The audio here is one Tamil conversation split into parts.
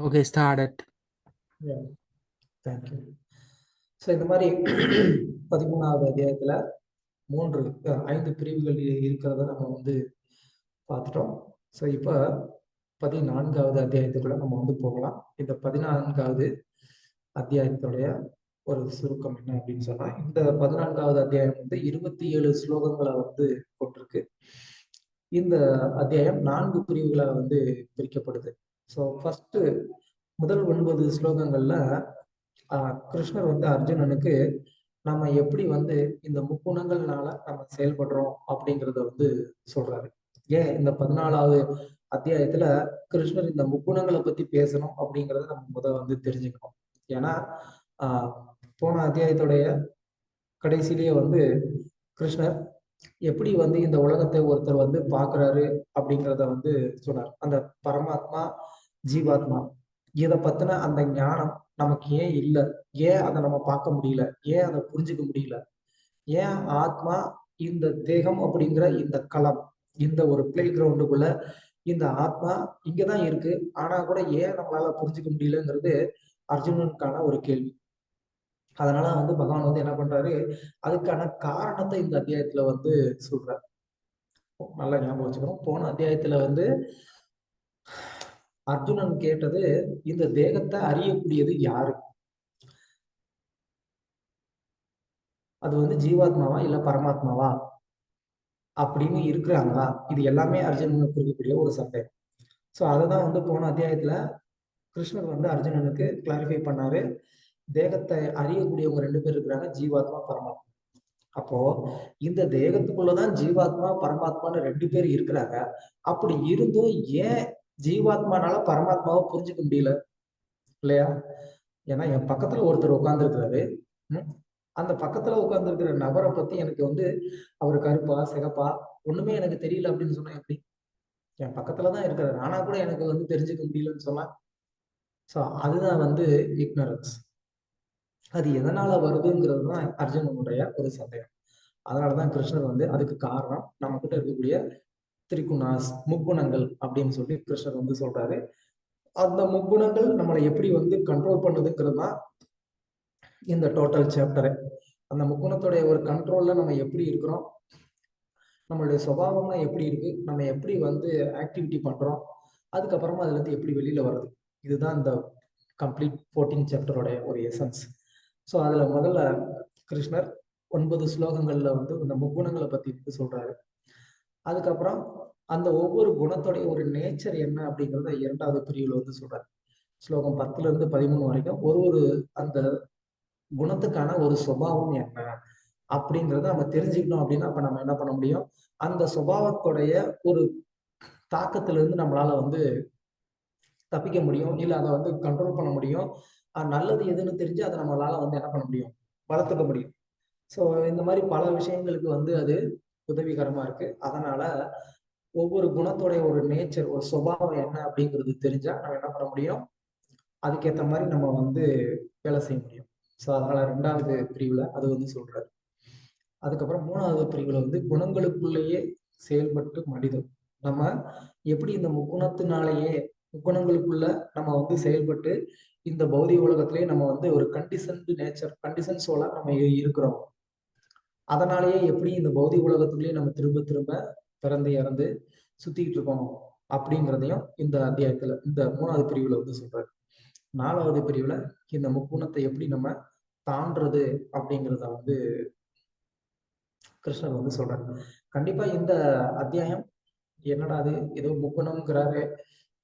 Okay, started. Yeah, thank you. So இந்த மாதிரி 13வது அத்தியாயத்தில் 5 பிரிவுகள் இருக்கிறத நம்ம வந்து பார்த்துட்டோம். ஸோ இப்போ 14வது அத்தியாயத்துக்குள்ள நம்ம வந்து போகலாம். இந்த 14வது அத்தியாயத்துடைய ஒரு சுருக்கம் என்ன அப்படின்னு சொன்னா, இந்த 14வது அத்தியாயம் வந்து 27 ஸ்லோகங்களை வந்து கொண்டிருக்கு. இந்த அத்தியாயம் 4 பிரிவுகளை வந்து பிரிக்கப்படுது. ஸோ ஃபர்ஸ்ட் முதல் 9 ஸ்லோகங்கள்ல கிருஷ்ணர் வந்து அர்ஜுனனுக்கு நம்ம எப்படி வந்து இந்த முக்குணங்கள்னால நம்ம செயல்படுறோம் அப்படிங்கிறத வந்து சொல்றாரு. ஏன் இந்த 14வது அத்தியாயத்துல கிருஷ்ணர் இந்த முக்குணங்களை பத்தி பேசணும் அப்படிங்கறத நம்ம வந்து தெரிஞ்சுக்கணும். ஏன்னா போன அத்தியாயத்துடைய கடைசியிலேயே வந்து கிருஷ்ணர் எப்படி வந்து இந்த உலகத்தை ஒருத்தர் வந்து பாக்குறாரு அப்படிங்கிறத வந்து சொன்னார். அந்த பரமாத்மா ஜீவாத்மா இதை பத்தின அந்த ஞானம் நமக்கு ஏன் இல்லை, ஏன் அதை நம்ம பார்க்க முடியல, ஏன் அதை புரிஞ்சுக்க முடியல, ஏன் ஆத்மா இந்த தேகம் அப்படிங்கிற இந்த களம், இந்த ஒரு பிளே கிரவுண்டுக்குள்ள இந்த ஆத்மா இங்கதான் இருக்கு, ஆனா கூட ஏன் நம்மளால புரிஞ்சுக்க முடியலங்கிறது அர்ஜுனனுக்கான ஒரு கேள்வி. அதனால வந்து பகவான் வந்து என்ன பண்றாரு, அதுக்கான காரணத்தை இந்த அத்தியாயத்துல வந்து சொல்றாரு. நல்லா ஞாபகம் வச்சுக்கணும். போன அத்தியாயத்துல வந்து அர்ஜுனன் கேட்டது, இந்த தேகத்தை அறியக்கூடியது யாரு, அது வந்து ஜீவாத்மாவா இல்ல பரமாத்மாவா அப்படின்னு இருக்கிறாங்களா, இது எல்லாமே அர்ஜுனனுக்கு இருக்கக்கூடிய ஒரு சந்தேகம். ஸோ அதை வந்து போன அத்தியாயத்துல கிருஷ்ணர் வந்து அர்ஜுனனுக்கு கிளாரிஃபை பண்ணாரு. தேகத்தை அறியக்கூடியவங்க 2 பேர் இருக்கிறாங்க, ஜீவாத்மா பரமாத்மா. அப்போ இந்த தேகத்துக்குள்ளதான் ஜீவாத்மா பரமாத்மான்னு 2 பேர் இருக்கிறாங்க. அப்படி இருந்தும் ஏன் ஜீவாத்மானால பரமாத்மாவை புரிஞ்சுக்க முடியல இல்லையா? ஏன்னா என் பக்கத்துல ஒருத்தர் உட்கார்ந்து இருக்கிறாரு. அந்த பக்கத்துல உட்கார்ந்து இருக்கிற நபரை பத்தி எனக்கு வந்து அவர் கருப்பா சிகப்பா ஒண்ணுமே எனக்கு தெரியல அப்படின்னு சொன்னா எப்படி? என் பக்கத்துலதான் இருக்கிறாரு, ஆனா கூட எனக்கு வந்து தெரிஞ்சுக்க முடியலன்னு சொன்னா, ஸோ அதுதான் வந்து இக்னரன்ஸ். அது எதனால வருதுங்கிறது தான் அர்ஜுனனுடைய ஒரு சந்தேகம். அதனாலதான் கிருஷ்ணர் வந்து அதுக்கு காரணம் நம்ம கிட்ட இருக்கக்கூடிய திரிகுணாஸ், முக்குணங்கள் அப்படின்னு சொல்லி கிருஷ்ணர் வந்து சொல்றாரு. அந்த முக்குணங்கள் நம்மளை எப்படி வந்து கண்ட்ரோல் பண்ணுதுங்கிறது தான் இந்த டோட்டல் சாப்டரு. அந்த முக்குணத்துடைய ஒரு கண்ட்ரோல்ல நம்ம எப்படி இருக்கிறோம், நம்மளுடைய சுபாவம்லாம் எப்படி இருக்கு, நம்ம எப்படி வந்து ஆக்டிவிட்டி பண்றோம், அதுக்கப்புறமா அதுல இருந்து எப்படி வெளியில வர்றது, இதுதான் இந்த கம்ப்ளீட் 14 சாப்டரோடைய ஒரு எசன்ஸ். ஸோ அதுல முதல்ல கிருஷ்ணர் 9 ஸ்லோகங்கள்ல வந்து இந்த முக்குணங்களை பத்தி சொல்றாரு. அதுக்கப்புறம் அந்த ஒவ்வொரு குணத்துடைய ஒரு நேச்சர் என்ன அப்படிங்கிறத 2வது பிரிவுல வந்து சொல்றாரு. ஸ்லோகம் 10ல இருந்து 13 வரைக்கும் ஒரு அந்த குணத்துக்கான ஒரு சுபாவம் என்ன அப்படிங்கிறத நம்ம தெரிஞ்சுக்கணும். அப்படின்னா அப்ப நம்ம என்ன பண்ண முடியும், அந்த சுபாவத்துடைய ஒரு தாக்கத்துல இருந்து நம்மளால வந்து தப்பிக்க முடியும், இல்ல அதை வந்து கண்ட்ரோல் பண்ண முடியும். நல்லது எதுன்னு தெரிஞ்சு அதை நம்மளால வந்து என்ன பண்ண முடியும், வளர்த்துக்க முடியும். ஸோ இந்த மாதிரி பல விஷயங்களுக்கு வந்து அது உதவிகரமா இருக்கு. அதனால ஒவ்வொரு குணத்தோடைய ஒரு நேச்சர், ஒரு சுபாவம் என்ன அப்படிங்கிறது தெரிஞ்சா நம்ம என்ன பண்ண முடியும், அதுக்கேற்ற மாதிரி நம்ம வந்து வேலை செய்ய முடியும். ஸோ அதனால 2வது பிரிவுல அது வந்து சொல்றாரு. அதுக்கப்புறம் 3வது பிரிவுல வந்து குணங்களுக்குள்ளேயே செயல்பட்டு மனிதம். நம்ம எப்படி இந்த முக்குணத்தினாலேயே முக்குணங்களுக்குள்ள நம்ம வந்து செயல்பட்டு இந்த பௌதிக உலகத்திலேயே நம்ம வந்து ஒரு கண்டிஷன்டு நேச்சர், கண்டிஷன் சோலா நம்ம இருக்கிறோம். அதனாலேயே எப்படி இந்த பௌதிக உலகத்துக்குள்ளேயே நம்ம திரும்ப திரும்ப பிறந்து இறந்து சுத்திக்கிட்டு இருக்கோம் அப்படிங்கிறதையும் இந்த அத்தியாயத்துல இந்த 3வது பிரிவுல வந்து சொல்றாரு. 4வது பிரிவுல இந்த முக்குணத்தை எப்படி நம்ம தாண்டறது அப்படிங்கிறத வந்து கிருஷ்ணர் வந்து சொல்றாரு. கண்டிப்பா இந்த அத்தியாயம் என்னடா அது ஏதோ முக்குணம்ங்கிறாரு,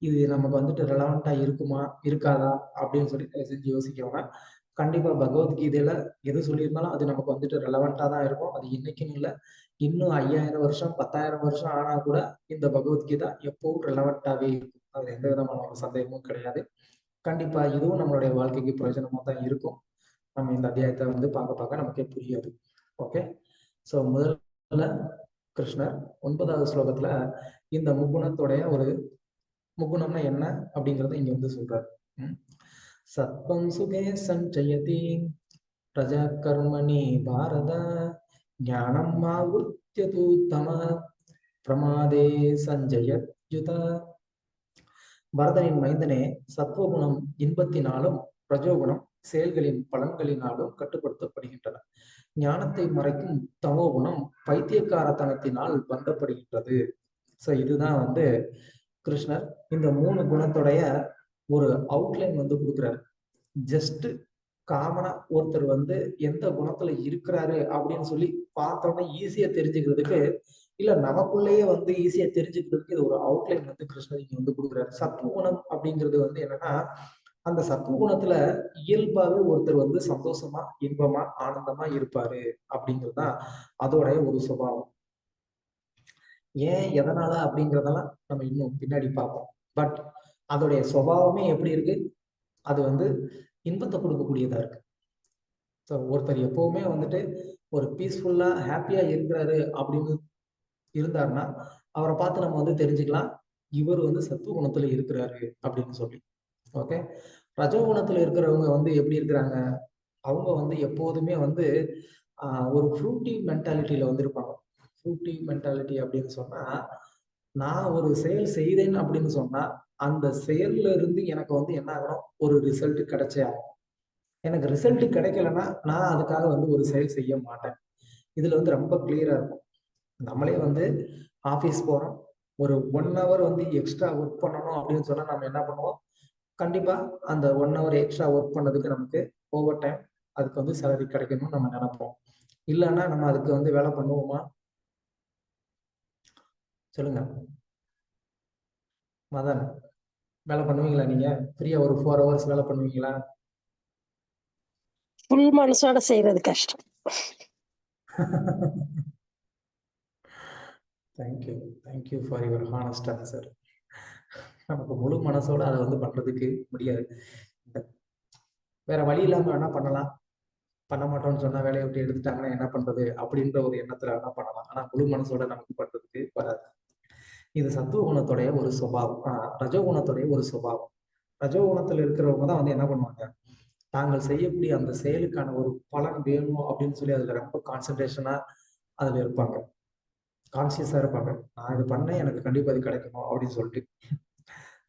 இது நமக்கு வந்துட்டு ரெலவெண்டா இருக்குமா இருக்காதா அப்படின்னு சொல்லி செஞ்சு யோசிக்கோங்க. கண்டிப்பா பகவத்கீதையில எது சொல்லியிருந்தாலும் அது நமக்கு வந்துட்டு ரெலவெண்டா தான் இருக்கும். அது இன்னைக்குன்னு இல்லை, இன்னும் 5000 வருஷம் 10,000 வருஷம் ஆனா கூட இந்த பகவத்கீதா எப்பவும் ரெலவெண்டாவே இருக்கும். அதுல எந்த விதமான ஒரு சந்தேகமும் கிடையாது. கண்டிப்பா இதுவும் நம்மளுடைய வாழ்க்கைக்கு பிரயோஜனமா தான் இருக்கும். நம்ம இந்த அத்தியாயத்தை வந்து பார்க்க பார்க்க நமக்கே புரியாது. ஓகே, ஸோ முதல்ல கிருஷ்ணர் 9வது ஸ்லோகத்துல இந்த முக்குணத்துடைய ஒரு முக்குணம்னா என்ன அப்படிங்கறத இங்க வந்து சொல்றாரு. சத்வம் சுகே சஞ்சயதி பிரஜா கர்மணி பாரத ஞானம் ஆவృత్యது தம பிரமாதே சஞ்சயத்யுத பரதனின் மைந்தனே, சத்துவகுணம் இன்பத்தினாலும் ரஜோகுணம் செயல்களின் பலன்களினாலும் கட்டுப்படுத்தப்படுகின்றன. ஞானத்தை மறைக்கும் தமோகுணம் பைத்தியக்காரத்தனத்தினால் பந்தப்படுகின்றது. ஸோ இதுதான் வந்து கிருஷ்ணர் இந்த 3 குணத்துடைய ஒரு அவுட்லைன் வந்து கொடுக்குறாரு. ஜஸ்ட் காமனா ஒருத்தர் வந்து எந்த குணத்துல இருக்கிறாரு அப்படின்னு சொல்லி பார்த்தோன்னே ஈஸியா தெரிஞ்சுக்கிறதுக்கு, இல்ல நமக்குள்ளேயே வந்து ஈஸியா தெரிஞ்சுக்கிறதுக்கு இது ஒரு அவுட்லைன் வந்து கிருஷ்ணர் இங்க வந்து கொடுக்குறாரு. சத்துவகுணம் அப்படிங்கிறது வந்து என்னன்னா, அந்த சத்துவகுணத்துல இயல்பாவே ஒருத்தர் வந்து சந்தோஷமா, இன்பமா, ஆனந்தமா இருப்பாரு அப்படிங்கிறது தான் அதோடைய ஒரு சுபாவம். ஏன், எதனால அப்படிங்கிறதெல்லாம் நம்ம இன்னும் பின்னாடி பார்ப்போம். பட் அதோடைய சுபாவமே எப்படி இருக்கு? அது வந்து இன்பத்தை கொடுக்கக்கூடியதா இருக்கு. ஸோ ஒருத்தர் எப்பவுமே வந்துட்டு ஒரு பீஸ்ஃபுல்லா, ஹாப்பியா இருக்கிறாரு அப்படின்னு இருந்தாருன்னா, அவரை பார்த்து நம்ம வந்து தெரிஞ்சுக்கலாம், இவர் வந்து சத்துவ குணத்துல இருக்கிறாரு அப்படின்னு சொல்லி. ஓகே. ரஜோகுணத்துல இருக்கிறவங்க வந்து எப்படி இருக்கிறாங்க? அவங்க வந்து எப்போதுமே வந்து ஒரு ஃப்ரூட்டி மென்டாலிட்டியில வந்து இருப்பாங்க. ஃப்ரூட்டி மென்டாலிட்டி அப்படின்னு சொன்னா, நான் ஒரு செயல் செய்தேன் அப்படின்னு சொன்னா, அந்த செயல்ல இருந்து எனக்கு வந்து என்ன ஆகணும்? ஒரு ரிசல்ட் கிடைச்சே ஆகணும். எனக்கு ரிசல்ட் கிடைக்கலன்னா, நான் அதுக்காக வந்து ஒரு செயல் செய்ய மாட்டேன். இதுல வந்து ரொம்ப கிளியரா இருக்கும். நம்மளே வந்து ஆஃபீஸ் போறோம். ஒரு 1 ஹவர் வந்து எக்ஸ்ட்ரா ஒர்க் பண்ணணும் அப்படின்னு சொன்னா, நம்ம என்ன பண்ணுவோம்? கண்டிப்பா அந்த 1 ஹவர் எக்ஸ்ட்ரா ஒர்க் பண்ணதுக்கு நமக்கு ஓவர் டைம் அதுக்கு வந்து சேலரி கிடைக்கணும்னு நம்ம நெனைப்போம். இல்லன்னா நம்ம அதுக்கு வந்து வேலை பண்ணுவோமா? சொல்லுங்க. மதன், வேலை பண்ணுவீங்களா நீங்க? ஃப்ரீயா ஒரு 4 ஹவர்ஸ் வேலை பண்ணுவீங்களா? ஃபுல் மனசோட செய்யறது கஷ்டம். Thank you. Thank you for your honest answer. நமக்கு முழு மனசோட அத வந்து பண்றதுக்கு முடியாது. வேற வழி இல்லாம வேணா பண்ணலாம். பண்ண மாட்டோம்னு சொன்னா வேலைய விட்டு எடுத்துட்டாங்கன்னா என்ன பண்றது? அப்படின்ற ஒரு எண்ணத்துல வேணா பண்ணலாம். ஆனா முழு மனசோட நமக்கு பண்றதுக்கு வராது. இது சத்துவ குணத்துடைய ஒரு சுபாவம். ரஜோகுணத்துடைய ஒரு சுபாவம். ரஜோகுணத்துல இருக்கிறவங்க தான் வந்து என்ன பண்ணுவாங்க? தாங்கள் செய்யக்கூடிய அந்த செயலுக்கான ஒரு பலன் வேணும் அப்படின்னு சொல்லி அதுல ரொம்ப கான்சன்ட்ரேஷனா அதுல இருப்பாங்க. கான்சியஸா இருப்பாங்க. நான் இது பண்ணேன், எனக்கு கண்டிப்பா இது கிடைக்கணும் அப்படின்னு சொல்லிட்டு.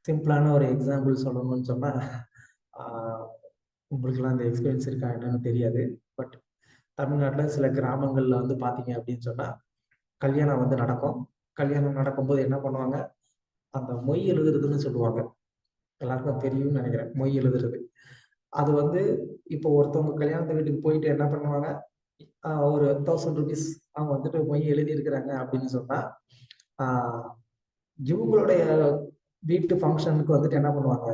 சிம்பிளான ஒரு எக்ஸாம்பிள் சொல்லணும்னு சொன்னா, ஆ உங்களுக்கெல்லாம் இந்த எக்ஸ்பீரியன்ஸ் இருக்கா என்னன்னு தெரியாது. பட் தமிழ்நாட்டுல சில கிராமங்கள்ல வந்து பார்த்தீங்க அப்படின்னு சொன்னா, கல்யாணம் வந்து நடக்கும். கல்யாணம் நடக்கும்போது என்ன பண்ணுவாங்க? அந்த மொய் எழுதுறதுன்னு சொல்லுவாங்க. எல்லாருக்கும் தெரியும்னு நெனைக்கிறேன். மொய் எழுதுறது. அது வந்து இப்போ ஒருத்தவங்க கல்யாணத்து வீட்டுக்கு போயிட்டு என்ன பண்ணுவாங்க? ஒரு ₹1000 அவங்க வந்துட்டு மொய் எழுதியிருக்கிறாங்க அப்படின்னு சொன்னா, ஆ இவங்களுடைய வீட்டு ஃபங்ஷனுக்கு வந்துட்டு என்ன பண்ணுவாங்க?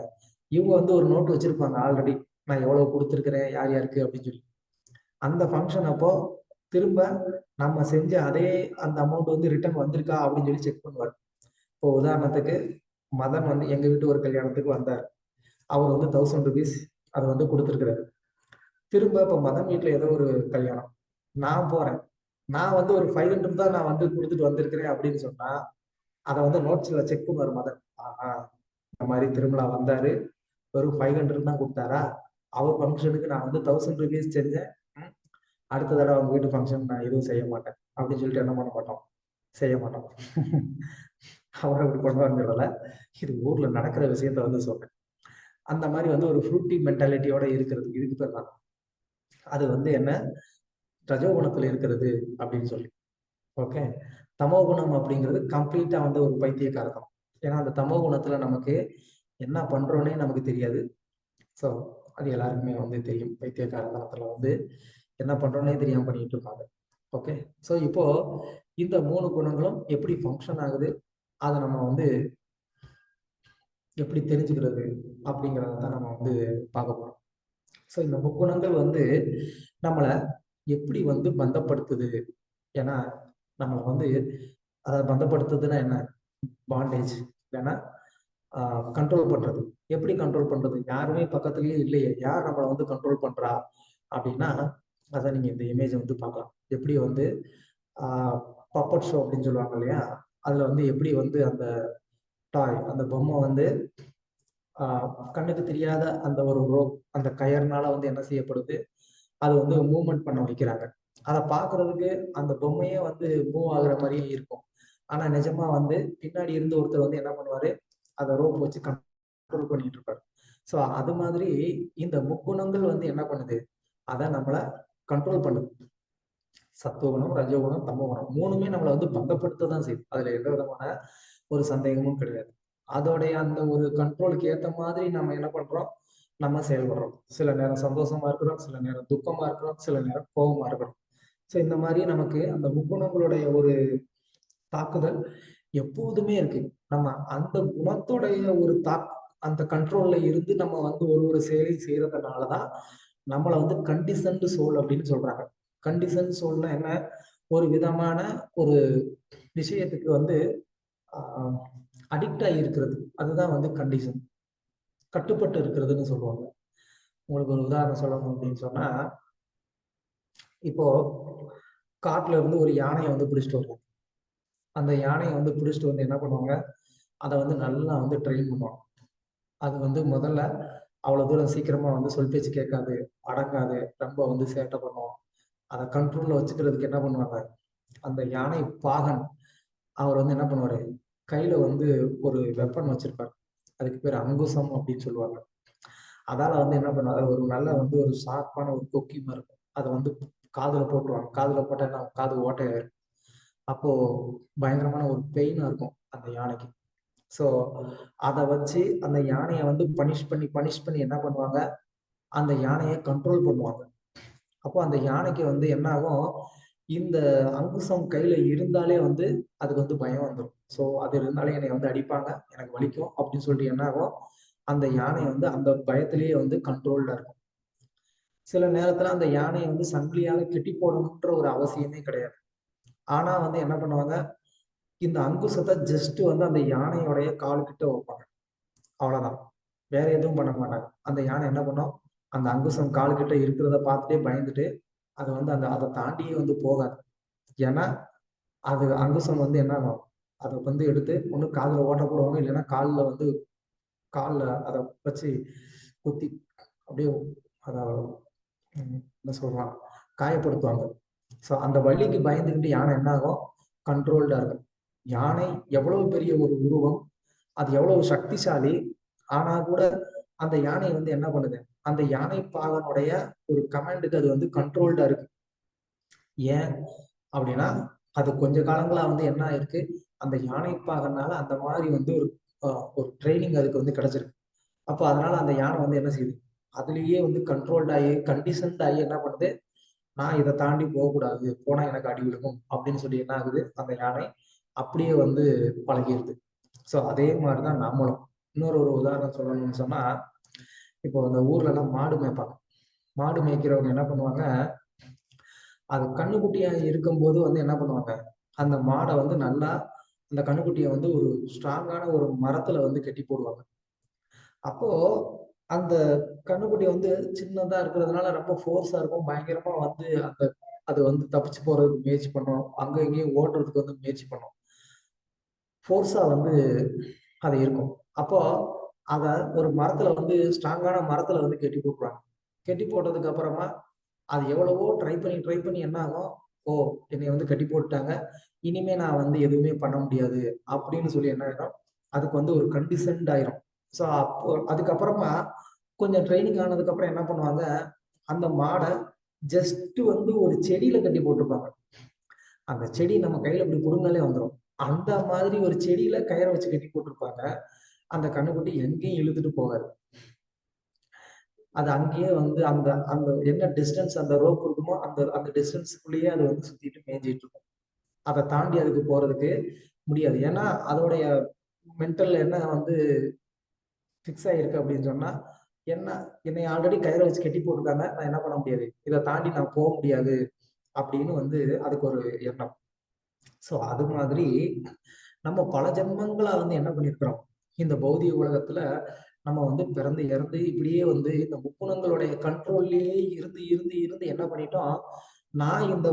இவங்க வந்து ஒரு நோட் வச்சிருப்பாங்க ஆல்ரெடி. நான் எவ்வளவு குடுத்துருக்கிறேன், யார் யாருக்கு அப்படின்னு சொல்லி. அந்த ஃபங்ஷன் அப்போ திரும்ப நம்ம செஞ்ச அதே அந்த அமௌண்ட் வந்து ரிட்டர்ன் வந்திருக்கா அப்படின்னு சொல்லி செக் பண்ணுவாரு. இப்போ உதாரணத்துக்கு மதன் வந்து எங்க வீட்டு ஒரு கல்யாணத்துக்கு வந்தார். அவர் வந்து ₹1000 அத வந்து குடுத்துருக்கிறாரு. திரும்ப இப்ப மதன் வீட்ல ஏதோ ஒரு கல்யாணம். நான் போறேன். நான் வந்து ஒரு 500 தான் நான் வந்து குடுத்துட்டு வந்திருக்கிறேன் அப்படின்னு சொன்னா, அத வந்து நோட்ஸ்ல செக் பண்ணுவாரு மதன். ஆஹா! இந்த மாரி திருமலா வந்தாரு. வெறும் 500 தான் குடுத்தாரா? அவர் ஃபங்ஷனுக்கு நான் வந்து ₹1000 செஞ்சேன். ம். அடுத்த தடவ அவங்க வீட்டு ஃபங்ஷன் நான் எதுவும் செய்ய மாட்டேன். அப்படின்னு சொல்லிட்டு என்ன பண்ண மாட்டோம்? செய்ய மாட்டோம். அவர் அப்படி பண்ணுவாருங்கிறதில்ல. இது ஊர்ல நடக்கிற விஷயத்த வந்து சொல்றேன். அந்த மாரி வந்து ஒரு ஃப்ரூட்டி மென்டாலிட்டியோட இருக்கிறது. இதுக்கு பேர் தான். அது வந்து என்ன? ரஜோகுணத்துல இருக்கிறது அப்படின்னு சொல்லி. ஓகே. தமோ குணம் அப்படிங்கிறது கம்ப்ளீட்டா வந்து ஒரு பைத்தியக்காரத்தனம். ஏன்னா அந்த தமோ குணத்துல நமக்கு என்ன பண்றோம்னே நமக்கு தெரியாது. ஸோ அது எல்லாருக்குமே வந்து தெரியும். பைத்தியக்காரத்தனத்துல வந்து என்ன பண்றோம்னே தெரியாம பண்ணிட்டு இருப்பாங்க. ஓகே. ஸோ இப்போ இந்த 3 குணங்களும் எப்படி ஃபங்ஷன் ஆகுது? அத நம்ம வந்து எப்படி தெரிஞ்சுக்கிறது? அப்படிங்கிறத தான் நம்ம வந்து பார்க்க போறோம். ஸோ இந்த முக்குணங்கள் வந்து நம்மள எப்படி வந்து பந்தப்படுத்துது? ஏன்னா நம்மள வந்து அதாவது பந்தப்படுத்துதுன்னா என்ன? பாண்டேஜ் இல்லன்னா கண்ட்ரோல் பண்றது. எப்படி கண்ட்ரோல் பண்றது? யாருமே பக்கத்திலேயே இல்லையே! யார் நம்மள வந்து கண்ட்ரோல் பண்றா? அப்படின்னா, அத நீங்க இந்த இமேஜ வந்து பார்க்கலாம். எப்படி வந்து ஆ பப்பட் ஷோ அப்படின்னு சொல்லுவாங்க இல்லையா? அதுல வந்து எப்படி வந்து அந்த டாய் அந்த பொம்மை வந்து ஆ கண்ணுக்கு தெரியாத அந்த ஒரு ரோப் அந்த கயர்னால வந்து என்ன செய்யப்படுது? அது வந்து மூவ்மெண்ட் பண்ண வைக்கிறாங்க. அத பார்க்கறதுக்கு அந்த பொம்மையே வந்து மூவ் ஆகுற மாரியே இருக்கும். ஆனா நிஜமா வந்து பின்னாடி இருந்து ஒருத்தர் வந்து என்ன பண்ணுவாரு? அத ரோப் வச்சு கண்ட்ரோல் பண்ணிட்டு இருப்பாரு. ஸோ அது மாதிரி இந்த முக்குணங்கள் வந்து என்ன பண்ணுது, அதை நம்மளை கண்ட்ரோல் பண்ணுது. சத்துவகுணம், ரஜோகுணம், தமோகுணம் 3மே நம்மளை வந்து பந்தப்படுத்த தான் செய்யுது. அதுல எந்த விதமான ஒரு சந்தேகமும் கிடையாது. அதோடைய அந்த ஒரு கண்ட்ரோலுக்கு ஏத்த மாதிரி நம்ம என்ன பண்றோம், நம்ம செயல்படுறோம். சில நேரம் சந்தோஷமா இருக்கிறோம், சில நேரம் துக்கமா இருக்கிறோம், சில நேரம் கோபமா இருக்கிறோம். ஸோ இந்த மாதிரி நமக்கு அந்த முக்குணங்களுடைய ஒரு தாக்குதல் எப்போதுமே இருக்கு. நம்ம அந்த குணத்துடைய ஒரு அந்த கண்ட்ரோல்ல இருந்து நம்ம வந்து ஒரு ஒரு செயலை செய்யறதுனாலதான் நம்மளை வந்து கண்டிஷன்டு சோல் அப்படின்னு சொல்றாங்க. கண்டிஷன் சோல்னா என்ன, ஒரு விதமான ஒரு விஷயத்துக்கு வந்து அடிக்ட் ஆகி இருக்கிறது, அதுதான் வந்து கண்டிஷன். கட்டுப்பட்டு இருக்கிறதுன்னு சொல்லுவாங்க. உங்களுக்கு ஒரு உதாரணம் சொல்லணும் அப்படின்னு சொன்னா, இப்போ காட்டுல இருந்து ஒரு யானையை வந்து பிடிச்சிட்டு வருவாங்க. அந்த யானையை வந்து பிடிச்சிட்டு வந்து என்ன பண்ணுவாங்க, அதை வந்து நல்லா வந்து ட்ரெயின் பண்ணுவாங்க. அது வந்து முதல்ல அவ்வளவு தூரம் சீக்கிரமா வந்து சொல் பேச்சு கேட்காது, அடங்காது, ரொம்ப வந்து சேட்டை பண்ணும். அதை கண்ட்ரோல்ல வச்சுக்கிறதுக்கு என்ன பண்ணுவாங்க, அந்த யானை பாகன் அவர் வந்து என்ன பண்ணுவாரு, கையில வந்து ஒரு வெப்பன் வச்சிருப்பாரு. அதுக்கு பேர் அங்குசம் அப்படின்னு சொல்லுவாங்க. அதால வந்து என்ன பண்ணுவாரு, ஒரு நல்ல வந்து ஒரு ஷார்ப்பான ஒரு கொக்கி மாதிரி இருக்கும். அதை வந்து காதுல போட்டுருவாங்க. காதுல போட்டா என்ன, காது ஓட்டையாயிரும். அப்போ பயங்கரமான ஒரு பெயினா இருக்கும் அந்த யானைக்கு. ஸோ அதை வச்சு அந்த யானையை வந்து பனிஷ் பண்ணி என்ன பண்ணுவாங்க, அந்த யானையை கண்ட்ரோல் பண்ணுவாங்க. அப்போ அந்த யானைக்கு வந்து என்ன ஆகும், இந்த அங்குசம் கையில இருந்தாலே வந்து அதுக்கு வந்து பயம் வந்துடும். ஸோ அது இருந்தாலே என்னை வந்து அடிப்பாங்க, எனக்கு வலிக்கும் அப்படின்னு சொல்லிட்டு என்ன ஆகும், அந்த யானை வந்து அந்த பயத்திலேயே வந்து கண்ட்ரோல்டா இருக்கும். சில நேரத்துல அந்த யானையை வந்து சங்கிலியால கெட்டி போடணுன்ற ஒரு அவசியமே கிடையாது. ஆனா வந்து என்ன பண்ணுவாங்க, இந்த அங்குசத்தை ஜஸ்ட் வந்து அந்த யானையோடைய காலுக்கிட்ட வைப்பாங்க. அவ்வளவுதான். வேற எதுவும் பண்ண மாட்டாங்க. அந்த யானை என்ன பண்ணும், அந்த அங்குசம் காலுக்கிட்ட இருக்கிறத பார்த்துட்டே பயந்துட்டு அது வந்து அதை தாண்டியே வந்து போகாது. ஏன்னா அது அங்குசம் வந்து என்ன ஆகும், அதை வந்து எடுத்து ஒண்ணு காதுல ஓட்ட போடுவாங்க, இல்லைன்னா கால்ல அதை வச்சு குத்தி அப்படியே அதை என்ன சொல்றான், காயப்படுத்துவாங்க. ஸோ அந்த வலிக்கு பயந்துக்கிட்டு யானை என்ன ஆகும், கண்ட்ரோல்டா இருக்கும். யானை எவ்வளவு பெரிய ஒரு உருவம், அது எவ்வளவு சக்திசாலி, ஆனா கூட அந்த யானை வந்து என்ன பண்ணுது, அந்த யானை பாகனுடைய ஒரு கமாண்டுக்கு அது வந்து கண்ட்ரோல்டா இருக்கு. ஏன் அப்படின்னா, அது கொஞ்ச காலங்களா வந்து என்ன ஆயிருக்கு, அந்த யானை பாகனால அந்த மாதிரி வந்து ஒரு ட்ரைனிங் அதுக்கு வந்து கிடைச்சிருக்கு. அப்போ அதனால அந்த யானை வந்து என்ன செய்யுது, அதுலயே வந்து கண்ட்ரோல்ட் ஆகி கண்டிஷன்ட் ஆகி என்ன பண்ணுது, நான் இதை தாண்டி போகக்கூடாது, போனா எனக்கு அடி விழுகும் அப்படின்னு சொல்லி என்ன ஆகுது, அந்த யானை அப்படியே வந்து பழகிடுது. ஸோ அதே மாதிரிதான் நம்மளும். ஒரு உதாரணம் சொல்லணும்னு சொன்னா, இப்போ அந்த ஊர்ல எல்லாம் மாடு மேய்ப்பாங்க. மாடு மேய்க்கிறவங்க என்ன பண்ணுவாங்க, அது கண்ணுக்குட்டியா இருக்கும்போது வந்து என்ன பண்ணுவாங்க, அந்த மாடை வந்து நல்லா அந்த கண்ணுக்குட்டியை வந்து ஒரு ஸ்ட்ராங்கான ஒரு மரத்துல வந்து கட்டி போடுவாங்க. அப்போ அந்த கண்ணுக்குட்டி வந்து சின்னதா இருக்கிறதுனால ரொம்ப ஃபோர்ஸா இருக்கும், பயங்கரமா வந்து அந்த அது வந்து தப்பிச்சு போறதுக்கு முயற்சி பண்ணும், அங்க இங்கேயும் ஓடுறதுக்கு வந்து முயற்சி பண்ணும், ஃபோர்ஸா வந்து அது இருக்கும். அப்போ அத ஒரு மரத்துல வந்து ஸ்ட்ராங்கான மரத்துல வந்து கட்டி போட்டுருவாங்க. கட்டி போட்டதுக்கு அப்புறமா அது எவ்வளவோ ட்ரை பண்ணி என்ன ஆகும், ஓ என்னைய வந்து கட்டி போட்டுட்டாங்க, இனிமே நான் வந்து எதுவுமே பண்ண முடியாது அப்படின்னு சொல்லி என்ன ஆயிடும், அதுக்கு வந்து ஒரு கண்டிஷன்ட் ஆயிரும். ஸோ அப்போ அதுக்கப்புறமா கொஞ்சம் ட்ரைனிங் ஆனதுக்கு அப்புறம் என்ன பண்ணுவாங்க, அந்த மாடை ஜஸ்ட் வந்து ஒரு செடியில கட்டி போட்டிருப்பாங்க. அந்த செடி நம்ம கையில இப்படி புடுங்கினாலே வந்துடும். அந்த மாதிரி ஒரு செடியில கயிறை வச்சு கட்டி போட்டிருப்பாங்க. அந்த கண்ணுக்குட்டி எங்கேயும் இழுத்துட்டு போகாது. அது அங்கேயே வந்து அந்த அந்த என்ன டிஸ்டன்ஸ் அந்த ரோப் இருக்குமோ அந்த அந்த டிஸ்டன்ஸ்க்குள்ளேயே அது வந்து சுத்திட்டு மேய்ஞ்சிட்டு இருக்கும். அதை தாண்டி அதுக்கு போறதுக்கு முடியாது. ஏன்னா அதோடைய மென்டல் என்ன வந்து ஃபிக்ஸ் ஆயிருக்கு அப்படின்னு சொன்னா, என்ன என்னை ஆல்ரெடி கயிறை வச்சு கட்டி போட்டுருக்காங்க, நான் என்ன பண்ண முடியாது, இதை தாண்டி நான் போக முடியாது அப்படின்னு வந்து அதுக்கு ஒரு எண்ணம். ஸோ அது மாதிரி நம்ம பல ஜென்மங்களா வந்து என்ன பண்ணியிருக்கிறோம், இந்த பௌதிக உலகத்துல நம்ம வந்து பிறந்து இறந்து இப்படியே வந்து இந்த முக்குணங்களுடைய கண்ட்ரோல்லயே இருந்து இருந்து இருந்து என்ன பண்ணிட்டோம், நான் இந்த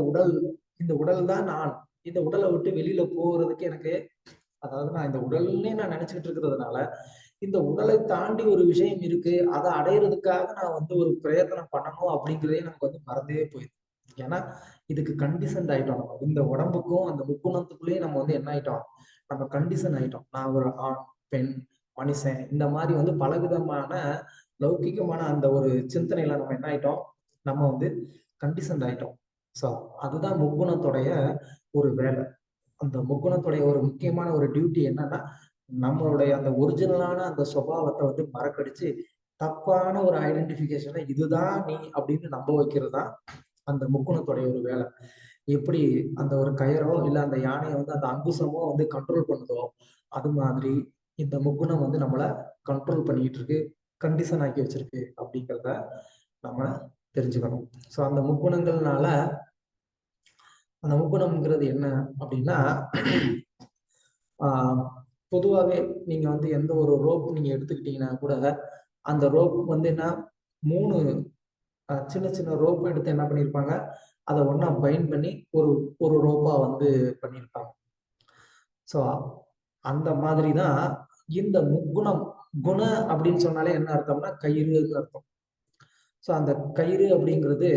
உடல் தான் நான், இந்த உடலை விட்டு வெளியில போறதுக்கு எனக்கு, அதாவது நான் இந்த உடல்னே நான் நினைச்சுக்கிட்டு இருக்கிறதுனால இந்த உடலை தாண்டி ஒரு விஷயம் இருக்கு, அதை அடையிறதுக்காக நான் வந்து ஒரு பிரயத்தனம் பண்ணணும் அப்படிங்கிறதே நமக்கு வந்து மறந்தே போயிடுது. ஏன்னா இதுக்கு கண்டிஷன் ஆயிட்டோம். நம்ம இந்த உடம்புக்கும் அந்த முக்குணத்துக்குள்ளேயே நம்ம வந்து என்ன ஆயிட்டோம், நம்ம கண்டிஷன் ஆயிட்டோம். நான் ஒரு ஆண், பெண், மனுஷன், இந்த மாதிரி வந்து பலவிதமான லௌகிகமான அந்த ஒரு சிந்தனையில நம்ம என்ன ஆயிட்டோம், நம்ம வந்து கண்டிஷன் ஆயிட்டோம். ஸோ அதுதான் முக்குணத்துடைய ஒரு வேலை. அந்த முக்குணத்துடைய ஒரு முக்கியமான ஒரு டியூட்டி என்னன்னா, நம்மளுடைய அந்த ஒரிஜினலான அந்த சுபாவத்தை வந்து மறக்கடிச்சு தப்பான ஒரு ஐடென்டிபிகேஷனை இதுதான் நீ அப்படின்னு நம்ப வைக்கிறது தான் அந்த முக்குணத்துடைய ஒரு வேலை. எப்படி அந்த ஒரு கயரோ இல்ல அந்த யானையை வந்து அந்த அங்குசமோ வந்து கண்ட்ரோல் பண்ணுதோ, அது மாதிரி இந்த முக்குணம் வந்து நம்மள கண்ட்ரோல் பண்ணிட்டு இருக்கு, கண்டிஷன் ஆக்கி வச்சிருக்கு அப்படிங்கிறத நம்ம தெரிஞ்சுக்கணும். ஸோ அந்த முக்குணங்கள்னால அந்த முக்குணம்ங்கிறது என்ன அப்படின்னா, பொதுவாகவே நீங்க வந்து எந்த ஒரு ரோப் நீங்க எடுத்துக்கிட்டீங்கன்னா கூட, அந்த ரோப் வந்து என்ன 3 சின்ன சின்ன ரோப் எடுத்து என்ன பண்ணியிருப்பாங்க, அதை ஒண்ணா பைண்ட் பண்ணி ஒரு ஒரு ரோப்பா வந்து பண்ணியிருப்பாங்க. ஸோ அந்த மாதிரி தான் இந்த முக்குணம். குண அப்படின்னு சொன்னாலே என்ன அர்த்தம்னா கயிறுன்னு அர்த்தம். ஸோ அந்த கயிறு அப்படிங்கிறது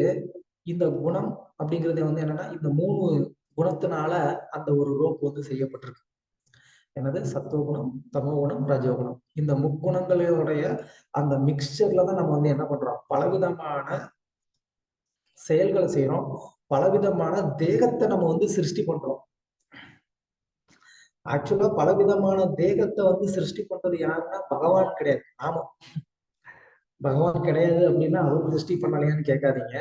இந்த குணம் அப்படிங்கிறது வந்து என்னன்னா இந்த 3 குணத்தினால அந்த ஒரு ரோப் வந்து செய்யப்பட்டிருக்கு. எனது சத்துவகுணம், தமோகுணம், ரஜோகுணம். இந்த முக்குணங்களுடைய அந்த மிக்சர்ல தான் நம்ம வந்து என்ன பண்றோம், பலவிதமான செயல்களை செய்யறோம், பலவிதமான தேகத்தை நம்ம வந்து சிருஷ்டி பண்றோம். ஆக்சுவலா பலவிதமான தேகத்தை வந்து சிருஷ்டி பண்றது யாருன்னா பகவான் கிடையாது. ஆமா, பகவான் கிடையாது அப்படின்னா அவர் சிருஷ்டி பண்ணலையான்னு கேட்காதீங்க.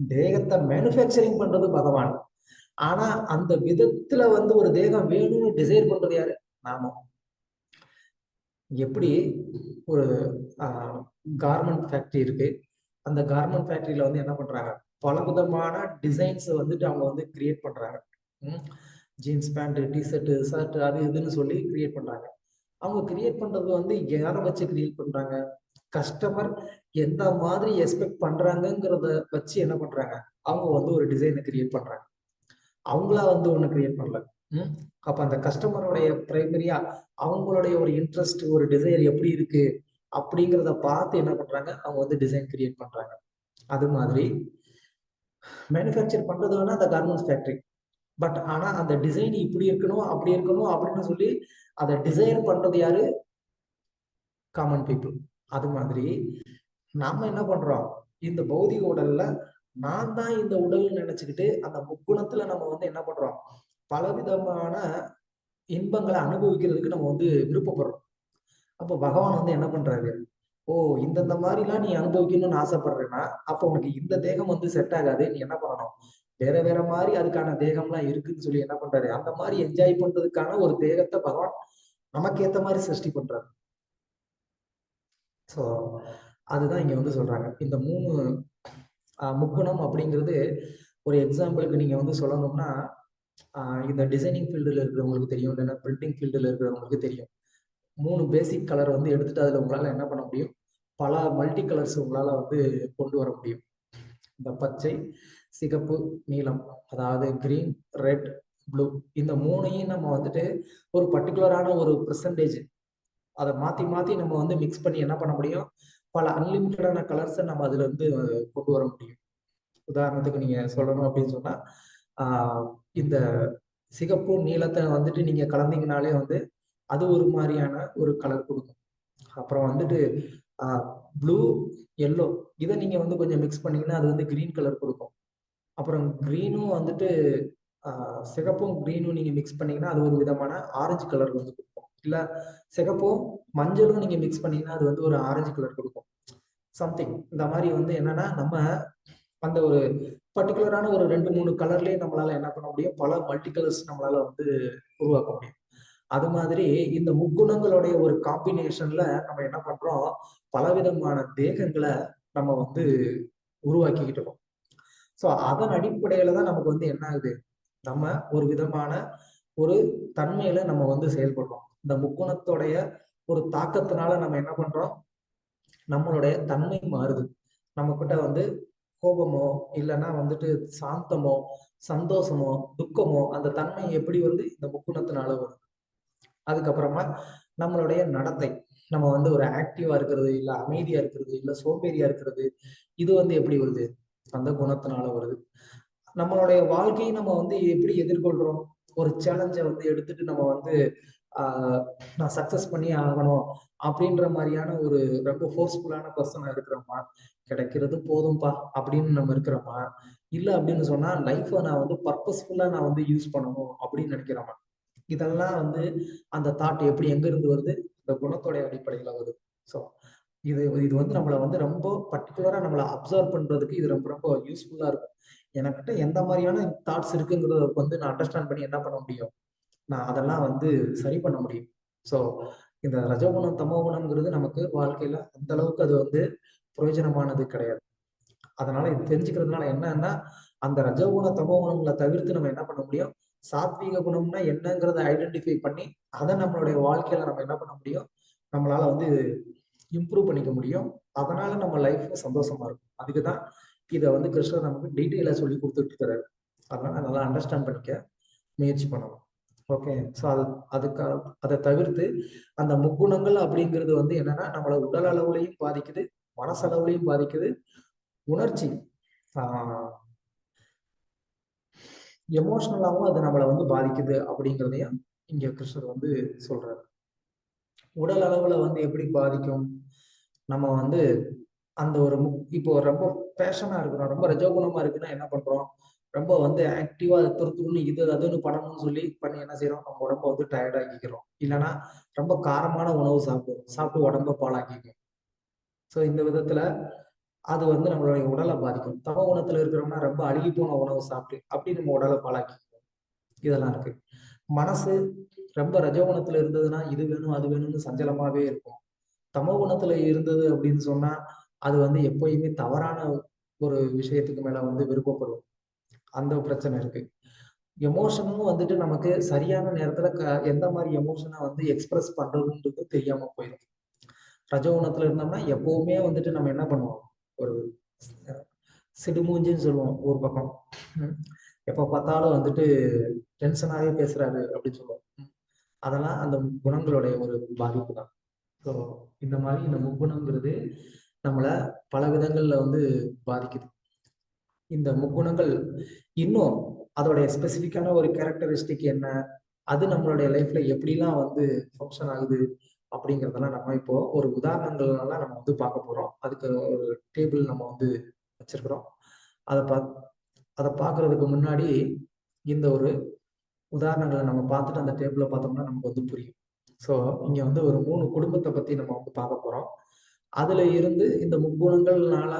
தேகத்தை மேனுஃபேக்சரிங் பண்றது பகவான். ஆனா அந்த விதத்துல வந்து ஒரு தேகம் வேணும்னு டிசைர் பண்றது யாரு? நாம. எப்படி ஒரு கார்மெண்ட் ஃபேக்டரி இருக்கு, அந்த கார்மெண்ட் ஃபேக்டரியில வந்து என்ன பண்றாங்க, பல விதமான டிசைன்ஸ் வந்துட்டு அவங்க வந்து கிரியேட் பண்றாங்க. ஜீன்ஸ் பேண்ட், டிஷர்ட், ஷர்ட், அது இதுன்னு சொல்லி கிரியேட் பண்றாங்க. அவங்க கிரியேட் பண்றது வந்து யாரை வச்சு கிரியேட் பண்றாங்க, கஸ்டமர் எந்த மாதிரி எக்ஸ்பெக்ட் பண்றாங்கிறத வச்சு என்ன பண்றாங்க, அவங்க வந்து ஒரு டிசைனை கிரியேட் பண்றாங்க. அவங்களா வந்து ஒண்ணு கிரியேட் பண்ணல. அப்ப அந்த கஸ்டமருடைய பிரைமரியா அவங்களுடைய ஒரு இன்ட்ரெஸ்ட், ஒரு டிசைர் எப்படி இருக்கு அப்படிங்கிறத பார்த்து என்ன பண்றாங்க, அவங்க வந்து டிசைன் கிரியேட் பண்றாங்க. அது மாதிரி மேனுஃபேக்சர் பண்றது வேணா அந்த கார்மெண்ட்ஸ் ஃபேக்டரி. பட் ஆனா அந்த டிசைன் இப்படி இருக்கணும் அப்படி இருக்கணும் அப்படின்னு சொல்லி அதை டிசைர் பண்றது யாரு? Common people. அது மாதிரி நாம என்ன பண்றோம், இந்த பௌதிக உடல்ல நான் தான் இந்த உடல் நினைச்சுக்கிட்டு அந்த முக்குணத்துல நம்ம வந்து என்ன பண்றோம், பலவிதமான இன்பங்களை அனுபவிக்கிறதுக்கு நம்ம வந்து விருப்பப்படுறோம். அப்போ பகவான் வந்து என்ன பண்றாரு, ஓ இந்தந்த மாதிரிலாம் நீ அனுபவிக்கணும்னு ஆசைப்படுறேன்னா அப்போ உனக்கு இந்த தேகம் வந்து செட் ஆகாது, நீ என்ன பண்ணணும், வேற வேற மாதிரி அதுக்கான தேகம்லாம் இருக்குன்னு சொல்லி என்ன பண்றாரு, அந்த மாதிரி என்ஜாய் பண்றதுக்கான ஒரு தேகத்தை பகவான் நமக்கு ஏத்த மாதிரி சிருஷ்டி பண்றாரு. ஸோ அதுதான் இங்க வந்து சொல்றாங்க. இந்த 3 முக்குணம் அப்படிங்கிறது ஒரு எக்ஸாம்பிளுக்கு நீங்க வந்து சொல்லணும்னா, இந்த டிசைனிங் ஃபீல்டுல இருக்கிறவங்களுக்கு தெரியும், இல்லைன்னா பிரிண்டிங் ஃபீல்டுல இருக்கிறவங்களுக்கு தெரியும். 3 பேசிக் கலர் வந்து எடுத்துட்டு அதுல உங்களால என்ன பண்ண முடியும், பல மல்டி கலர்ஸ் உங்களால வந்து கொண்டு வர முடியும். இந்த பச்சை, சிகப்பு, நீலம், அதாவது கிரீன், ரெட், ப்ளூ, இந்த 3ஐயும் நம்ம வந்துட்டு ஒரு பர்டிகுலரான ஒரு பெர்சன்டேஜ் அதை மாத்தி மாத்தி நம்ம வந்து மிக்ஸ் பண்ணி என்ன பண்ண முடியும், பல அன்லிமிட்டடான கலர்ஸை நம்ம அதுல இருந்து கொண்டு வர முடியும். உதாரணத்துக்கு நீங்க சொல்லணும் அப்படின்னு சொன்னா, இந்த சிகப்பு நீலத்தை வந்துட்டு நீங்க கலந்தீங்கனாலே வந்து அது ஒரு மாதிரியான ஒரு கலர் கொடுக்கும். அப்புறம் வந்துட்டு ப்ளூ, எல்லோ, இதை நீங்க வந்து கொஞ்சம் மிக்ஸ் பண்ணீங்கன்னா அது வந்து கிரீன் கலர் கொடுக்கும். அப்புறம் கிரீனும் வந்துட்டு சிகப்பும் கிரீனும் நீங்க மிக்ஸ் பண்ணீங்கன்னா அது ஒரு விதமான ஆரஞ்சு கலர் வந்து கொடுக்கும். இல்ல சிகப்பும் மஞ்சளும் நீங்க மிக்ஸ் பண்ணீங்கன்னா அது வந்து ஒரு ஆரஞ்சு கலர் கொடுக்கும். சம்திங் இந்த மாதிரி வந்து என்னன்னா நம்ம அந்த ஒரு பர்டிகுலரான ஒரு 2-3 கலர்லயே நம்மளால என்ன பண்ண முடியும், பல மல்டி கலர்ஸ் நம்மளால வந்து உருவாக்க முடியும். அது மாதிரி இந்த முக்குணங்களுடைய ஒரு காம்பினேஷன்ல நம்ம என்ன பண்றோம், பலவிதமான தேகங்களை நம்ம வந்து உருவாக்கிக்கிட்டு இருக்கோம். ஸோ அதன் அடிப்படையில தான் நமக்கு வந்து என்ன ஆகுது, நம்ம ஒரு விதமான ஒரு தன்மையில நம்ம வந்து செயல்படுறோம். இந்த முக்குணத்தோடைய ஒரு தாக்கத்தினால நம்ம என்ன பண்றோம், நம்மளுடைய தன்மை மாறுது. நம்ம கிட்ட வந்து கோபமோ இல்லைன்னா வந்துட்டு சாந்தமோ சந்தோஷமோ துக்கமோ அந்த தன்மை எப்படி வந்து இந்த முக்குணத்தினால வரும். அதுக்கப்புறமா நம்மளுடைய நடத்தை, நம்ம வந்து ஒரு ஆக்டிவா இருக்கிறது, இல்ல அமைதியா இருக்கிறது, இல்ல சோம்பேறியா இருக்கிறது, இது வந்து எப்படி வருது, அந்த குணத்தினால வருது. நம்மளுடைய வாழ்க்கையை நம்ம வந்து எப்படி எதிர்கொள்றோம், ஒரு சேலஞ்சை வந்து எடுத்துட்டு நம்ம வந்து நான் சக்சஸ் பண்ணி ஆகணும் அப்படின்ற மாதிரியான ஒரு ரொம்ப ஃபோர்ஸ்ஃபுல்லான பர்சனா இருக்கிறோமா, கிடைக்கிறது போதும்பா அப்படின்னு நம்ம இருக்கிறோமா, இல்ல அப்படின்னு சொன்னா லைஃப்பை நான் வந்து பர்பஸ்ஃபுல்லா நான் வந்து யூஸ் பண்ணணும் அப்படின்னு நினைக்கிறோமா. இதெல்லாம் வந்து அந்த தாட் எப்படி எங்க இருந்து வருது, இந்த குணத்தோடைய அடிப்படையில வருது. ஸோ இது இது வந்து நம்மள வந்து ரொம்ப பர்ட்டிகுலரா நம்மள அப்சர்வ் பண்றதுக்கு இது ரொம்ப ரொம்ப யூஸ்ஃபுல்லா இருக்கும். எனக்கிட்ட எந்த மாதிரியான தாட்ஸ் இருக்குங்கிறத வந்து நான் அண்டர்ஸ்டாண்ட் பண்ணி என்ன பண்ண முடியும், நான் அதெல்லாம் வந்து சரி பண்ண முடியும். ஸோ இந்த ரஜோகுணம் தமோ குணம்ங்கிறது நமக்கு வாழ்க்கையில அந்த அளவுக்கு அது வந்து பிரயோஜனமானது கிடையாது. அதனால இது தெரிஞ்சுக்கிறதுனால என்னன்னா, அந்த ரஜோகுண தமோ குணங்களை தவிர்த்து நம்ம என்ன பண்ண முடியும், சாத்வீக குணம்னா என்னங்கிறத ஐடென்டிஃபை பண்ணி அதை நம்மளுடைய வாழ்க்கையில நம்ம என்ன பண்ண முடியும், நம்மளால வந்து இம்ப்ரூவ் பண்ணிக்க முடியும். அதனால நம்ம லைஃப் சந்தோஷமா இருக்கும். அதுக்குதான் இதை வந்து கிருஷ்ணர் நமக்கு டீட்டெயிலா சொல்லி கொடுத்துட்டு இருக்கிறாரு. அதனால நல்லா அண்டர்ஸ்டாண்ட் பண்ணிக்க முயற்சி பண்ணணும். ஓகே. ஸோ அதுக்காக அதை தவிர்த்து அந்த முக்குணங்கள் அப்படிங்கிறது வந்து என்னன்னா, நம்மளை உடல் அளவுலையும் பாதிக்குது, மனசளவுலையும் பாதிக்குது, உணர்ச்சி எமோஷனலாவும் அது நம்மளை வந்து பாதிக்குது அப்படிங்கிறதையும் இங்க கிருஷ்ணர் வந்து சொல்றாரு. உடல் அளவுல வந்து எப்படி பாதிக்கும், நம்ம வந்து அந்த ஒரு இப்போ ரொம்ப பேஷனா இருக்கிறோம், ரொம்ப ரஜோகுணமா இருக்குன்னா என்ன பண்றோம், ரொம்ப வந்து ஆக்டிவா துருத்துருன்னு இது அதுன்னு பண்ணணும்னு சொல்லி பண்ணி என்ன செய்யறோம், நம்ம உடம்ப வந்து டயர்ட் ஆக்கிக்கிறோம். இல்லைன்னா ரொம்ப காரமான உணவு சாப்பிட்டு உடம்ப பாழாக்கிக்கும். ஸோ இந்த விதத்துல அது வந்து நம்மளுடைய உடலை பாதிக்கும். தமோ குணத்துல இருக்கிறோம்னா ரொம்ப அழுகி போன உணவு சாப்பிட்டு அப்படி நம்ம உடலை பாழாக்கிக்குவோம். இதெல்லாம் இருக்கு. மனசு ரொம்ப ரஜோகுணத்துல இருந்ததுன்னா இது வேணும் அது வேணும்னு சஞ்சலமாவே இருக்கும். தமோ குணத்துல இருந்தது அப்படின்னு சொன்னா அது வந்து எப்பயுமே தவறான ஒரு விஷயத்துக்கு மேல வந்து விருப்பப்படும். அந்த பிரச்சனை இருக்கு. எமோஷனும் வந்துட்டு நமக்கு சரியான நேரத்துல எந்த மாதிரி எமோஷனை வந்து எக்ஸ்பிரஸ் பண்றதுன்றது தெரியாம போயிடும். ரஜோகுணத்துல இருந்தோம்னா எப்பவுமே வந்துட்டு நம்ம என்ன பண்ணுவோம், ஒரு சிடுமூஞ்சின்னு சொல்லுவோம் ஒரு பக்கம். எப்ப பார்த்தாலும் வந்துட்டு டென்ஷனாவே பேசுறாரு அப்படின்னு சொல்லுவோம். அதெல்லாம் அந்த குணங்களுடைய ஒரு பாதிப்பு தான். ஸோ இந்த மாதிரி இந்த முக்குணங்கிறது நம்மள பல விதங்கள்ல வந்து பாதிக்குது. இந்த முக்குணங்கள் இன்னும் அதோடைய ஸ்பெசிஃபிக்கான ஒரு கேரக்டரிஸ்டிக் என்ன, அது நம்மளுடைய லைஃப்ல எப்படிலாம் வந்து ஃபங்க்ஷன் ஆகுது அப்படிங்கிறதெல்லாம் நம்ம இப்போ ஒரு உதாரணங்கள்லாம் நம்ம வந்து பார்க்க போறோம். அதுக்கு ஒரு டேபிள் நம்ம வந்து வச்சிருக்கிறோம். அதை அதை பார்க்கறதுக்கு முன்னாடி இந்த ஒரு உதாரணங்களை நம்ம பார்த்துட்டு அந்த டேபிளை பார்த்தோம்னா நமக்கு வந்து புரியும். ஸோ இங்க வந்து ஒரு 3 குடும்பத்தை பத்தி நம்ம வந்து பார்க்க போறோம். அதுல இருந்து இந்த முக்குணங்கள்னால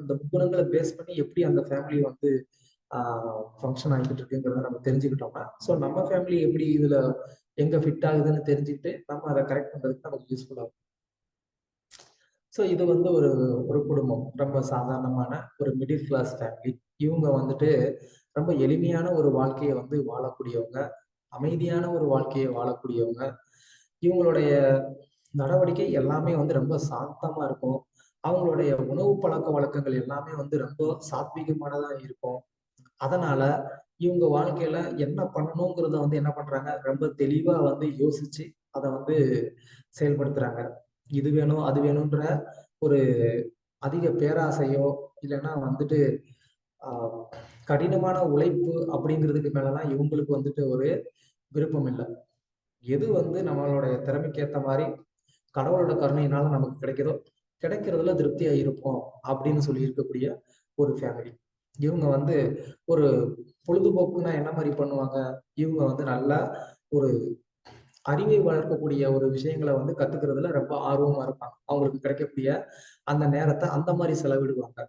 இந்த முக்குணங்களை பேஸ் பண்ணி எப்படி அந்த ஃபேமிலி வந்து ஃபங்க்ஷன் ஆகிட்டு இருக்குங்கிறத நம்ம தெரிஞ்சுக்கிட்டோம்னா, ஸோ நம்ம ஃபேமிலி எப்படி இதுல எங்க ஃபிட் ஆகுதுன்னு தெரிஞ்சுக்கிட்டு நம்ம அதை கரெக்ட் பண்றதுக்கு நமக்கு யூஸ்ஃபுல்லா இருக்கும். ஸோ இது வந்து ஒரு ஒரு குடும்பம், ரொம்ப சாதாரணமான ஒரு மிடில் கிளாஸ் ஃபேமிலி. இவங்க வந்துட்டு ரொம்ப எளிமையான ஒரு வாழ்க்கையை வந்து வாழக்கூடியவங்க, அமைதியான ஒரு வாழ்க்கையை வாழக்கூடியவங்க. இவங்களுடைய நடவடிக்கை எல்லாமே வந்து ரொம்ப சாந்தமா இருக்கும். அவங்களுடைய உணவு பழக்க வழக்கங்கள் எல்லாமே வந்து ரொம்ப சாத்வீகமானதா இருக்கும். அதனால இவங்க வாழ்க்கையில என்ன பண்ணணுங்கிறத வந்து என்ன பண்றாங்க, ரொம்ப தெளிவா வந்து யோசிச்சு அதை வந்து செயல்படுத்துறாங்க. இது வேணும் அது வேணும்ன்ற ஒரு அதிக பேராசையோ இல்லைன்னா வந்துட்டு ஆஹ் கடினமான உழைப்பு அப்படிங்கிறதுக்கு மேலலாம் இவங்களுக்கு வந்துட்டு ஒரு விருப்பம் இல்லை. எது வந்து நம்மளுடைய திறமைக்கு ஏத்த மாதிரி கடவுளோட கருணையினால நமக்கு கிடைக்குதோ கிடைக்கிறதுல திருப்தியா இருப்போம் அப்படின்னு சொல்லி இருக்கக்கூடிய ஒரு ஃபேமிலி. இவங்க வந்து ஒரு பொழுதுபோக்குன்னா என்ன மாதிரி பண்ணுவாங்க, இவங்க வந்து நல்லா ஒரு அறிவை வளர்க்கக்கூடிய ஒரு விஷயங்களை வந்து கத்துக்கிறதுல ரொம்ப ஆர்வமா இருப்பாங்க. அவங்களுக்கு கிடைக்கக்கூடிய அந்த நேரத்தை அந்த மாதிரி செலவிடுவாங்க.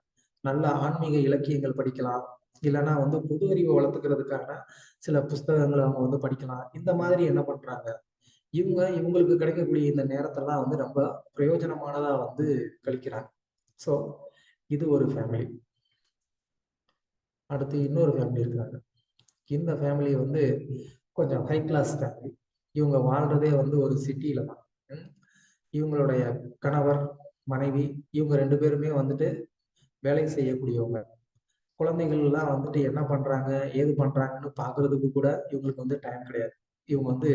நல்ல ஆன்மீக இலக்கியங்கள் படிக்கலாம், இல்லைன்னா வந்து பொது அறிவை வளர்த்துக்கிறதுக்கான சில புஸ்தகங்களை அவங்க வந்து படிக்கலாம். இந்த மாதிரி என்ன பண்றாங்க, இவங்களுக்கு கிடைக்கக்கூடிய இந்த நேரத்தெல்லாம் வந்து ரொம்ப பிரயோஜனமானதா வந்து கழிக்கிறாங்க. ஸோ இது ஒரு ஃபேமிலி. அடுத்து இன்னொரு ஃபேமிலி இருக்கிறாங்க. இந்த ஃபேமிலி வந்து கொஞ்சம் ஹை கிளாஸ் ஃபேமிலி. இவங்க வாழ்றதே வந்து ஒரு சிட்டியில தான். இவங்களுடைய கணவர் மனைவி இவங்க 2 பேருமே வந்துட்டு வேலை செய்யக்கூடியவங்க. குழந்தைகள்லாம் வந்துட்டு என்ன பண்றாங்க ஏது பண்றாங்கன்னு பாக்குறதுக்கு கூட இவங்களுக்கு வந்து டைம் கிடையாது. இவங்க வந்து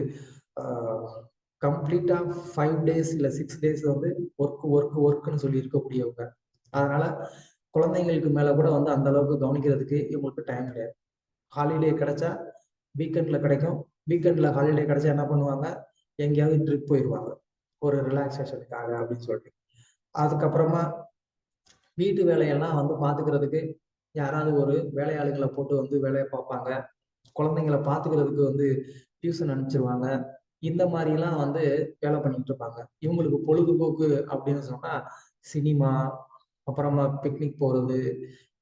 கம்ப்ளீட்டா 5 days இல்ல 6 days வந்து ஒர்க்குன்னு சொல்லி இருக்கக்கூடியவங்க. அதனால குழந்தைங்களுக்கு மேல கூட வந்து அந்த அளவுக்கு கவனிக்கிறதுக்கு இவங்களுக்கு டைம் கிடையாது. ஹாலிடே கிடைச்சா வீக்கெண்ட்ல கிடைக்கும். வீக்கெண்ட்ல ஹாலிடே கிடைச்சா என்ன பண்ணுவாங்க, எங்கேயாவது ட்ரிப் போயிடுவாங்க ஒரு ரிலாக்ஸேஷனுக்காக அப்படின்னு சொல்லிட்டு. அதுக்கப்புறமா வீட்டு வேலையெல்லாம் வந்து பார்த்துக்கிறதுக்கு யாராவது ஒரு வேலையாளுங்களை போட்டு வந்து வேலையை பார்ப்பாங்க. குழந்தைங்கள பார்த்துக்கிறதுக்கு வந்து டியூஷன் அனுப்பிச்சிருவாங்க. இந்த மாதிரிலாம் வந்து வேலை பண்ணிட்டு இருப்பாங்க. இவங்களுக்கு பொழுதுபோக்கு அப்படின்னு சொன்னா சினிமா, அப்புறமா பிக்னிக் போறது,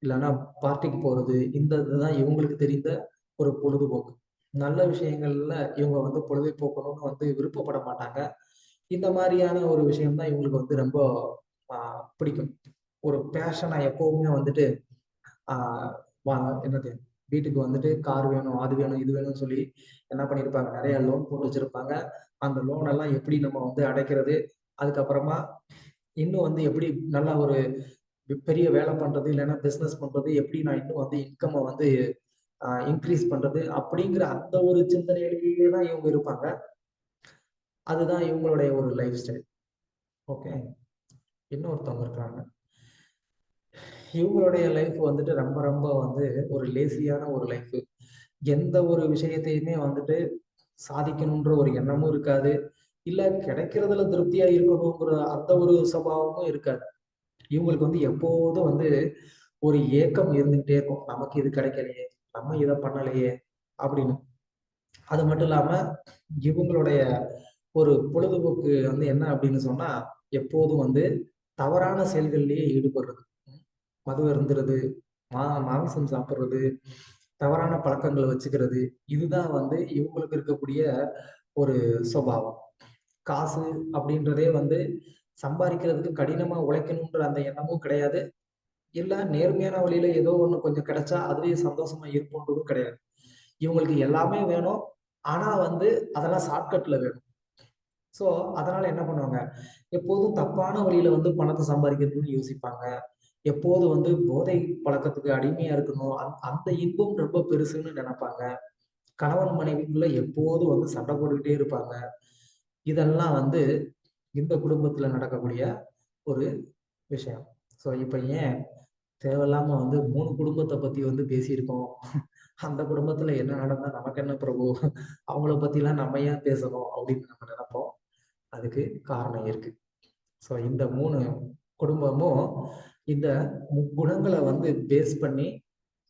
இல்லைன்னா பார்ட்டிக்கு போறது, இந்த இதுதான் இவங்களுக்கு தெரிந்த ஒரு பொழுதுபோக்கு. நல்ல விஷயங்கள்ல இவங்க வந்து பொழுதை போக்கணும்னு வந்து விருப்பப்பட மாட்டாங்க. இந்த மாதிரியான ஒரு விஷயம் தான் இவங்களுக்கு வந்து ரொம்ப பிடிக்கும். ஒரு பேஷனா எப்பவுமே வந்துட்டு ஆஹ் என்னது வீட்டுக்கு வந்துட்டு கார் வேணும், அது வேணும், இது வேணும்னு சொல்லி என்ன பண்ணியிருப்பாங்க, நிறைய லோன் போட்டு வச்சிருப்பாங்க. அந்த லோன் எல்லாம் எப்படி நம்ம வந்து அடைக்கிறது, அதுக்கப்புறமா இன்னும் வந்து எப்படி நல்லா ஒரு பெரிய வேலை பண்றது, இல்லைன்னா பிசினஸ் பண்றது, எப்படி நான் இன்னும் வந்து இன்கம்மை வந்து இன்க்ரீஸ் பண்றது அப்படிங்கிற அந்த ஒரு சிந்தனையிலேயே தான் இவங்க இருப்பாங்க. அதுதான் இவங்களுடைய ஒரு லைஃப் ஸ்டைல். ஓகே, இன்னொருத்தவங்க இருக்கிறாங்க. இவங்களுடைய லைஃப் வந்துட்டு ரொம்ப ரொம்ப வந்து ஒரு லேசியான ஒரு லைஃப். எந்த ஒரு விஷயத்தையுமே வந்துட்டு சாதிக்கணுன்ற ஒரு எண்ணமும் இருக்காது. இல்ல கிடைக்கிறதுல திருப்தியா இருக்கணுங்கிற அந்த ஒரு சுபாவமும் இருக்காது. இவங்களுக்கு வந்து எப்போதும் வந்து ஒரு ஏக்கம் இருந்துகிட்டே இருக்கும். நமக்கு இது கிடைக்கலையே, நம்ம இதை பண்ணலையே அப்படின்னு. அது மட்டும் இல்லாம இவங்களுடைய ஒரு பொழுதுபோக்கு வந்து என்ன அப்படின்னு சொன்னா, எப்போதும் வந்து தவறான செயல்கள்லயே ஈடுபடுறது. மது அருந்துறது, மாமிசம் சாப்பிடுறது, தவறான பழக்கங்களை வச்சுக்கிறது, இதுதான் வந்து இவங்களுக்கு இருக்கக்கூடிய ஒரு சுபாவம். காசு அப்படின்றதே வந்து சம்பாதிக்கிறதுக்கு கடினமா உழைக்கணுன்ற அந்த எண்ணமும் கிடையாது. இல்ல நேர்மையான வழியில ஏதோ ஒண்ணு கொஞ்சம் கிடைச்சா அதுலயே சந்தோஷமா இருப்போன்றதும் கிடையாது. இவங்களுக்கு எல்லாமே வேணும். ஆனா வந்து அதெல்லாம் ஷார்ட்கட்ல வேணும். சோ அதனால என்ன பண்ணுவாங்க, எப்போதும் தப்பான வழியில வந்து பணத்தை சம்பாதிக்கிறதுன்னு யோசிப்பாங்க. எப்போதும் வந்து போதை பழக்கத்துக்கு அடிமையா இருக்கணும். அந்த இன்பம் ரொம்ப பெருசுன்னு நினைப்பாங்க. கணவன் மனைவிக்குள்ள எப்போதும் வந்து சண்டை போட்டுக்கிட்டே இருப்பாங்க. இதெல்லாம் வந்து இந்த குடும்பத்துல நடக்கக்கூடிய ஒரு விஷயம். ஸோ இப்ப ஏன் தேவையில்லாம வந்து 3 குடும்பத்த பத்தி வந்து பேசியிருக்கோம். அந்த குடும்பத்துல என்ன நடந்தா நமக்கு என்ன பிரபு? அவங்கள பத்திலாம் நம்ம ஏன் பேசணும் அப்படின்னு நம்ம நினைப்போம். அதுக்கு காரணம் இருக்கு. ஸோ இந்த 3 குடும்பமும் இந்த முக்குணங்கள வந்து பேஸ் பண்ணி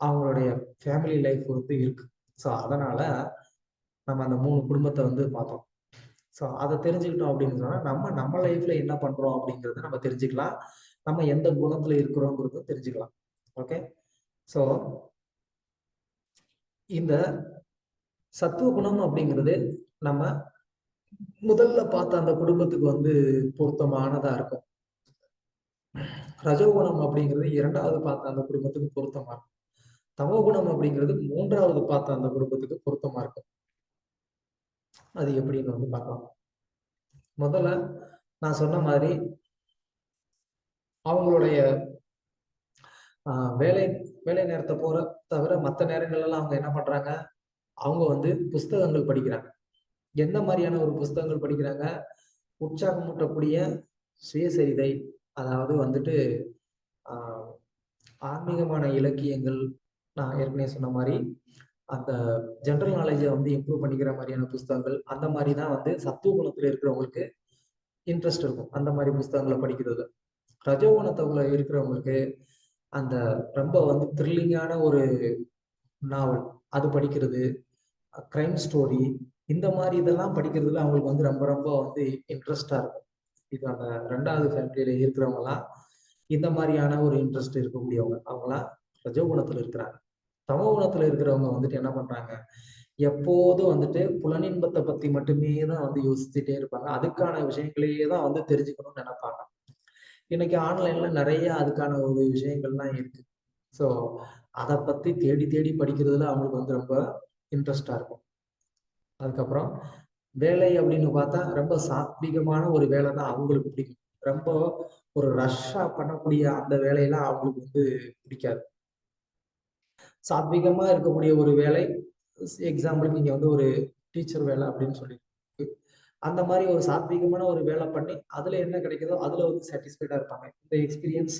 அவங்களுடைய ஃபேமிலி லைஃப் வந்து இருக்கு. ஸோ அதனால நம்ம அந்த 3 குடும்பத்த வந்து பார்த்தோம். ஸோ அத தெரிஞ்சுக்கிட்டோம் அப்படின்னு சொன்னா, நம்ம நம்ம லைஃப்ல என்ன பண்றோம் அப்படிங்கிறத நம்ம தெரிஞ்சுக்கலாம். நம்ம எந்த குணத்துல இருக்கிறோங்கிறதும் தெரிஞ்சுக்கலாம். ஓகே. ஸோ இந்த சத்துவ குணம் அப்படிங்கிறது நம்ம முதல்ல பார்த்த அந்த குடும்பத்துக்கு வந்து பொருத்தமானதா இருக்கும். ரஜோகுணம் அப்படிங்கிறது 2வது பார்த்த அந்த குடும்பத்துக்கு பொருத்தமா இருக்கும். தமோகுணம் அப்படிங்கிறது 3வது பார்த்த அந்த குடும்பத்துக்கு பொருத்தமா இருக்கும். அது எப்படின்னு வந்து பார்க்கலாம். முதல்ல நான் சொன்ன மாதிரி அவங்களுடைய வேலை வேலை நேரத்தை போற தவிர மற்ற நேரங்கள்ல எல்லாம் அவங்க என்ன பண்றாங்க, அவங்க வந்து புஸ்தகங்கள் படிக்கிறாங்க. எந்த மாதிரியான ஒரு புஸ்தகங்கள் படிக்கிறாங்க, உற்சாகமூட்டக்கூடிய சுயசரிதை, அதாவது வந்துட்டு ஆஹ் ஆன்மீகமான இலக்கியங்கள், நான் ஏற்கனவே சொன்ன மாதிரி அந்த ஜென்ரல் நாலேஜை வந்து இம்ப்ரூவ் பண்ணிக்கிற மாதிரியான புஸ்தகங்கள், அந்த மாதிரி தான் வந்து சத்துவ குணத்துல இருக்கிறவங்களுக்கு இன்ட்ரெஸ்ட் இருக்கும். அந்த மாதிரி புஸ்தகங்களை படிக்கிறது. ரஜோகுணத்துல இருக்கிறவங்களுக்கு அந்த ரொம்ப வந்து த்ரில்லிங்கான ஒரு நாவல் அது படிக்கிறது, கிரைம் ஸ்டோரி, இந்த மாதிரி இதெல்லாம் படிக்கிறதுல அவங்களுக்கு வந்து ரொம்ப ரொம்ப வந்து இன்ட்ரெஸ்டா இருக்கும். இது அந்த 2வது ஃபேமிலியில இருக்கிறவங்கலாம் இந்த மாதிரியான ஒரு இன்ட்ரெஸ்ட் இருக்கக்கூடியவங்க. அவங்களாம் ரஜோகுணத்துல இருக்கிறாங்க. தமோ குணத்துல இருக்கிறவங்க வந்துட்டு என்ன பண்றாங்க, எப்போதும் வந்துட்டு புலனின்பத்தை பத்தி மட்டுமே தான் வந்து யோசிச்சுட்டே இருப்பாங்க. அதுக்கான விஷயங்களையே தான் வந்து தெரிஞ்சுக்கணும்னு நினைப்பாங்க. இன்னைக்கு ஆன்லைன்ல நிறைய அதுக்கான ஒரு விஷயங்கள்லாம் இருக்கு. ஸோ அதை பத்தி தேடி தேடி படிக்கிறதுல அவங்களுக்கு வந்து ரொம்ப இன்ட்ரெஸ்டா இருக்கும். அதுக்கப்புறம் வேலை அப்படின்னு பார்த்தா ரொம்ப சாத்வீகமான ஒரு வேலை தான் அவங்களுக்கு பிடிக்கும். ரொம்ப ஒரு ரஷ்ஷா பண்ணக்கூடிய அந்த வேலையெல்லாம் அவங்களுக்கு வந்து பிடிக்காது. சாத்வீகமா இருக்கக்கூடிய ஒரு வேலை, எக்ஸாம்பிளுக்கு நீங்க வந்து ஒரு டீச்சர் வேலை அப்படின்னு சொல்லி அந்த மாதிரி ஒரு சாத்வீகமான ஒரு வேலை பண்ணி அதுல என்ன கிடைக்குதோ அதுல வந்து சாட்டிஸ்ஃபைடா இருப்பாங்க. இந்த எக்ஸ்பீரியன்ஸ்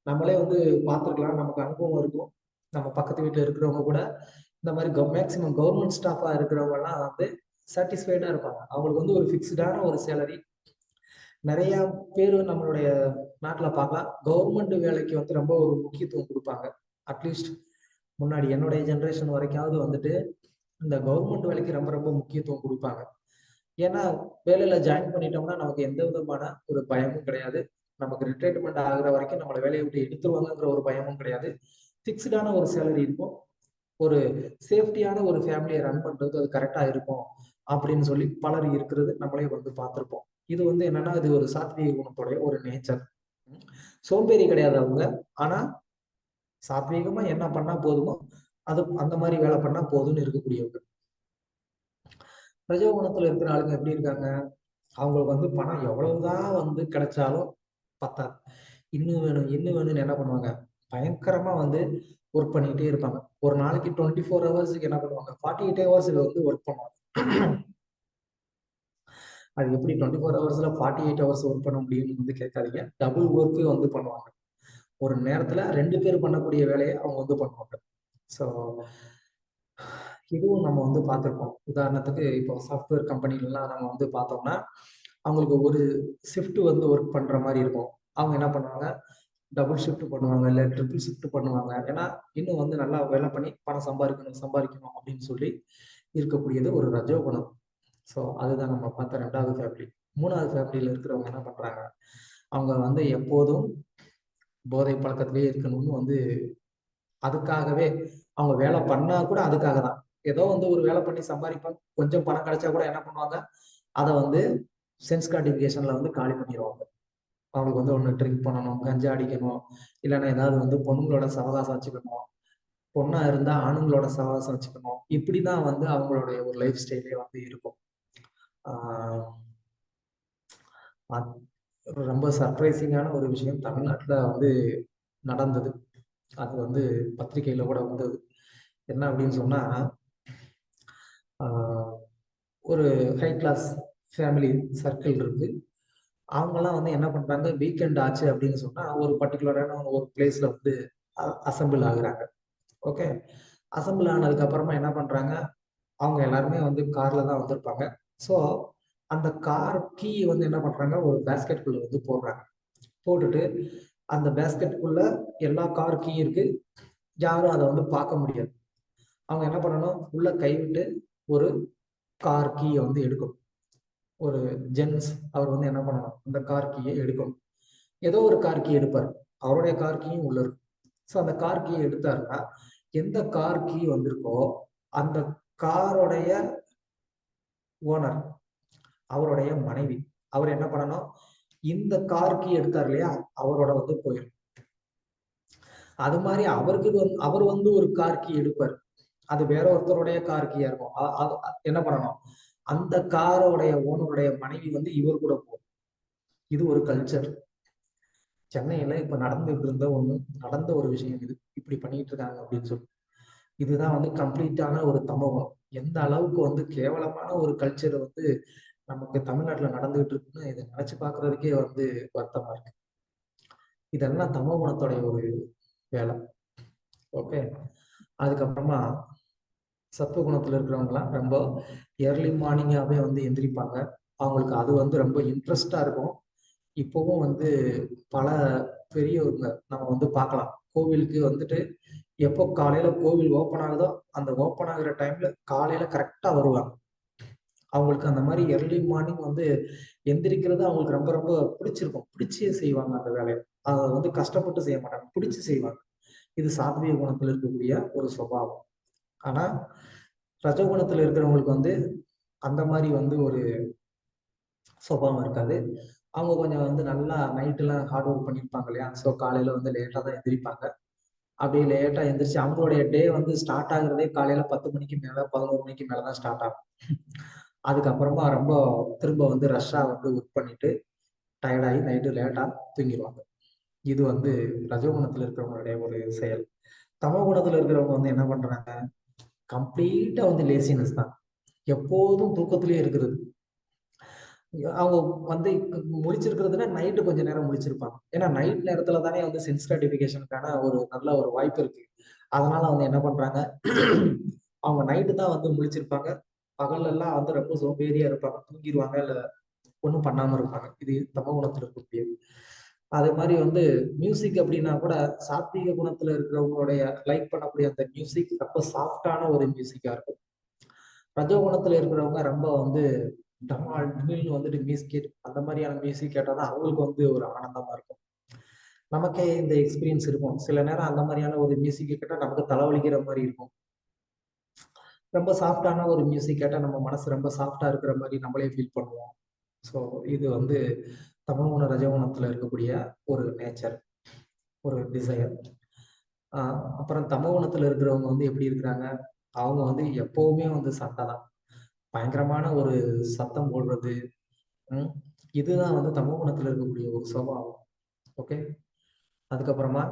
நம்மளே வந்து பார்த்துருக்கலாம், நமக்கு அனுபவம் இருக்கும். நம்ம பக்கத்து வீட்டுல இருக்கிறவங்க கூட இந்த மாதிரி மேக்சிமம் கவர்மெண்ட் ஸ்டாஃபா இருக்கிறவங்க எல்லாம் வந்து சாட்டிஸ்ஃபைடா இருப்பாங்க. அவங்களுக்கு வந்து ஒரு ஃபிக்ஸ்டான ஒரு சேலரி. நிறைய பேர் நம்மளுடைய நாட்டுல பார்க்கலாம், கவர்மெண்ட் வேலைக்கு வந்து ரொம்ப ஒரு முக்கியத்துவம் கொடுப்பாங்க. அட்லீஸ்ட் முன்னாடி என்னுடைய ஜெனரேஷன் வரைக்காவது வந்துட்டு இந்த கவர்மெண்ட் வேலைக்கு ரொம்ப ரொம்ப முக்கியத்துவம் கொடுப்பாங்க. ஏன்னா வேலையில ஜாயின் பண்ணிட்டோம்னா நமக்கு எந்த விதமான ஒரு பயமும் கிடையாது. நமக்கு ரிட்டையர்மெண்ட் ஆகுற வரைக்கும் நம்மளை வேலையை விட்டு எடுத்துருவாங்கங்கிற ஒரு பயமும் கிடையாது. ஃபிக்ஸ்டான ஒரு சேலரி இருக்கும். ஒரு சேஃப்டியான ஒரு ஃபேமிலியை ரன் பண்றது அது கரெக்டா இருக்கும் அப்படின்னு சொல்லி பலர் இருக்கிறது நம்மளே வந்து பார்த்திருப்போம். இது வந்து என்னன்னா, இது ஒரு சாத்வீக குணத்துடைய ஒரு நேச்சர். சோம்பேறி கிடையாது அவங்க. ஆனா சாத்வீகமா என்ன பண்ணா போதுமோ அது அந்த மாதிரி வேலை பண்ணா போதும்னு இருக்கக்கூடியவங்க. ரஜோகுணத்துல இருக்கிற ஆளுங்க எப்படி இருக்காங்க? அவங்களுக்கு வந்து பணம் எவ்வளவுதான் வந்து கிடைச்சாலும் பத்தாது. இன்னும் வேணும், இன்னும் வேணும்னு என்ன பண்ணுவாங்க? பயங்கரமா வந்து ஒர்க் பண்ணிக்கிட்டே இருப்பாங்க. ஒரு நாளைக்கு 24 ஹவர்ஸுக்கு என்ன பண்ணுவாங்க? 48 ஹவர்ஸ்ல வந்து ஒர்க் பண்ணுவாங்க. அது எப்படி 24 ஹவர்ஸ்ல 48 ஹவர்ஸ் ஒர்க் பண்ண முடியும்னு வந்து கேட்காதீங்க. டபுள் ஒர்க்கு வந்து பண்ணுவாங்க. ஒரு நேரத்துல 2 பேர் பண்ணக்கூடிய வேலையை அவங்க வந்து பண்ணுவாங்க. ஸோ இதுவும் நம்ம வந்து பார்த்திருப்போம். உதாரணத்துக்கு இப்போ சாஃப்ட்வேர் கம்பெனிலலாம் நம்ம வந்து பார்த்தோம்னா, அவங்களுக்கு ஒரு ஷிஃப்ட் வந்து ஒர்க் பண்ற மாரி இருக்கும். அவங்க என்ன பண்ணுவாங்க? டபுள் ஷிஃப்ட் பண்ணுவாங்க, இல்ல ட்ரிபிள் ஷிஃப்ட் பண்ணுவாங்க. ஏன்னா, இன்னும் வந்து நல்லா வேலை பண்ணி பணம் சம்பாதிக்கணும், சம்பாதிக்கணும் அப்படின்னு சொல்லி இருக்கக்கூடியது ஒரு ரஜோகுணம். ஸோ அதுதான் நம்ம பார்த்த 2வது ஃபேமிலி. 3வது ஃபேமிலியில இருக்கிறவங்க என்ன பண்றாங்க? அவங்க வந்து எப்போதும் போதை பழக்கத்திலேயே இருக்கணும்னு வந்து அதுக்காகவே அவங்க வேலை பண்ணா கூட அதுக்காக தான். ஏதோ வந்து ஒரு வேலை பண்ணி சம்பாதிப்பாங்க. கொஞ்சம் பணம் கிடைச்சா கூட என்ன பண்ணுவாங்க? அத வந்து சென்ஸ் கிராட்டிஃபிகேஷன்ல வந்து காலி பண்ணிருவாங்க. அவங்களுக்கு வந்து ஒண்ணு ட்ரிங்க் பண்ணணும், கஞ்சா அடிக்கணும், இல்லன்னா ஏதாவது வந்து பொண்ணுங்களோட சவகாசம் வச்சுக்கணும். பொண்ணா இருந்தா ஆணுங்களோட சவகாசம் வச்சுக்கணும். இப்படிதான் வந்து அவங்களுடைய ஒரு லைஃப் ஸ்டைலே வந்து இருக்கும். ஆஹ் அது ரொம்ப சர்ப்ரைசிங்கான ஒரு விஷயம் தமிழ்நாட்டுல வந்து நடந்தது. அது வந்து பத்திரிகையில கூட வந்தது. என்ன அப்படின்னு சொன்னா, ஆஹ் ஒரு ஹை கிளாஸ் ஃபேமிலி சர்க்கிள் இருக்கு. அவங்கலாம் வந்து என்ன பண்றாங்க, வீக்கெண்ட் ஆச்சு அப்படின்னு சொன்னா ஒரு பர்டிகுலரான ஒரு பிளேஸ்ல வந்து அசெம்பிள் ஆகுறாங்க. ஓகே. அசெம்பிள் ஆனதுக்கு அப்புறமா என்ன பண்றாங்க, அவங்க எல்லாருமே வந்து கார்ல தான் வந்திருப்பாங்க. ஸோ அந்த கார் கீ வந்து என்ன பண்றாங்க, ஒரு பேஸ்கெட்குள்ள வந்து போடுறாங்க. போட்டுட்டு அந்த பேஸ்கெட்குள்ள எல்லா கார் கீ இருக்கு. யாரும் அதை வந்து பார்க்க முடியாது. அவங்க என்ன பண்ணணும், உள்ள கைவிட்டு ஒரு கார் கீயை வந்து எடுக்கணும். ஒரு ஜென்ஸ் அவர் வந்து என்ன பண்ணணும், அந்த கார் கீயை எடுக்கணும். ஏதோ ஒரு கார் கீ எடுப்பார். அவருடைய கார் கீயும் உள்ள இருக்கும். ஸோ அந்த கார் கீயை எடுத்தாருன்னா, எந்த கார் கீ வந்திருக்கோ அந்த காரோடைய ஓனர், அவருடைய மனைவி, அவர் என்ன பண்ணணும், இந்த கார் கீ எடுத்தார் இல்லையா, அவரோட வந்து போயிடும். அது மாதிரி அவருக்கு வந்து அவர் வந்து ஒரு கார் கீ எடுப்பார். அது வேற ஒருத்தருடைய கார் கீயா இருக்கும். என்ன பண்ணணும், அந்த காரோடைய ஓனருடைய மனைவி வந்து இவர் கூட போகும். இது ஒரு கல்ச்சர். சென்னையில இப்ப நடந்த ஒரு விஷயம் இது. இப்படி பண்ணிட்டு இருக்காங்க அப்படின்னு சொல்லி. இதுதான் வந்து கம்ப்ளீட்டான ஒரு தமோகுணம். எந்த அளவுக்கு வந்து கேவலமான ஒரு கல்ச்சர் வந்து நமக்கு தமிழ்நாட்டுல நடந்துகிட்டு இருக்குன்னு இதை நினைச்சு பார்க்கிறதுக்கே வந்து வருத்தமா இருக்கு. இதெல்லாம் தமோகுணத்தோடைய ஒரு வேலை. ஓகே. அதுக்கப்புறமா சத்துவகுணத்துல இருக்கிறவங்கலாம் ரொம்ப ஏர்லி மார்னிங்காவே வந்து எந்திரிப்பாங்க. அவங்களுக்கு அது வந்து ரொம்ப இன்ட்ரெஸ்டா இருக்கும். இப்பவும் வந்து பல பெரியவங்க நம்ம வந்து பார்க்கலாம். கோவிலுக்கு வந்துட்டு எப்போ காலையில கோவில் ஓப்பன் ஆகுதோ அந்த ஓப்பன் ஆகுற டைம்ல காலையில கரெக்டா வருவாங்க. அவங்களுக்கு அந்த மாதிரி எர்லி மார்னிங் வந்து எந்திரிக்கிறது அவங்களுக்கு ரொம்ப ரொம்ப பிடிச்சிருக்கும். பிடிச்சே செய்வாங்க அந்த வேலையை. அதை வந்து கஷ்டப்பட்டு செய்ய மாட்டாங்க, பிடிச்சு செய்வாங்க. இது சாத்வீக குணத்துல இருக்கக்கூடிய ஒரு சுபாவம். ஆனா ரஜகுணத்துல இருக்கிறவங்களுக்கு வந்து அந்த மாதிரி வந்து ஒரு சுபாவம் இருக்காது. அவங்க கொஞ்சம் வந்து நல்லா நைட்டெல்லாம் ஹார்ட் ஒர்க் பண்ணியிருப்பாங்க இல்லையா? ஸோ காலையில வந்து லேட்டா தான் எந்திரிப்பாங்க. அப்படியே லேட்டா எந்திரிச்சு அவங்களுடைய டே வந்து ஸ்டார்ட் ஆகுறதே காலையில 10 மணிக்கு மேல 11 மணிக்கு மேல தான் ஸ்டார்ட் ஆகும். அதுக்கப்புறமா ரொம்ப திரும்ப வந்து ரஷ்ஷா வந்து ஒர்க் பண்ணிட்டு டயர்டாகி நைட்டு லேட்டா தூங்கிடுவாங்க. இது வந்து ரஜோகுணத்துல இருக்கிறவங்களுடைய ஒரு செயல். தமோ குணத்துல இருக்கிறவங்க வந்து என்ன பண்றாங்க, கம்ப்ளீட்டா வந்து லேசினஸ் தான். எப்போதும் தூக்கத்திலேயே இருக்கிறது. அவங்க வந்து முழிச்சிருக்கிறதுனா நைட்டு கொஞ்ச நேரம் முழிச்சிருப்பாங்க. ஏன்னா நைட் நேரத்துல தானே வந்து சென்ஸ் கிராட்டிஃபிகேஷனுக்கான ஒரு நல்ல ஒரு வாய்ப்பு இருக்கு. அதனால வந்து என்ன பண்றாங்க, அவங்க நைட்டு தான் வந்து முழிச்சிருப்பாங்க. பகல்லலாம் வந்து ரொம்ப சோம்பேறியா இருப்பாங்க, தூங்கிடுவாங்க, இல்ல ஒண்ணும் பண்ணாம இருப்பாங்க. இது தமோ குணத்துல இருக்கக்கூடியது. அதே மாதிரி வந்து மியூசிக் அப்படின்னா கூட சாத்வீக குணத்துல இருக்கிறவங்களுடைய லைக் பண்ணக்கூடிய அந்த மியூசிக் ரொம்ப சாஃப்டான ஒரு மியூசிக்கா இருக்கும். ரஜோ குணத்துல இருக்கிறவங்க ரொம்ப வந்து டமால் டிமில்னு வந்துட்டு மியூசிக் அந்த மாதிரியான மியூசிக் கேட்டாதான் அவங்களுக்கு வந்து ஒரு ஆனந்தமா இருக்கும். நமக்கே இந்த எக்ஸ்பீரியன்ஸ் இருக்கும். சில நேரம் அந்த மாதிரியான ஒரு மியூசிக் கேட்டா நமக்கு தலைவலிக்கிற மாதிரி இருக்கும். ரொம்ப சாஃப்டான ஒரு மியூசிக் கேட்டா நம்ம மனசு ரொம்ப சாஃப்டா இருக்கிற மாதிரி நம்மளே ஃபீல் பண்ணுவோம். ஸோ இது வந்து தமோகுண ரஜோகுணத்துல இருக்கக்கூடிய ஒரு நேச்சர், ஒரு டிசையர். அப்புறம் தமோகுணத்துல இருக்கிறவங்க வந்து எப்படி இருக்கிறாங்க? அவங்க வந்து எப்பவுமே வந்து சண்டை தான். பயங்கரமான ஒரு சத்தம் போடுறது. ம். இதுதான் வந்து தமோகுணத்துல இருக்கக்கூடிய ஒரு சுபாவம். ஓகே. அதுக்கப்புறமா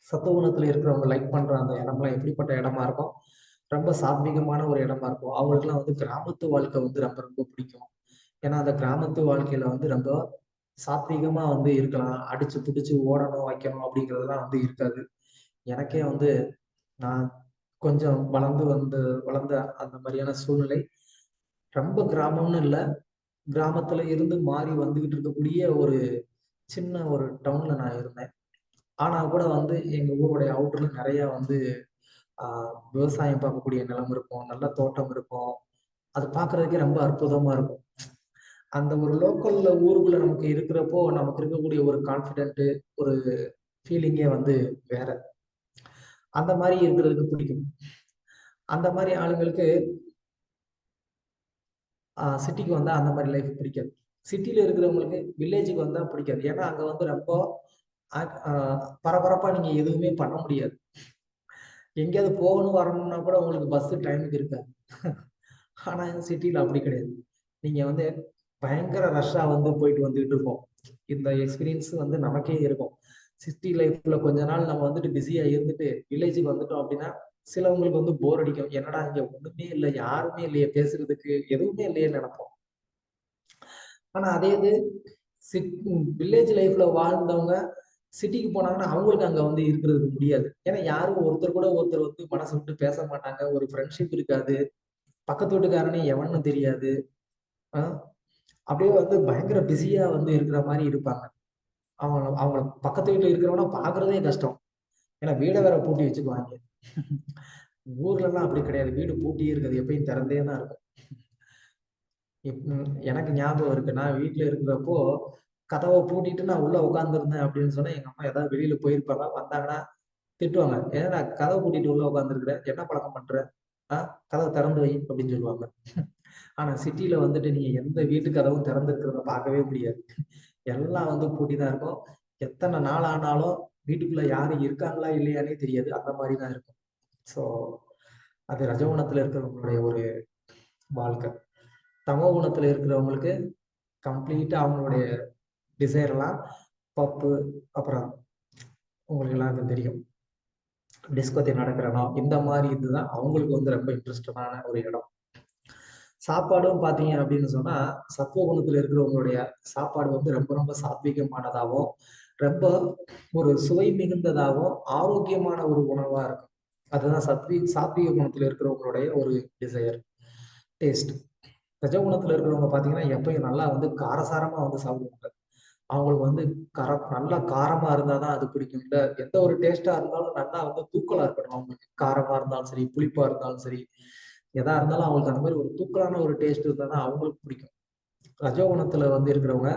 சத்துவகுணத்துல இருக்கிறவங்க லைக் பண்ற அந்த இடம்லாம் எப்படிப்பட்ட இடமா இருக்கும்? ரொம்ப சாத்வீகமான ஒரு இடமா இருக்கும். அவங்களுக்குலாம் வந்து கிராமத்து வாழ்க்கை வந்து ரொம்ப ரொம்ப பிடிக்கும். ஏன்னா அந்த கிராமத்து வாழ்க்கையில வந்து ரொம்ப சாத்வீகமா வந்து இருக்கலாம். அடிச்சு புடிச்சு ஓடணும், வைக்கணும் அப்படிங்கிறதெல்லாம் வந்து இருக்காது. எனக்கே வந்து நான் கொஞ்சம் வளர்ந்த அந்த மாதிரியான சூழ்நிலை. ரொம்ப கிராமம்னு இல்ல. கிராமத்துல இருந்து மாறி வந்துகிட்டு இருக்கக்கூடிய ஒரு சின்ன ஒரு டவுன்ல நான் இருந்தேன். ஆனா கூட வந்து எங்க ஊருடைய அவுட்டர்ல நெறைய வந்து விவசாயம் பார்க்கக்கூடிய நிலம் இருக்கும். நல்ல தோட்டம் இருக்கும். அது பார்க்கறதுக்கே ரொம்ப அற்புதமா இருக்கும். அந்த ஒரு லோக்கல்ல ஊருக்குள்ள நமக்கு இருக்கிறப்போ, நமக்கு இருக்கக்கூடிய ஒரு கான்ஃபிடென்ட், ஒரு ஃபீலிங்கே வந்து வேற. அந்த மாரி இருக்கிறதுக்கு பிடிக்கும். அந்த மாரி ஆளுங்களுக்கு சிட்டிக்கு வந்தா அந்த மாரி லைஃப் பிடிக்காது. சிட்டில இருக்கிறவங்களுக்கு வில்லேஜுக்கு வந்தா பிடிக்காது. ஏன்னா, அங்க வந்து ரொம்ப ஆக் அ பரபரப்பா நீங்க எதுவுமே பண்ண முடியாது. எங்கேயாவது போகணும், வரணும்னா கூட உங்களுக்கு பஸ் டைமுக்கு இருக்காது. ஆனா சிட்டில அப்படி கிடையாது. நீங்க வந்து பயங்கர ரஷ்ஷா வந்து போயிட்டு வந்துட்டு இருப்போம். இந்த எக்ஸ்பீரியன்ஸ் வந்து நமக்கே இருக்கும். சிட்டி லைஃப்ல கொஞ்ச நாள் நம்ம வந்துட்டு பிஸியா இருந்துட்டு, வில்லேஜுக்கு வந்துட்டோம் அப்படின்னா, சிலவங்களுக்கு வந்து போர் அடிக்கும். என்னடா இங்க ஒண்ணுமே இல்ல, யாருமே இல்லையே பேசுறதுக்கு, எதுவுமே இல்லையேன்னு நெனைப்போம். ஆனா அதே இது சிட் வில்லேஜ் லைஃப்ல வாழ்ந்தவங்க சிட்டிக்கு போனாங்கன்னா, அவங்களுக்கு அங்க வந்து இருக்கிறதுக்கு முடியாது. ஏன்னா யாரும் ஒருத்தர் கூட ஒருத்தர் வந்து மனசு விட்டு பேச மாட்டாங்க. ஒரு ஃப்ரெண்ட்ஷிப் இருக்காது. பக்கத்து வீட்டுக்காரனே எவன்னு தெரியாது. அ அப்படியே வந்து பயங்கர பிஸியா வந்து இருக்கிற மாரி இருப்பாங்க. அவங்க அவங்கள பக்கத்து வீட்ல இருக்கிறவன பார்க்கிறதே கஷ்டம். ஏன்னா வீட வேற பூட்டி வச்சுக்குவாங்க. ஊர்லலாம் அப்படி கிடையாது. வீடு பூட்டியே இருக்காது. எப்பயும் திறந்தே தான் இருக்கும். எனக்கு ஞாபகம் இருக்கு. நான் வீட்ல இருக்கிறப்போ, கதவ பூட்டிட்டு நான் உள்ள உட்கார்ந்திருந்தேன் அப்படின்னு சொன்னா, எங்க அம்மா ஏதாவது வெளியில போயிருப்பாங்க. வந்தாங்கன்னா திட்டுவாங்க. "ஏன்டா கதவ பூட்டிட்டு உள்ள உட்கார்ந்திருக்கிற? என்ன பழக்கம் பண்ற? ஆ கதவ திறந்து வை" அப்படின்னு சொல்லுவாங்க. ஆனா சிட்டில வந்துட்டு நீங்க எந்த வீட்டு கதவும் திறந்திருக்கிறத பார்க்கவே முடியாது. எல்லாம் வந்து பூட்டி தான் இருக்கும். எத்தன நாள் ஆனாலும் வீட்டுக்குள்ள யாரும் இருக்காங்களா இல்லையான்னே தெரியாது. அந்த மாரி தான் இருக்கும். ஸோ அது ரஜோகுணத்துல இருக்கிறவங்களுடைய ஒரு வாழ்க்கை. தமோ குணத்துல இருக்கிறவங்களுக்கு கம்ப்ளீட்டா அவங்களுடைய டிசைர் எல்லாம் பப்பு, அப்புறம் உங்களுக்கு எல்லாம் அது தெரியும். டிஸ்கோதே நடக்கிற இடம். இந்த மாரி இதுதான் அவங்களுக்கு வந்து ரொம்ப இன்ட்ரஸ்டடான ஒரு இடம். சாப்பாடும் பார்த்தீங்க அப்படின்னு சொன்னா, சத்துவ குணத்துல இருக்கிறவங்களுடைய சாப்பாடு வந்து ரொம்ப ரொம்ப சாத்வீகமானதாவும், ரொம்ப ஒரு சுவை மிகுந்ததாவும், ஆரோக்கியமான ஒரு உணவா இருக்கும். அதுதான் சாத்வீக குணத்துல இருக்கிறவங்களுடைய ஒரு டிசையர், டேஸ்ட். ரஜோகுணத்துல இருக்கிறவங்க பார்த்தீங்கன்னா, எப்பயும் நல்லா வந்து காரசாரமா வந்து சாப்பிடுவாங்க. அவங்களுக்கு வந்து நல்லா காரமா இருந்தா தான் அது பிடிக்கும். இல்ல எந்த ஒரு டேஸ்ட்டா இருந்தாலும் நல்லா வந்து தூக்கலா இருக்கணும் அவங்களுக்கு. காரமா இருந்தாலும் சரி, புளிப்பா இருந்தாலும் சரி, எதா இருந்தாலும் அவங்களுக்கு அந்த மாரி ஒரு தூக்கலான ஒரு டேஸ்ட் இருந்தா தான் அவங்களுக்கு பிடிக்கும். ரஜோகுணத்துல வந்து இருக்கிறவங்க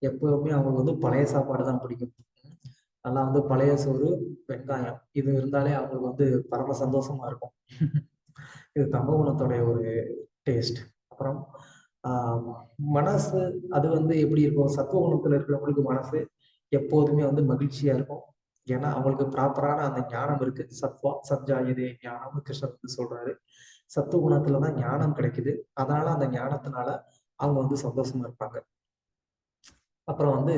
எப்பவுமே அவங்களுக்கு வந்து பழைய சாப்பாடு தான் பிடிக்கும். நல்லா வந்து பழைய சோறு, வெங்காயம் இது இருந்தாலே அவங்களுக்கு வந்து பரம சந்தோஷமா இருக்கும். இது தமோ குணத்துடைய ஒரு டேஸ்ட். அப்புறம் ஆ மனசு அது வந்து எப்படி இருக்கும்? சத்துவ குணத்துல இருக்கிறவங்களுக்கு மனசு எப்போதுமே வந்து மகிழ்ச்சியா இருக்கும். ஏன்னா, அவங்களுக்கு ப்ராப்பரான அந்த ஞானம் இருக்கு. சத்வா சஞ்சாயதே ஞானம்னு கிருஷ்ணர் வந்து சொல்றாரு. சத்துவ குணத்துல தான் ஞானம் கிடைக்குது. அதனால அந்த ஞானத்தினால அவங்க வந்து சந்தோஷமா இருப்பாங்க. அப்புறம் வந்து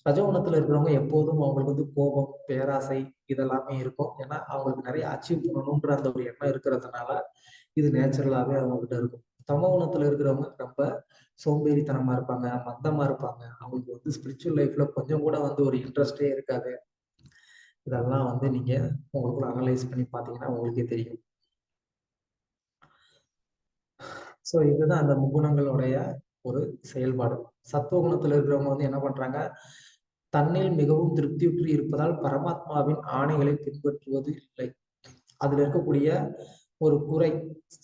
ரஜோகுணத்துல இருக்கிறவங்க எப்போதும் அவங்களுக்கு வந்து கோபம், பேராசை இதெல்லாமே இருக்கும். ஏன்னா, அவங்களுக்கு நெறைய அச்சீவ் பண்ணணுன்ற அந்த ஒரு எண்ணம் இருக்கிறதுனால, இது நேச்சுரலாவே அவங்ககிட்ட இருக்கும். தமோ குணத்துல இருக்கிறவங்க ரொம்ப சோம்பேறித்தனமா இருப்பாங்க, மந்தமா இருப்பாங்க. அவங்களுக்கு வந்து ஸ்பிரிச்சுவல் லைஃப்ல கொஞ்சம் கூட வந்து ஒரு இன்ட்ரெஸ்ட்டே இருக்காது. இதெல்லாம் வந்து நீங்க உங்களுக்குள்ள அனலைஸ் பண்ணி பார்த்தீங்கன்னா உங்களுக்கே தெரியும். ஸோ இதுதான் அந்த முக்குணங்களுடைய ஒரு செயல்பாடு. சத்துவ குணத்துல இருக்கிறவங்க வந்து என்ன பண்றாங்க, தன்னில் மிகவும் திருப்தியுற்று இருப்பதால் பரமாத்மாவின் ஆணைகளை பின்பற்றுவது இல்லை. அதுல இருக்கக்கூடிய ஒரு குறை,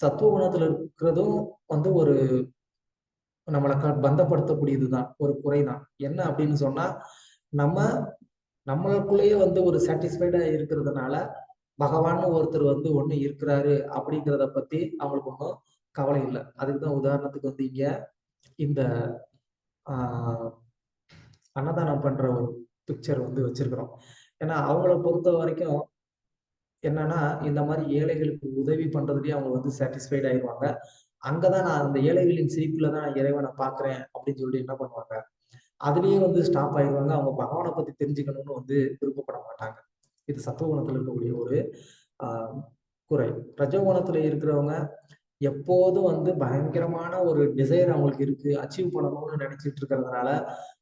சத்துவ குணத்துல இருக்கிறதும் வந்து ஒரு நம்மளை பந்தப்படுத்தக்கூடியதுதான், ஒரு குறைதான். என்ன அப்படின்னு சொன்னா, நம்ம நம்மளுக்குள்ளேயே வந்து ஒரு சாட்டிஸ்ஃபைடா இருக்கிறதுனால பகவான் ஒருத்தர் வந்து ஒண்ணு இருக்கிறாரு அப்படிங்கிறத பத்தி அவங்களுக்கு ஒன்றும் கவலை இல்லை. அதுக்குதான் உதாரணத்துக்கு வந்து இங்க இந்த ஆஹ் அன்னதானம் பண்ற ஒரு பிக்சர் வந்து வச்சிருக்கிறோம். ஏன்னா அவங்கள பொறுத்த வரைக்கும் என்னன்னா, இந்த மாதிரி ஏழைகளுக்கு உதவி பண்றதுலயே அவங்க வந்து சாட்டிஸ்ஃபைட் ஆயிடுவாங்க. அங்கதான் நான் அந்த ஏழைகளின் சிரிப்புல தான் நான் இறைவனை பாக்குறேன் அப்படின்னு சொல்லிட்டு என்ன பண்ணுவாங்க, அதுலயே வந்து ஸ்டாப் ஆயிடுவாங்க. அவங்க பகவானை பத்தி தெரிஞ்சுக்கணும்னு வந்து விருப்பப்பட மாட்டாங்க. இது சத்துவகுணத்துல இருக்கக்கூடிய ஒரு ஆஹ் குறை. ரஜோகுணத்துல இருக்கிறவங்க எப்போதும் வந்து பயங்கரமான ஒரு டிசைர் அவங்களுக்கு இருக்கு, அச்சீவ் பண்ணணும்னு நினைச்சிட்டு இருக்கிறதுனால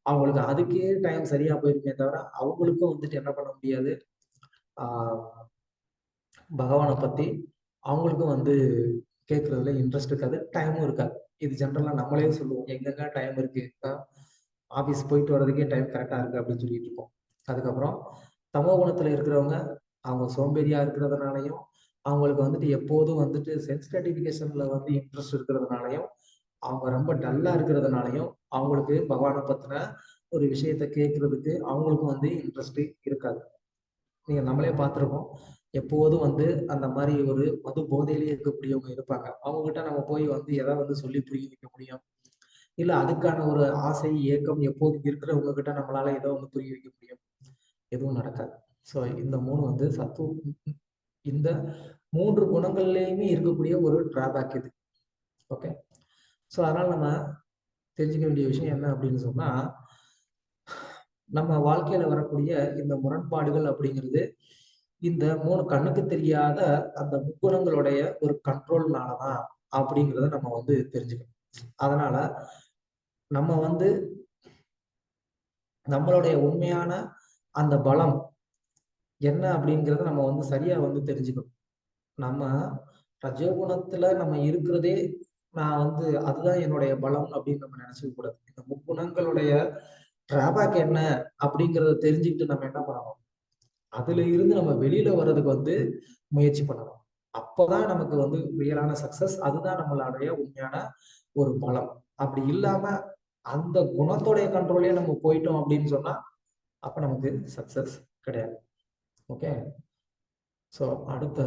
அவங்களுக்கு அதுக்கே டைம் சரியா போயிருமே தவிர அவங்களுக்கும் வந்துட்டு என்ன பண்ண முடியாது, ஆஹ் பகவானை பத்தி அவங்களுக்கும் வந்து கேட்கறதுல இன்ட்ரெஸ்ட் இருக்காது, டைமும் இருக்காது. இது ஜென்ரலா நம்மளே சொல்லுவோம், எங்கெங்க டைம் இருக்கு, ஆபீஸ் போயிட்டு வர்றதுக்கே டைம் கரெக்டா இருக்கு அப்படின்னு சொல்லிட்டு இருக்கோம். அதுக்கப்புறம் தமோ குணத்துல இருக்கிறவங்க அவங்க சோம்பேறியா இருக்கிறதுனாலையும் அவங்களுக்கு வந்துட்டு எப்போதும் வந்துட்டு சென்ஸ் கிராட்டிஃபிகேஷன்ல வந்து இன்ட்ரெஸ்ட் இருக்கிறதுனாலையும் அவங்க ரொம்ப டல்லா இருக்கிறதுனாலையும் அவங்களுக்கு பகவானை பத்தின ஒரு விஷயத்த கேட்கறதுக்கு அவங்களுக்கும் வந்து இன்ட்ரெஸ்ட் இருக்காது. நீங்க நம்மளே பார்த்துருக்கோம், எப்போதும் வந்து அந்த மாதிரி ஒரு மது போதையிலேயே இருக்கக்கூடியவங்க இருப்பாங்க. அவங்க கிட்ட நம்ம போய் வந்து எதை வந்து சொல்லி புரிய வைக்க முடியும், இல்ல அதுக்கான ஒரு ஆசை ஏக்கம் எப்போதும் இருக்கிறவங்க கிட்ட நம்மளால ஏதோ ஒன்று புரிய வைக்க முடியும், எதுவும் நடக்காது. ஸோ இந்த மூணு வந்து இந்த 3 குணங்கள்லயுமே இருக்கக்கூடிய ஒரு டிராபேக் இது. ஓகே. ஸோ அதனால நம்ம தெரிஞ்சுக்க வேண்டிய விஷயம் என்ன அப்படின்னு சொன்னா, நம்ம வாழ்க்கையில வரக்கூடிய இந்த முரண்பாடுகள் அப்படிங்கிறது இந்த 3 கண்ணுக்கு தெரியாத அந்த முக்குணங்களுடைய ஒரு கண்ட்ரோல்னாலதான் அப்படிங்கிறத நம்ம வந்து தெரிஞ்சுக்கணும். அதனால நம்ம வந்து நம்மளுடைய உண்மையான அந்த பலம் என்ன அப்படிங்கிறத நம்ம வந்து சரியா வந்து தெரிஞ்சுக்கணும். நம்ம ரஜோகுணத்துல நம்ம இருக்கிறதே நான் வந்து அதுதான் என்னுடைய பலம் அப்படின்னு நம்ம நினைச்சுக்க கூடாது. இந்த முக்குணங்களுடைய டிராபேக் என்ன அப்படிங்கிறத தெரிஞ்சுக்கிட்டு நம்ம என்ன பண்ணணும், அதுல இருந்து நம்ம வெளியில வர்றதுக்கு வந்து முயற்சி பண்ணணும். அப்பதான் நமக்கு வந்து ரியலான சக்சஸ், அதுதான் நம்மளுடைய உண்மையான ஒரு பலம். அப்படி இல்லாம அந்த குணத்தோடைய கண்ட்ரோலே நம்ம போயிட்டோம் அப்படின்னு சொன்னா அப்ப நமக்கு சக்சஸ் கிடையாது. ஓகே. ஸோ அடுத்த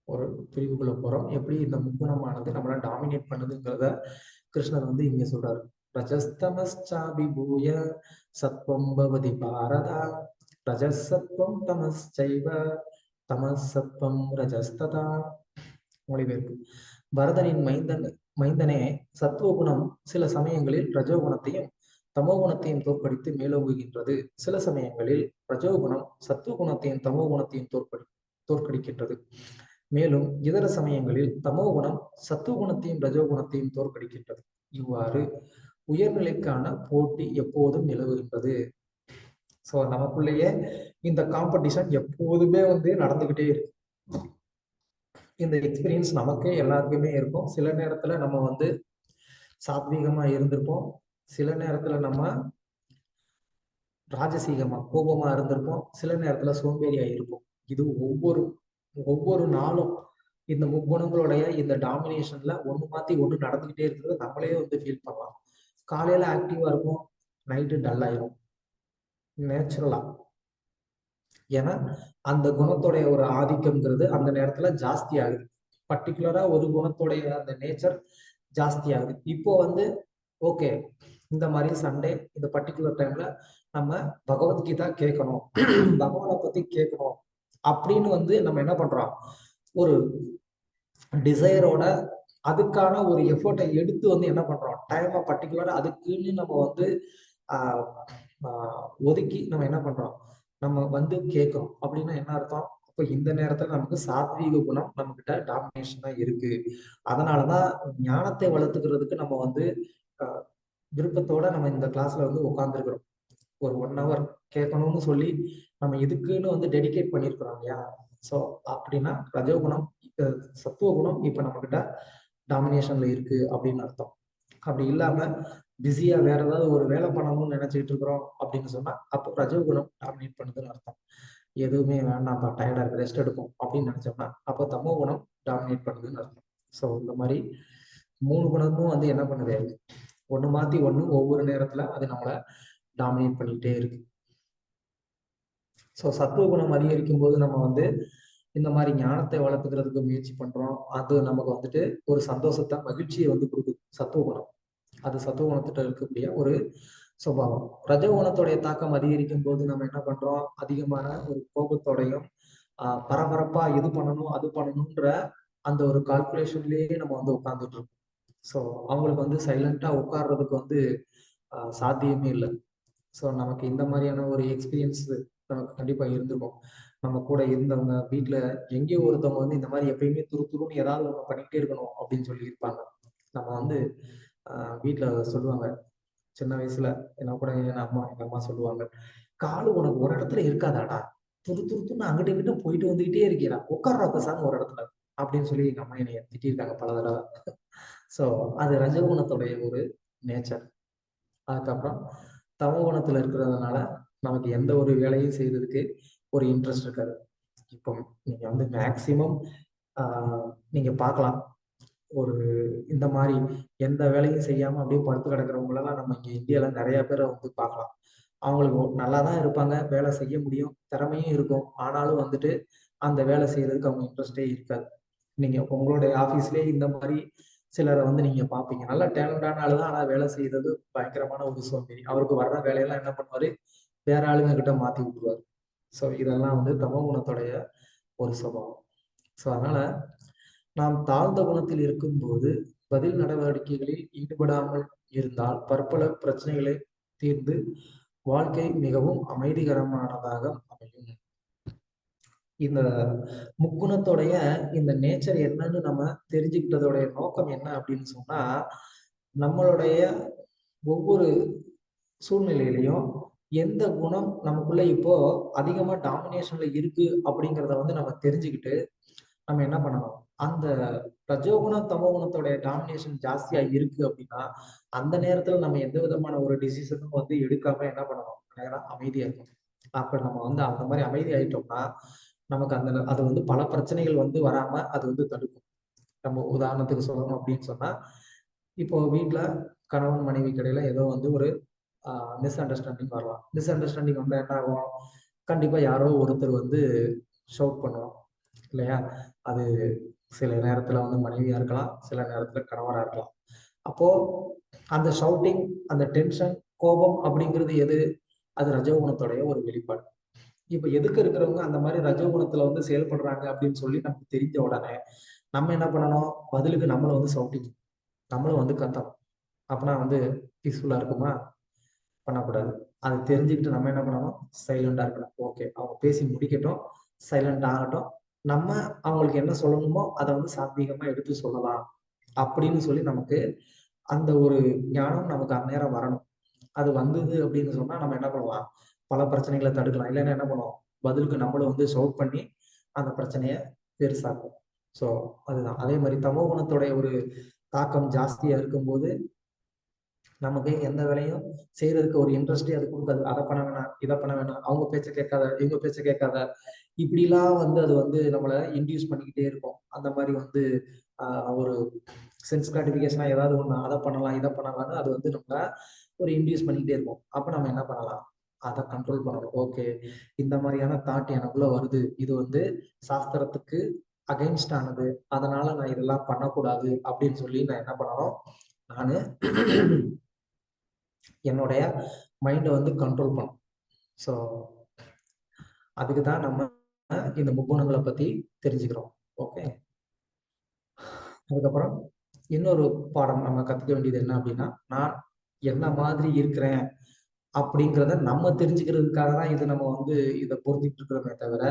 ஒரு பிரிவுக்குள்ள போறோம். எப்படி இந்த முக்குணமானது நம்மளை டாமினேட் பண்ணுதுங்கிறத கிருஷ்ணர் வந்து இங்க சொல்றாரு. ரஜஸ்தமஸ்சாபிபூய சத்வம் பவதி பாரதா ரஜசத்வம் தமஸ்சைவ தமசத்வம் ரஜஸ்ததா. மொழிபெயர்ப்பு. பரதனின் மைந்தனே, சத்துவகுணம் சில சமயங்களில் ரஜோகுணத்தையும் தமோகுணத்தையும் தோற்கடித்து மேலோங்குகின்றது. சில சமயங்களில் ரஜோகுணம் சத்துவகுணத்தையும் தமோகுணத்தையும் தோற்கடிக்கின்றது. மேலும் இதர சமயங்களில் தமோகுணம் சத்துவகுணத்தையும் ரஜோகுணத்தையும் தோற்கடிக்கின்றது. இவ்வாறு உயர்நிலைக்கான போட்டி எப்போதும் நிலவுகின்றது. ஸோ நமக்குள்ளேயே இந்த காம்படிஷன் எப்போதுமே வந்து நடந்துகிட்டே இருக்கு. இந்த எக்ஸ்பீரியன்ஸ் நமக்கே எல்லாருக்குமே இருக்கும். சில நேரத்துல நம்ம வந்து சாத்வீகமா இருந்திருப்போம், சில நேரத்துல நம்ம ராஜசீகமா கோபமா இருந்திருப்போம், சில நேரத்துல சோம்பேறியா இருப்போம். இது ஒவ்வொரு நாளும் இந்த முக்குணங்களுடைய இந்த டாமினேஷன்ல ஒண்ணு மாத்தி ஒண்ணு நடந்துகிட்டே இருக்கிறது நம்மளே வந்து ஃபீல் பண்ணலாம். காலையில ஆக்டிவா இருக்கும், நைட்டு டல் ஆயிரும் நேச்சுரலா. ஏன்னா அந்த குணத்துடைய ஒரு ஆதிக்கம்ங்கிறது அந்த நேரத்துல ஜாஸ்தி ஆகுது. பர்டிகுலரா ஒரு குணத்துடைய அந்த நேச்சர் ஜாஸ்தி ஆகுது. இப்போ வந்து ஓகே, இந்த மாதிரி சண்டே இந்த பர்டிகுலர் டைம்ல நம்ம பகவத்கீதா கேட்கணும், பகவானை பத்தி கேட்கணும் அப்படின்னு வந்து நம்ம என்ன பண்றோம், ஒரு டிசையரோட அதுக்கான ஒரு எஃபர்ட்டை எடுத்து வந்து என்ன பண்றோம், டைமை பர்டிகுலரா அதுக்குன்னு நம்ம வந்து ஒதுக்கி நம்ம என்ன பண்றோம், நம்ம வந்து கேட்கிறோம். அப்படின்னா என்ன அர்த்தம், அப்ப இந்த நேரத்துல நமக்கு சாத்வீக குணம் நம்ம கிட்ட டாமினேஷனா இருக்கு. அதனாலதான் ஞானத்தை வளர்த்துக்கிறதுக்கு நம்ம வந்து விருப்பத்தோட நம்ம இந்த கிளாஸ்ல வந்து உட்கார்ந்துருக்கிறோம். ஒரு 1 hour கேட்கணும்னு சொல்லி நம்ம இதுக்குன்னு வந்து டெடிகேட் பண்ணியிருக்கிறோம் இல்லையா. ஸோ அப்படின்னா ரஜோகுணம் சத்துவ குணம் இப்ப நம்ம கிட்ட டாமினேஷன்ல இருக்கு அப்படின்னு அர்த்தம். அப்படி இல்லாம பிஸியா வேற ஏதாவது ஒரு வேலை பண்ணணும்னு நினைச்சிட்டு இருக்கிறோம் அப்படின்னு சொன்னா அப்போ ரஜோகுணம் டாமினேட் பண்ணுதுன்னு அர்த்தம். எதுவுமே வேண்டாம்ப்பா, டயர்டா இருக்கு, ரெஸ்ட் எடுக்கும் அப்படின்னு நினைச்சோம்னா அப்போ தமோ குணம் டாமினேட் பண்ணுதுன்னு அர்த்தம். ஸோ இந்த மாதிரி 3 குணமும் வந்து என்ன பண்ணுது, ஒண்ணு மாத்தி ஒண்ணு ஒவ்வொரு நேரத்துல அது நம்மளை டாமினேட் பண்ணிக்கிட்டே இருக்கு. ஸோ சத்துவ குணம் அதிகரிக்கும் போது நம்ம வந்து இந்த மாதிரி ஞானத்தை வளர்த்துக்கிறதுக்கு முயற்சி பண்றோம். அது நமக்கு வந்துட்டு ஒரு சந்தோஷத்தை, மகிழ்ச்சியை வந்து கொடுக்குது சத்துவ குணம். அது சத்துவ குணத்திட்ட இருக்கக்கூடிய ஒரு சுபாவம். ரஜகுணத்துடைய தாக்கம் அதிகரிக்கும் போது நம்ம என்ன பண்றோம், அதிகமான ஒரு கோபத்தோடையும் பரபரப்பா இது பண்ணணும் அது பண்ணணும்ன்ற அந்த ஒரு கால்குலேஷன்லயே நம்ம வந்து உட்கார்ந்துட்டு இருக்கோம். ஸோ அவங்களுக்கு வந்து சைலண்டா உட்கார்றதுக்கு வந்து சாத்தியமே இல்லை. ஸோ நமக்கு இந்த மாதிரியான ஒரு எக்ஸ்பீரியன்ஸ் நமக்கு கண்டிப்பா இருந்திருக்கும். நம்ம கூட இருந்தவங்க வீட்டுல எங்கேயோ ஒருத்தவங்க வந்து இந்த மாதிரி எப்பயுமே துருன்னு ஏதாவது ஒண்ணு பண்ணிக்கிட்டே இருக்கணும் அப்படின்னு சொல்லி இருப்பாங்க. நம்ம வந்து வீட்டுல சொல்லுவாங்க, சின்ன வயசுல என்ன கூட எங்க அம்மா சொல்லுவாங்க, காலு உனக்கு ஒரு இடத்துல இருக்காதாடா, துருன்னு அங்கிட்ட இங்கிட்ட போயிட்டு வந்துகிட்டே இருக்கிறா, உட்கார்றா பேசாம ஒரு இடத்துல அப்படின்னு சொல்லி எங்க அம்மா என்னைய திட்டிருக்காங்க பல தடவை. ஸோ அது ரஜகுணத்துடைய ஒரு நேச்சர். அதுக்கப்புறம் தமோ குணத்துல இருக்கிறதுனால நமக்கு எந்த ஒரு வேலையும் செய்யறதுக்கு ஒரு இன்ட்ரெஸ்ட் இருக்காது. இப்போ நீங்க வந்து மேக்சிமம் நீங்க பார்க்கலாம், ஒரு இந்த மாதிரி எந்த வேலையும் செய்யாம அப்படியே படுத்து கிடக்கிறவங்களெல்லாம் நம்ம இங்க இந்தியால நிறைய பேரை வந்து பார்க்கலாம். அவங்களுக்கு நல்லா தான் இருப்பாங்க, வேலை செய்ய முடியும், திறமையும் இருக்கும். ஆனாலும் வந்துட்டு அந்த வேலை செய்யறதுக்கு அவங்க இன்ட்ரெஸ்டே இருக்காது. நீங்க உங்களுடைய ஆபீஸ்லயே இந்த மாதிரி சிலரை வந்து நீங்க பார்ப்பீங்க, நல்லா டேலண்டான ஆளு தான், ஆனா வேலை செய்யறது பயங்கரமான ஒரு சோம்பேறி. அவருக்கு வர்ற வேலையெல்லாம் என்ன பண்ணுவாரு, வேற ஆளுங்க கிட்ட மாத்தி விட்டுருவாரு. ஸோ இதெல்லாம் வந்து தமோ குணத்துடைய ஒரு சுபாவம். ஸோ அதனால நாம் தாழ்ந்த குணத்தில் இருக்கும்போது பதில் நடவடிக்கைகளில் ஈடுபடாமல் இருந்தால் பற்பல பிரச்சனைகளை தீர்ந்து வாழ்க்கை மிகவும் அமைதிகரமானதாக அமையும். இந்த முக்குணத்தோடைய இந்த நேச்சர் என்னன்னு நம்ம தெரிஞ்சுக்கிட்டதோடைய நோக்கம் என்ன அப்படின்னு சொன்னா, நம்மளுடைய ஒவ்வொரு சூழ்நிலையிலையும் எந்த குணம் நமக்குள்ள இப்போ அதிகமா டாமினேஷன்ல இருக்கு அப்படிங்கிறத வந்து நம்ம தெரிஞ்சுக்கிட்டு நம்ம என்ன பண்ணணும், அந்த ரஜோகுணம் தமோ குணத்தோடைய டாமினேஷன் ஜாஸ்தியா இருக்கு அப்படின்னா அந்த நேரத்துல நம்ம எந்த விதமான ஒரு டிசிஷனும் வந்து எடுக்காம என்ன பண்ணணும், நேரம் அமைதியா இருக்கணும். அப்ப நம்ம வந்து அந்த மாதிரி அமைதி ஆயிட்டோம்னா நமக்கு அந்த அது வந்து பல பிரச்சனைகள் வந்து வராம அது வந்து தடுக்கும். நம்ம உதாரணத்துக்கு சொல்லணும் அப்படின்னு சொன்னா, இப்போ வீட்டுல கணவன் மனைவி கடையில ஏதோ வந்து ஒரு மிஸ் அண்டர்ஸ்டாண்டிங் வரலாம். மிஸ் அண்டர்ஸ்டாண்டிங் வந்தா என்ன ஆகும், கண்டிப்பா யாரோ ஒருத்தர் வந்து ஷவுட் பண்ணுவோம் இல்லையா. அது சில நேரத்துல வந்து மனைவியா இருக்கலாம், சில நேரத்துல கணவரா இருக்கலாம். அப்போ அந்த ஷவுட்டிங், அந்த டென்ஷன், கோபம் அப்படிங்கிறது எது, அது ரஜோகுணத்துடைய ஒரு வெளிப்பாடு. இப்ப எதுக்கு இருக்கிறவங்க அந்த மாதிரி ரஜோகுணத்துல வந்து செயல்படுறாங்க அப்படின்னு சொல்லி நமக்கு தெரிஞ்ச உடனே நம்ம என்ன பண்ணணும், பதிலுக்கு நம்மள வந்து ஷவுட்டிங், நம்மளும் வந்து கத்தணும். அப்பனா வந்து பீஸ்ஃபுல்லா இருக்குமா, பண்ணக்கூடாது. அதை தெரிஞ்சுக்கிட்டு நம்ம என்ன பண்ணணும், சைலண்டா இருக்கணும். ஓகே, அவங்க பேசி முடிக்கட்டும், சைலண்ட் ஆகட்டும், நம்ம அவங்களுக்கு என்ன சொல்லணுமோ அதை வந்து சாத்வீகமா எடுத்து சொல்லலாம் அப்படின்னு சொல்லி நமக்கு அந்த ஒரு ஞானம் நமக்கு அந்நேரம் வரணும். அது வந்தது அப்படின்னு சொன்னா நம்ம என்ன பண்ணலாம், பல பிரச்சனைகளை தடுக்கலாம். இல்லைன்னா என்ன பண்ணுவோம், பதிலுக்கு நம்மளும் வந்து ஷவுட் பண்ணி அந்த பிரச்சனைய பெருசாக்கும். ஸோ அதுதான். அதே மாதிரி தமோ குணத்துடைய ஒரு தாக்கம் ஜாஸ்தியா இருக்கும்போது நமக்கு எந்த வேலையும் செய்யறதுக்கு ஒரு இன்ட்ரெஸ்டே அது கொடுக்காது. அதை பண்ண வேணாம், இதை பண்ண வேணாம், அவங்க பேச்ச கேட்காத, இவங்க பேச்ச கேட்காத, இப்படிலாம் வந்து அது வந்து நம்மளை இன்டியூஸ் பண்ணிக்கிட்டே இருக்கும். அந்த மாதிரி வந்து ஒரு சென்ஸ் கிராட்டிபிகேஷனா ஏதாவது ஒண்ணு அதை பண்ணலாம் இதை பண்ணலாம்னு அது வந்து நம்மள ஒரு இன்டியூஸ் பண்ணிக்கிட்டே இருக்கும். அப்ப நம்ம என்ன பண்ணலாம், அதை கண்ட்ரோல் பண்ணணும். ஓகே, இந்த மாதிரியான தாட் எனக்குள்ள வருது, இது வந்து சாஸ்திரத்துக்கு அகைன்ஸ்ட் ஆனது, அதனால நான் இதெல்லாம் பண்ணக்கூடாது அப்படின்னு சொல்லி நான் என்ன பண்ணணும், நானு என்னுடைய மைண்டை வந்து கண்ட்ரோல் பண்ணும். ஸோ அதுக்கு தான் நம்ம இந்த முக்குணங்களை பத்தி தெரிஞ்சுக்கிறோம். ஓகே, அதுக்கப்புறம் இன்னொரு பாடம் நம்ம கத்துக்க வேண்டியது என்ன அப்படின்னா, நான் என்ன மாதிரி இருக்கிறேன் அப்படிங்கிறத நம்ம தெரிஞ்சுக்கிறதுக்காக தான் இது நம்ம வந்து இதை பொருத்திட்டு இருக்கிறோமே தவிர,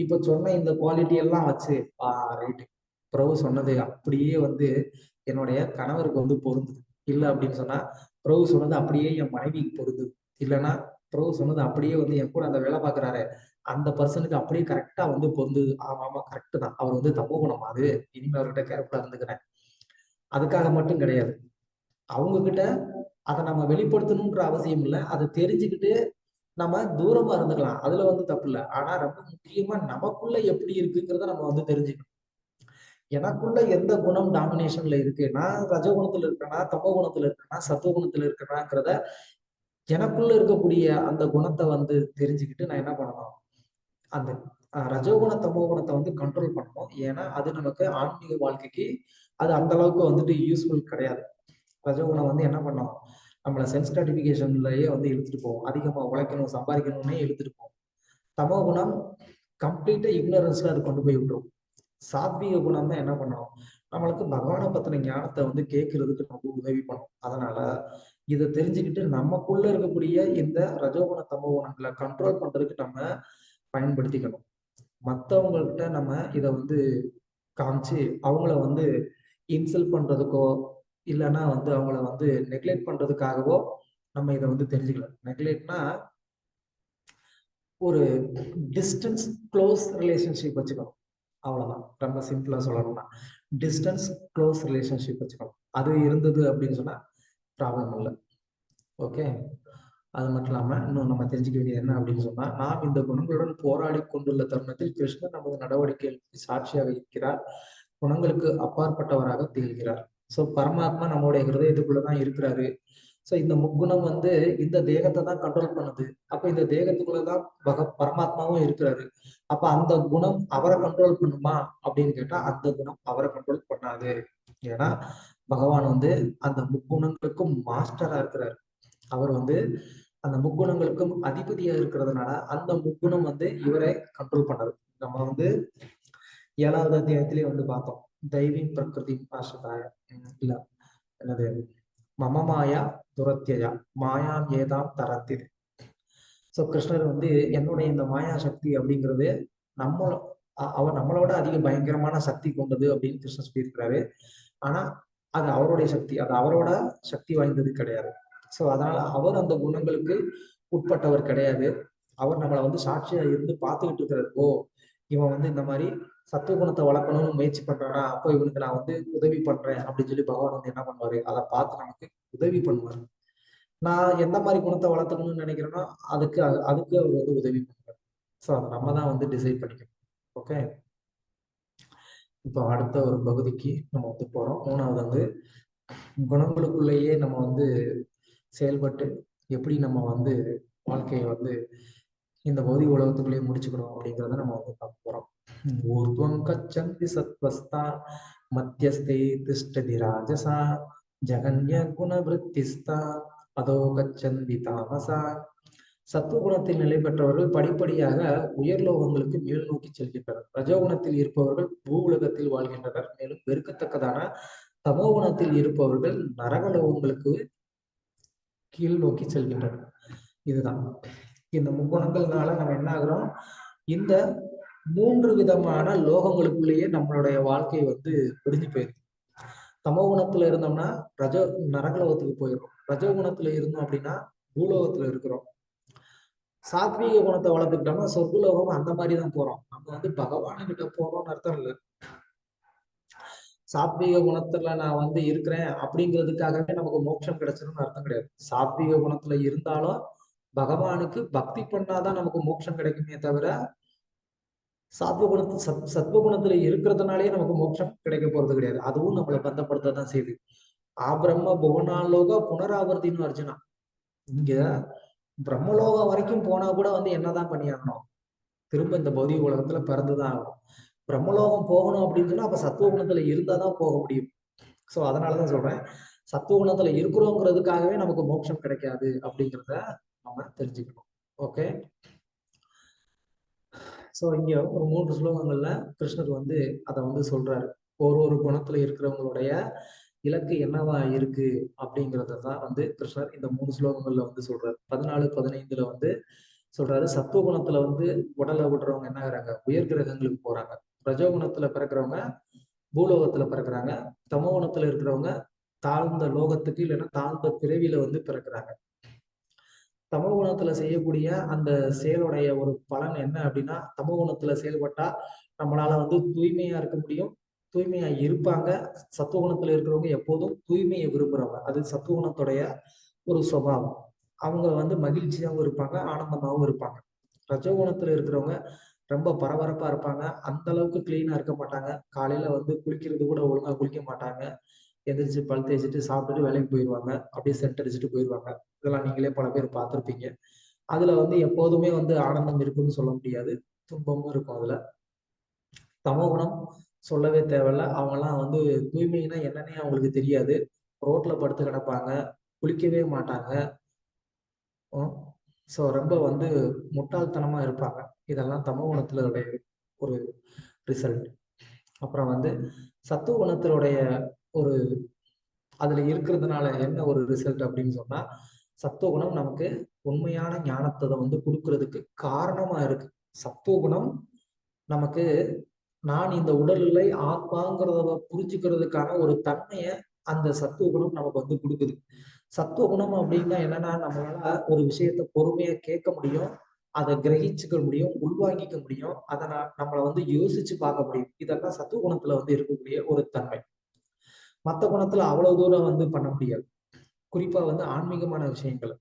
இப்ப சொன்ன இந்த குவாலிட்டி எல்லாம் வச்சு ரைட்டு, பிரபு சொன்னது அப்படியே வந்து என்னுடைய கணவருக்கு வந்து பொருந்துது இல்லை அப்படின்னு சொன்னா, பிரபு சொன்னது அப்படியே என் மனைவிக்கு பொருந்துது, இல்லைன்னா பிரபு சொன்னது அப்படியே வந்து என் கூட அந்த வேலை பார்க்குறாரு அந்த பர்சனுக்கு அப்படியே கரெக்டா வந்து பொருந்துது. ஆமா ஆமா கரெக்ட் தான், அவர் வந்து தமோ குணம், அது இனிமே அவர்கிட்ட கேர்ஃபுல்லா இருந்துக்கிறேன் அதுக்காக மட்டும் கிடையாது. அவங்க கிட்ட அதை நம்ம வெளிப்படுத்தணுன்ற அவசியம் இல்லை. அதை தெரிஞ்சுக்கிட்டு நம்ம தூரமா இருந்துக்கலாம், அதுல வந்து தப்பு இல்லை. ஆனா ரொம்ப முக்கியமா நமக்குள்ள எப்படி இருக்குங்கிறத நம்ம வந்து தெரிஞ்சுக்கணும். எனக்குள்ள எந்த குணம் டாமினேஷன்ல இருக்கு, நான் ரஜகுணத்துல இருக்கேனா, தமோ குணத்துல இருக்கேனா, சத்துவ குணத்துல இருக்கேனாங்கிறத எனக்குள்ள இருக்கக்கூடிய அந்த குணத்தை வந்து தெரிஞ்சுக்கிட்டு நான் என்ன பண்ணணும், அந்த ரஜோகுண தமோ குணத்தை வந்து கண்ட்ரோல் பண்ணணும். ஏன்னா அது நமக்கு ஆன்மீக வாழ்க்கைக்கு அது அந்த அளவுக்கு வந்துட்டு யூஸ்ஃபுல் கிடையாது. ரஜோகுணம் வந்து என்ன பண்ணும், நம்மளை சென்ஸ் கிராட்டிபிகேஷன்லயே வந்து இழுத்துட்டு போவோம். அதிகமா உழைக்கணும், சம்பாதிக்கணும்னே இழுத்துட்டு போவோம். தமோ குணம் கம்ப்ளீட்டா இக்னரன்ஸ்ல அது கொண்டு போய் விட்டுரும். சாத்வீக குணம் தான் என்ன பண்ணும், நம்மளுக்கு பகவானை பத்தின ஞானத்தை வந்து கேட்கறதுக்கு ரொம்ப உதவி பண்ணும். அதனால இதை தெரிஞ்சுக்கிட்டு நமக்குள்ள இருக்கக்கூடிய இந்த ரஜோகுண தமோ குணங்களை கண்ட்ரோல் பண்றதுக்கு நம்ம பயன்படுத்திக்கணும். மற்றவங்கள்ட்ட நம்ம இதை வந்து காமிச்சு அவங்கள வந்து இன்சல்ட் பண்றதுக்கோ இல்லைன்னா வந்து அவங்கள வந்து நெக்லெக்ட் பண்றதுக்காகவோ நம்ம இதை வந்து தெரிஞ்சுக்கலாம். நெக்லெக்ட்னா ஒரு டிஸ்டன்ஸ் க்ளோஸ் ரிலேஷன்ஷிப் வச்சுக்கணும், அவ்வளவுதான். ரொம்ப சிம்பிளா சொல்லணும்னா டிஸ்டன்ஸ் க்ளோஸ் ரிலேஷன்ஷிப் வச்சுக்கணும். அது இருந்தது அப்படின்னு சொன்னா ப்ராப்ளம் இல்லை. ஓகே. அது மட்டும் இல்லாம இன்னும் நம்ம தெரிஞ்சுக்க வேண்டியது என்ன அப்படின்னு சொன்னா, நாம் இந்த குணங்களுடன் போராடி கொண்டுள்ள தருணத்தில் கிருஷ்ணன் நமது நடவடிக்கைகளுக்கு சாட்சியாக இருக்கிறார், குணங்களுக்கு அப்பாற்பட்டவராக திகழ்கிறார். ஸோ பரமாத்மா நம்மளுடைய ஹிருதயத்துக்குள்ளதான் இருக்கிறாரு. ஸோ இந்த முக்குணம் வந்து இந்த தேகத்தை தான் கண்ட்ரோல் பண்ணுது. அப்ப இந்த தேகத்துக்குள்ளதான் பரமாத்மாவும் இருக்கிறாரு. அப்ப அந்த குணம் அவரை கண்ட்ரோல் பண்ணுமா அப்படின்னு கேட்டா அந்த குணம் அவரை கண்ட்ரோல் பண்ணாது. ஏன்னா பகவான் வந்து அந்த முக்குணங்களுக்கும் மாஸ்டரா இருக்கிறாரு. அவர் வந்து அந்த முக்குணங்களுக்கும் அதிபதியா இருக்கிறதுனால அந்த முக்குணம் வந்து இவரை கண்ட்ரோல் பண்ணாது. நம்ம வந்து 7வது அத்தியாயத்திலேயே வந்து பார்த்தோம், தெய்வீ பிரகிருதி ஆசிரிதாய இல்ல என்னது மம மாயா துரத்தியா மாயாம் ஏதாம் தரத்திது. ஸோ கிருஷ்ணர் வந்து என்னுடைய இந்த மாயா சக்தி அப்படிங்கிறது நம்ம அவர் நம்மளோட அதிக பயங்கரமான சக்தி கொண்டது அப்படின்னு கிருஷ்ணர் சொல்லியிருக்கிறாரு. ஆனா அது அவருடைய சக்தி, அது அவரோட சக்தி வாய்ந்தது கிடையாது. ஸோ அதனால அவர் அந்த குணங்களுக்கு உட்பட்டவர் கிடையாது. அவர் நம்மளை வந்து சாட்சியா இருந்து பார்த்துக்கிட்டு இருக்கிறார். ஓ, இவன் வந்து இந்த மாதிரி சத்துவ குணத்தை வளர்க்கணும்னு முயற்சி பண்றானா, அப்போ இவனுக்கு நான் வந்து உதவி பண்றேன் அப்படின்னு சொல்லி பகவான் வந்து என்ன பண்ணுவாரு, அதை பார்த்து நமக்கு உதவி பண்ணுவார். நான் எந்த மாதிரி குணத்தை வளர்த்துக்கணும்னு நினைக்கிறேனோ அதுக்கு அதுக்கு அவர் வந்து உதவி பண்ணுவார். ஸோ அதை நம்ம தான் வந்து டிசைட் பண்ணிக்கணும். ஓகே. இப்போ அடுத்த ஒரு பகுதிக்கு நம்ம வந்து போறோம். 3வது வந்து குணங்களுக்குள்ளேயே நம்ம வந்து செயல்பட்டு எப்படி நம்ம வந்து வாழ்க்கையை வந்து இந்த பௌதிக உலகத்துக்குள்ளேயே முடிச்சுக்கணும் அப்படிங்கிறத நம்ம வந்து பார்க்க போறோம். ஊர்த்வம் கச்சந்தி சத்வஸ்தா மத்தியஸ்தே திஷ்டதி ராஜசா ஜகன்ய குணவிருத்திஸ்தா அதோ கச்சந்தி தாமசா. சத்துவகுணத்தில் நிலை பெற்றவர்கள் படிப்படியாக உயர்லோகங்களுக்கு மேல் நோக்கி செல்கின்றனர். ரஜோகுணத்தில் இருப்பவர்கள் பூ உலகத்தில் வாழ்கின்றனர். மேலும் வெறுக்கத்தக்கதான தமோ குணத்தில் இருப்பவர்கள் நரகலோகங்களுக்கு கீழ் நோக்கி செல்கின்றனர். இதுதான் இந்த முக்குணங்கள்னால நம்ம என்ன ஆகுறோம், இந்த 3 விதமான லோகங்களுக்குள்ளேயே நம்மளுடைய வாழ்க்கை வந்து பிரிஞ்சு போயிருக்கு. தமோ குணத்துல இருந்தோம்னா நரகலோகத்துக்கு போயிடும். ரஜோகுணத்துல இருந்தோம் அப்படின்னா பூலோகத்துல இருக்கிறோம். சாத்வீக குணத்தை வளர்த்துக்கிட்டோம்னா சொர்க்குலோகம் அந்த மாதிரி தான் போறோம். நம்ம வந்து பகவான் கிட்ட போறோம்னு அர்த்தம் இல்லை. சாத்வீக குணத்துல நான் வந்து இருக்கிறேன் அப்படிங்கிறதுக்காகவே நமக்கு மோட்சம் கிடைச்சிரும்னு அர்த்தம் கிடையாது. சாத்வீக குணத்துல இருந்தாலும் பகவானுக்கு பக்தி பண்ணாதான் நமக்கு மோட்சம் கிடைக்குமே தவிர சத்வ குணத்துல இருக்கிறதுனாலே நமக்கு மோட்சம் கிடைக்க போறது கிடையாது. அதுவும் நம்மளை பந்தப்படுத்ததான் செய்யுது. ஆபிரம்ம புவனாலோக புனராவர்த்தின்னு அர்ஜுனா, இங்க பிரம்மலோகம் வரைக்கும் போனா கூட வந்து என்னதான் பண்ணியாகணும், திரும்ப இந்த பௌதிக உலகத்துல பிறந்துதான் ஆகணும். பிரம்மலோகம் போகணும் அப்படின்னு சொன்னா அப்ப சத்துவ குணத்துல இருந்தாதான் போக முடியும். சோ அதனாலதான் சொல்றேன், சத்துவ குணத்துல இருக்கிறோங்கிறதுக்காகவே நமக்கு மோட்சம் கிடைக்காது அப்படிங்கிறத நம்ம தெரிஞ்சுக்கணும். ஓகே. ஸோ இங்க ஒரு 3 ஸ்லோகங்கள்ல கிருஷ்ணர் வந்து அதை வந்து சொல்றாரு. ஒரு குணத்துல இருக்கிறவங்களுடைய இலக்கு என்னவா இருக்கு அப்படிங்கிறத தான் வந்து கிருஷ்ணர் இந்த 3 ஸ்லோகங்கள்ல வந்து சொல்றாரு. 14, 15ல வந்து சொல்றாரு, சத்துவ குணத்துல வந்து உடலை விடுறவங்க என்ன ஆகுறாங்க, உயர் கிரகங்களுக்கு போறாங்க. ரஜோகுணத்துல பிறக்கிறவங்க பூலோகத்துல பிறக்கிறாங்க. தமோ குணத்துல இருக்கிறவங்க தாழ்ந்த லோகத்துக்கு இல்லைன்னா தாழ்ந்த பிறவியில வந்து பிறக்கிறாங்க. தமோ குணத்துல செய்யக்கூடிய அந்த செயலுடைய ஒரு பலன் என்ன அப்படின்னா, தமோ குணத்துல செயல்பட்டா நம்மளால வந்து தூய்மையா இருக்க முடியும், தூய்மையா இருப்பாங்க. சத்துவகுணத்துல இருக்கிறவங்க எப்போதும் தூய்மையை விரும்புறவங்க. அது சத்துவகுணத்துடைய ஒரு சுபாவம். அவங்க வந்து மகிழ்ச்சியாவும் இருப்பாங்க, ஆனந்தமாவும் இருப்பாங்க. ரஜோகுணத்துல இருக்கிறவங்க ரொம்ப பரபரப்பா இருப்பாங்க. அந்த அளவுக்கு கிளீனா இருக்க மாட்டாங்க. காலையில வந்து குளிக்கிறது கூட ஒழுங்கா குளிக்க மாட்டாங்க. எந்திரிச்சு பல் தேய்ச்சுட்டு சாப்பிட்டுட்டு வேலைக்கு போயிருவாங்க. அப்படியே சென்ட் அடிச்சுட்டு போயிருவாங்க. இதெல்லாம் நீங்களே பல பேர் பார்த்திருப்பீங்க. அதுல வந்து எப்போதுமே வந்து ஆனந்தம் இருக்குன்னு சொல்ல முடியாது. துன்பமும் இருக்கும் அதுல. தமோகுணம் சொல்லவே தேவையில்ல. அவங்கலாம் வந்து தூய்மைன்னா என்னன்னே அவங்களுக்கு தெரியாது. ரோட்ல படுத்து கிடப்பாங்க. குளிக்கவே மாட்டாங்க. ஸோ ரொம்ப வந்து முட்டாள்தனமா இருப்பாங்க. இதெல்லாம் தமோகுணத்துல உடைய ஒரு ரிசல்ட். அப்புறம் வந்து சத்துவகுணத்தினுடைய ஒரு அதுல இருக்கிறதுனால என்ன ஒரு ரிசல்ட் அப்படின்னு சொன்னா, சத்துவகுணம் நமக்கு உண்மையான ஞானத்தை வந்து கொடுக்கறதுக்கு காரணமா இருக்கு. சத்துவகுணம் நமக்கு நான் இந்த உடல் இல்லை ஆத்மாங்கிறத புரிஞ்சுக்கிறதுக்கான ஒரு தன்மைய அந்த சத்துவகுணம் நமக்கு வந்து கொடுக்குது. சத்துவகுணம் அப்படின்னா என்னன்னா, நம்மளால ஒரு விஷயத்த பொறுமையா கேட்க முடியும், அதை கிரகிச்சுக்க முடியும், உள்வாங்கிக்க முடியும், அதை நம்மளை வந்து யோசிச்சு பார்க்க முடியும். இதெல்லாம் சத்துவகுணத்துல வந்து இருக்கக்கூடிய ஒரு தன்மை. மத்த குணத்துல அவ்வளவு தூரம் வந்து பண்ண முடியாது. குறிப்பா வந்து ஆன்மீகமான விஷயங்கள்.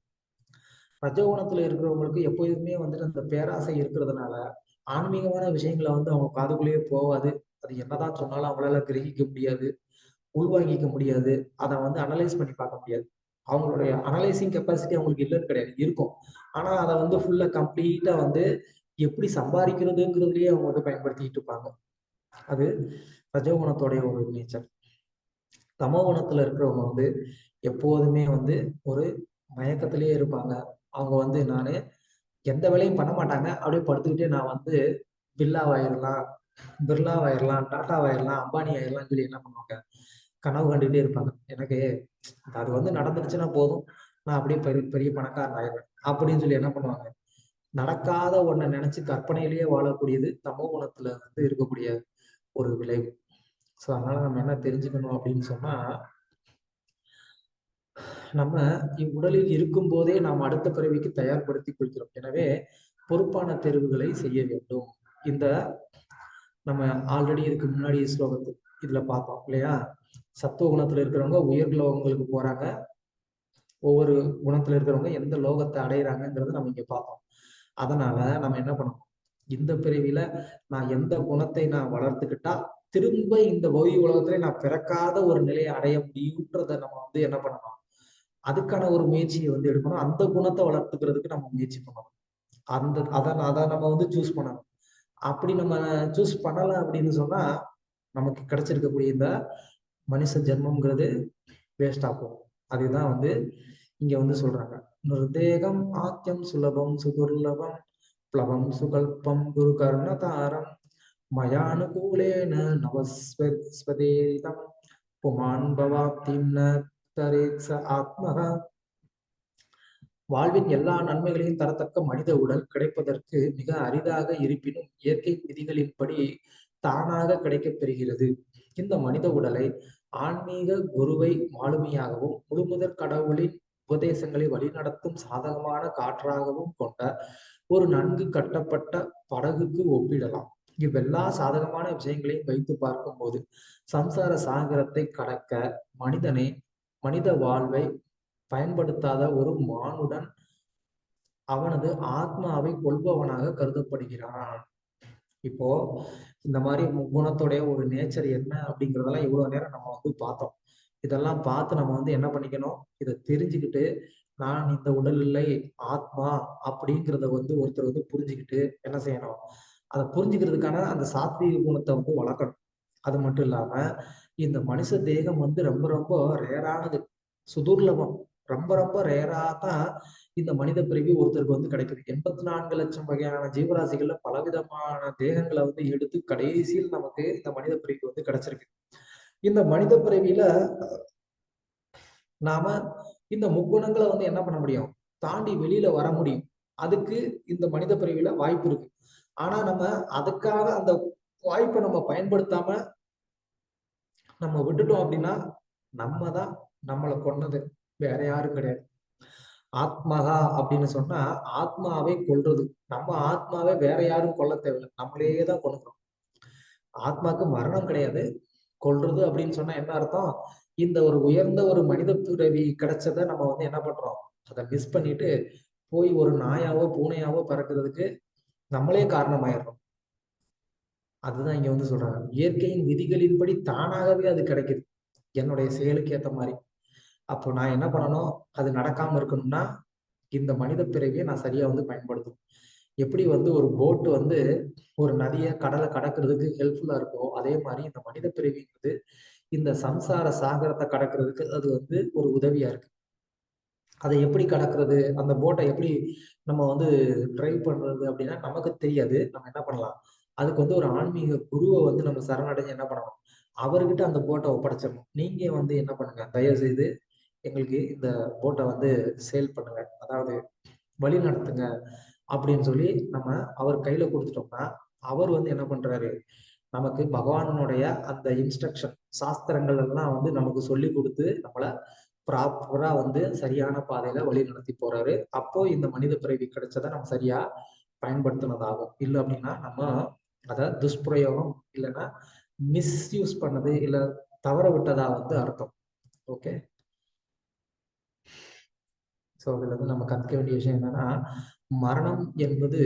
ரஜோகுணத்துல இருக்கிறவங்களுக்கு எப்போதுமே வந்துட்டு அந்த பேராசை இருக்கிறதுனால, ஆன்மீகமான விஷயங்கள வந்து அவங்க காதுக்குள்ளேயே போகாது. அது என்னதான் சொன்னாலும் அவங்களால கிரகிக்க முடியாது, உள்வாங்கிக்க முடியாது. அத வந்து அனலைஸ் பண்ணி பார்க்க முடியாது. அவங்களுடைய அனலைசிங் கெப்பாசிட்டி அவங்களுக்கு இல்லன்னு கிடையாது. இருக்கும். ஆனா அத வந்து ஃபுல்லா கம்ப்ளீட்டா வந்து எப்படி சம்பாதிக்கிறதுங்கிறதுலயே அவங்க வந்து பயன்படுத்திட்டு இருப்பாங்க. அது ரஜோகுணத்தோடைய ஒரு நேச்சர். தமோகுணத்துல இருக்கிறவங்க வந்து எப்போதுமே வந்து ஒரு மயக்கத்திலேயே இருப்பாங்க. அவங்க வந்து நானு எந்த வேலையும் பண்ண மாட்டாங்க. அப்படியே படுத்துக்கிட்டே நான் வந்து பில்லாவாயிரலாம், பிர்லாவாயிரலாம், டாட்டாவாயிரலாம், அம்பானி ஆயிரலாம்னு சொல்லி என்ன பண்ணுவாங்க, கனவு கண்டுகிட்டே இருப்பாங்க. எனக்கு அது வந்து நடந்துருச்சுன்னா போதும். நான் அப்படியே பெரிய பெரிய பணக்காரன் ஆயிடுவேன். அப்படின்னு சொல்லி என்ன பண்ணுவாங்க, நடக்காத ஒண்ண நினைச்சு கற்பனையிலேயே வாழக்கூடியது தமோ குணத்துல வந்து இருக்கக்கூடிய ஒரு விளைவு. ஸோ அதனால நம்ம என்ன தெரிஞ்சுக்கணும் அப்படின்னு சொன்னா, நம்ம இவ்வுடலில் இருக்கும்போதே நாம் அடுத்த பிறவிக்கு தயார்படுத்திக் கொள்கிறோம். எனவே பொறுப்பான தேர்வுகளை செய்ய வேண்டும். இந்த நம்ம ஆல்ரெடி இதுக்கு முன்னாடி ஸ்லோகத்து இதுல பார்த்தோம் இல்லையா? சத்துவ குணத்துல இருக்கிறவங்க உயர் லோகங்களுக்கு போறாங்க. ஒவ்வொரு குணத்துல இருக்கிறவங்க எந்த லோகத்தை அடையறாங்கங்கிறத நம்ம இங்க பார்த்தோம். அதனால நம்ம என்ன பண்ணணும்? இந்த பிறவியில நான் எந்த குணத்தை நான் வளர்த்துக்கிட்டா திரும்ப இந்த பௌதிக உலகத்திலே நான் பிறக்காத ஒரு நிலையை அடைய முடியுன்றத நம்ம வந்து என்ன பண்ணணும்? அதுக்கான ஒரு முயற்சியை வந்து எடுக்கணும். அந்த குணத்தை வளர்த்துக்கிறதுக்கு நம்ம முயற்சி பண்ணணும். அதை நம்ம வந்து சூஸ் பண்ணணும். அப்படி நம்ம சூஸ் பண்ணல அப்படின்னு சொன்னா நமக்கு கிடைச்சிருக்கக்கூடிய இந்த மனுஷ ஜென்மம்ங்கிறது வேஸ்டா போகும். அதுதான் வந்து இங்க வந்து சொல்றாங்க. நிர்தேகம் ஆக்கியம் சுலபம் சுதுர்லபம் பிளவம் சுகல்பம் குரு கர்ணதாரம் மயானுகூலேன நவஸ்வதேதம் புமான் பவாப்திம் ந தரேத்ஸ ஆத்மஹ. வாழ்வின் எல்லா நன்மைகளையும் தரத்தக்க மனித உடல் கிடைப்பதற்கு மிக அரிதாக இருப்பினும் இயற்கை விதிகளின்படி தானாக கிடைக்கப் பெறுகிறது. இந்த மனித உடலை ஆன்மீக குருவை மாலுமியாகவும் முழுமுதற் கடவுளின் உபதேசங்களை வழிநடத்தும் சாதகமான காற்றாகவும் கொண்ட ஒரு நன்கு கட்டப்பட்ட படகுக்கு ஒப்பிடலாம். இவ்வெல்லா சாதகமான விஷயங்களையும் வைத்து பார்க்கும்போது சம்சார சாகரத்தை கடக்க மனித வாழ்வை பயன்படுத்தாத ஒரு மானுடன் அவனது ஆத்மாவை கொள்பவனாக கருதப்படுகிறான். இப்போ இந்த மாதிரி முக்குணத்துடைய ஒரு நேச்சர் என்ன அப்படிங்கிறதெல்லாம் இவ்வளவு நேரம் நம்ம வந்து பார்த்தோம். இதெல்லாம் பார்த்து நம்ம வந்து என்ன பண்ணிக்கணும், இதை தெரிஞ்சுக்கிட்டு நான் இந்த உடல் இல்லை ஆத்மா அப்படிங்கிறத வந்து ஒருத்தர் வந்து புரிஞ்சுக்கிட்டு என்ன செய்யணும், அதை புரிஞ்சுக்கிறதுக்கான அந்த சாத்வீக குணத்தை வந்து வளர்க்கணும். அது மட்டும் இல்லாம இந்த மனுஷ தேகம் வந்து ரொம்ப ரொம்ப ரேரானது, சுதுர்லபம். ரொம்ப ரொம்ப ரேரா தான் இந்த மனித பிறவி ஒருத்தருக்கு வந்து கிடைக்குது. 84 லட்சம் வகையான ஜீவராசிகள்ல பலவிதமான தேகங்களை வந்து எடுத்து கடைசியில் நமக்கு இந்த மனித பிறவி வந்து கிடைச்சிருக்கு. இந்த மனித பிறவியில நாம இந்த முக்குணங்களை வந்து என்ன பண்ண முடியும், தாண்டி வெளியில வர முடியும். அதுக்கு இந்த மனித பிறவியில வாய்ப்பு இருக்கு. ஆனா நம்ம அதுக்காக அந்த வாய்ப்பை நம்ம பயன்படுத்தாம நம்ம விட்டுட்டோம் அப்படின்னா நம்ம தான் நம்மளை கொன்னது, வேற யாரும் கிடையாது. ஆத்மகா அப்படின்னு சொன்னா ஆத்மாவை கொல்றது. நம்ம ஆத்மாவை வேற யாரும் கொல்ல தேவையில்லை, நம்மளே தான் கொல்லுறோம். ஆத்மாக்கு மரணம் கிடையாது. கொல்றது அப்படின்னு சொன்னா என்ன அர்த்தம்? இந்த ஒரு உயர்ந்த ஒரு மனித பிறவி கிடைச்சதை நம்ம வந்து என்ன பண்றோம், அதை மிஸ் பண்ணிட்டு போய் ஒரு நாயாவோ பூனையாவோ பிறக்கிறதுக்கு நம்மளே காரணமாயிடுறோம். அதுதான் இங்க வந்து சொல்றாங்க. இயற்கையின் விதிகளின்படி தானாகவே அது கிடைக்குது, என்னுடைய செயலுக்கு ஏத்த மாதிரி. அப்போ நான் என்ன பண்ணணும், அது நடக்காம இருக்கணும்னா இந்த மனித பிறவியை நான் சரியா வந்து பயன்படுத்தணும். எப்படி வந்து ஒரு போட்டு வந்து ஒரு நதியை கடலை கடக்கிறதுக்கு ஹெல்ப்ஃபுல்லா இருக்கோ, அதே மாதிரி இந்த மனித பிறவிங்கிறது இந்த சம்சார சாகரத்தை கடக்கிறதுக்கு அது வந்து ஒரு உதவியா இருக்கு. அதை எப்படி கடக்கிறது, அந்த போட்டை எப்படி நம்ம வந்து டிரைவ் பண்றது அப்படின்னா நமக்கு தெரியாது. நம்ம என்ன பண்ணலாம், அதுக்கு வந்து ஒரு ஆன்மீக குருவை வந்து நம்ம சரணடைஞ்சு என்ன பண்ணணும், அவர்கிட்ட அந்த போட்டை ஒப்படைச்சிடணும். நீங்க வந்து என்ன பண்ணுங்க, தயவு செய்து எங்களுக்கு இந்த போட்டை வந்து சேல் பண்ணுங்க, அதாவது வழி நடத்துங்க அப்படின்னு சொல்லி நம்ம அவர் கையில கொடுத்துட்டோம்னா, அவர் வந்து என்ன பண்றாரு, நமக்கு பகவானுடைய அந்த இன்ஸ்ட்ரக்ஷன் சாஸ்திரங்கள் எல்லாம் வந்து நமக்கு சொல்லி கொடுத்து நம்மள ப்ராப்பரா வந்து சரியான பாதையில வழி நடத்தி போறாரு. அப்போ இந்த மனித பிறவி கிடைச்சதை நம்ம சரியா பயன்படுத்தினதாகும். இல்லை அப்படின்னா நம்ம அதை துஷ்பிரயோகம் இல்லைன்னா மிஸ்யூஸ் பண்ணது இல்ல தவற விட்டதா வந்து அர்த்தம். ஓகே, ஸோ இதுல இருந்து நம்ம கத்துக்க வேண்டிய விஷயம் என்னன்னா, மரணம் என்பது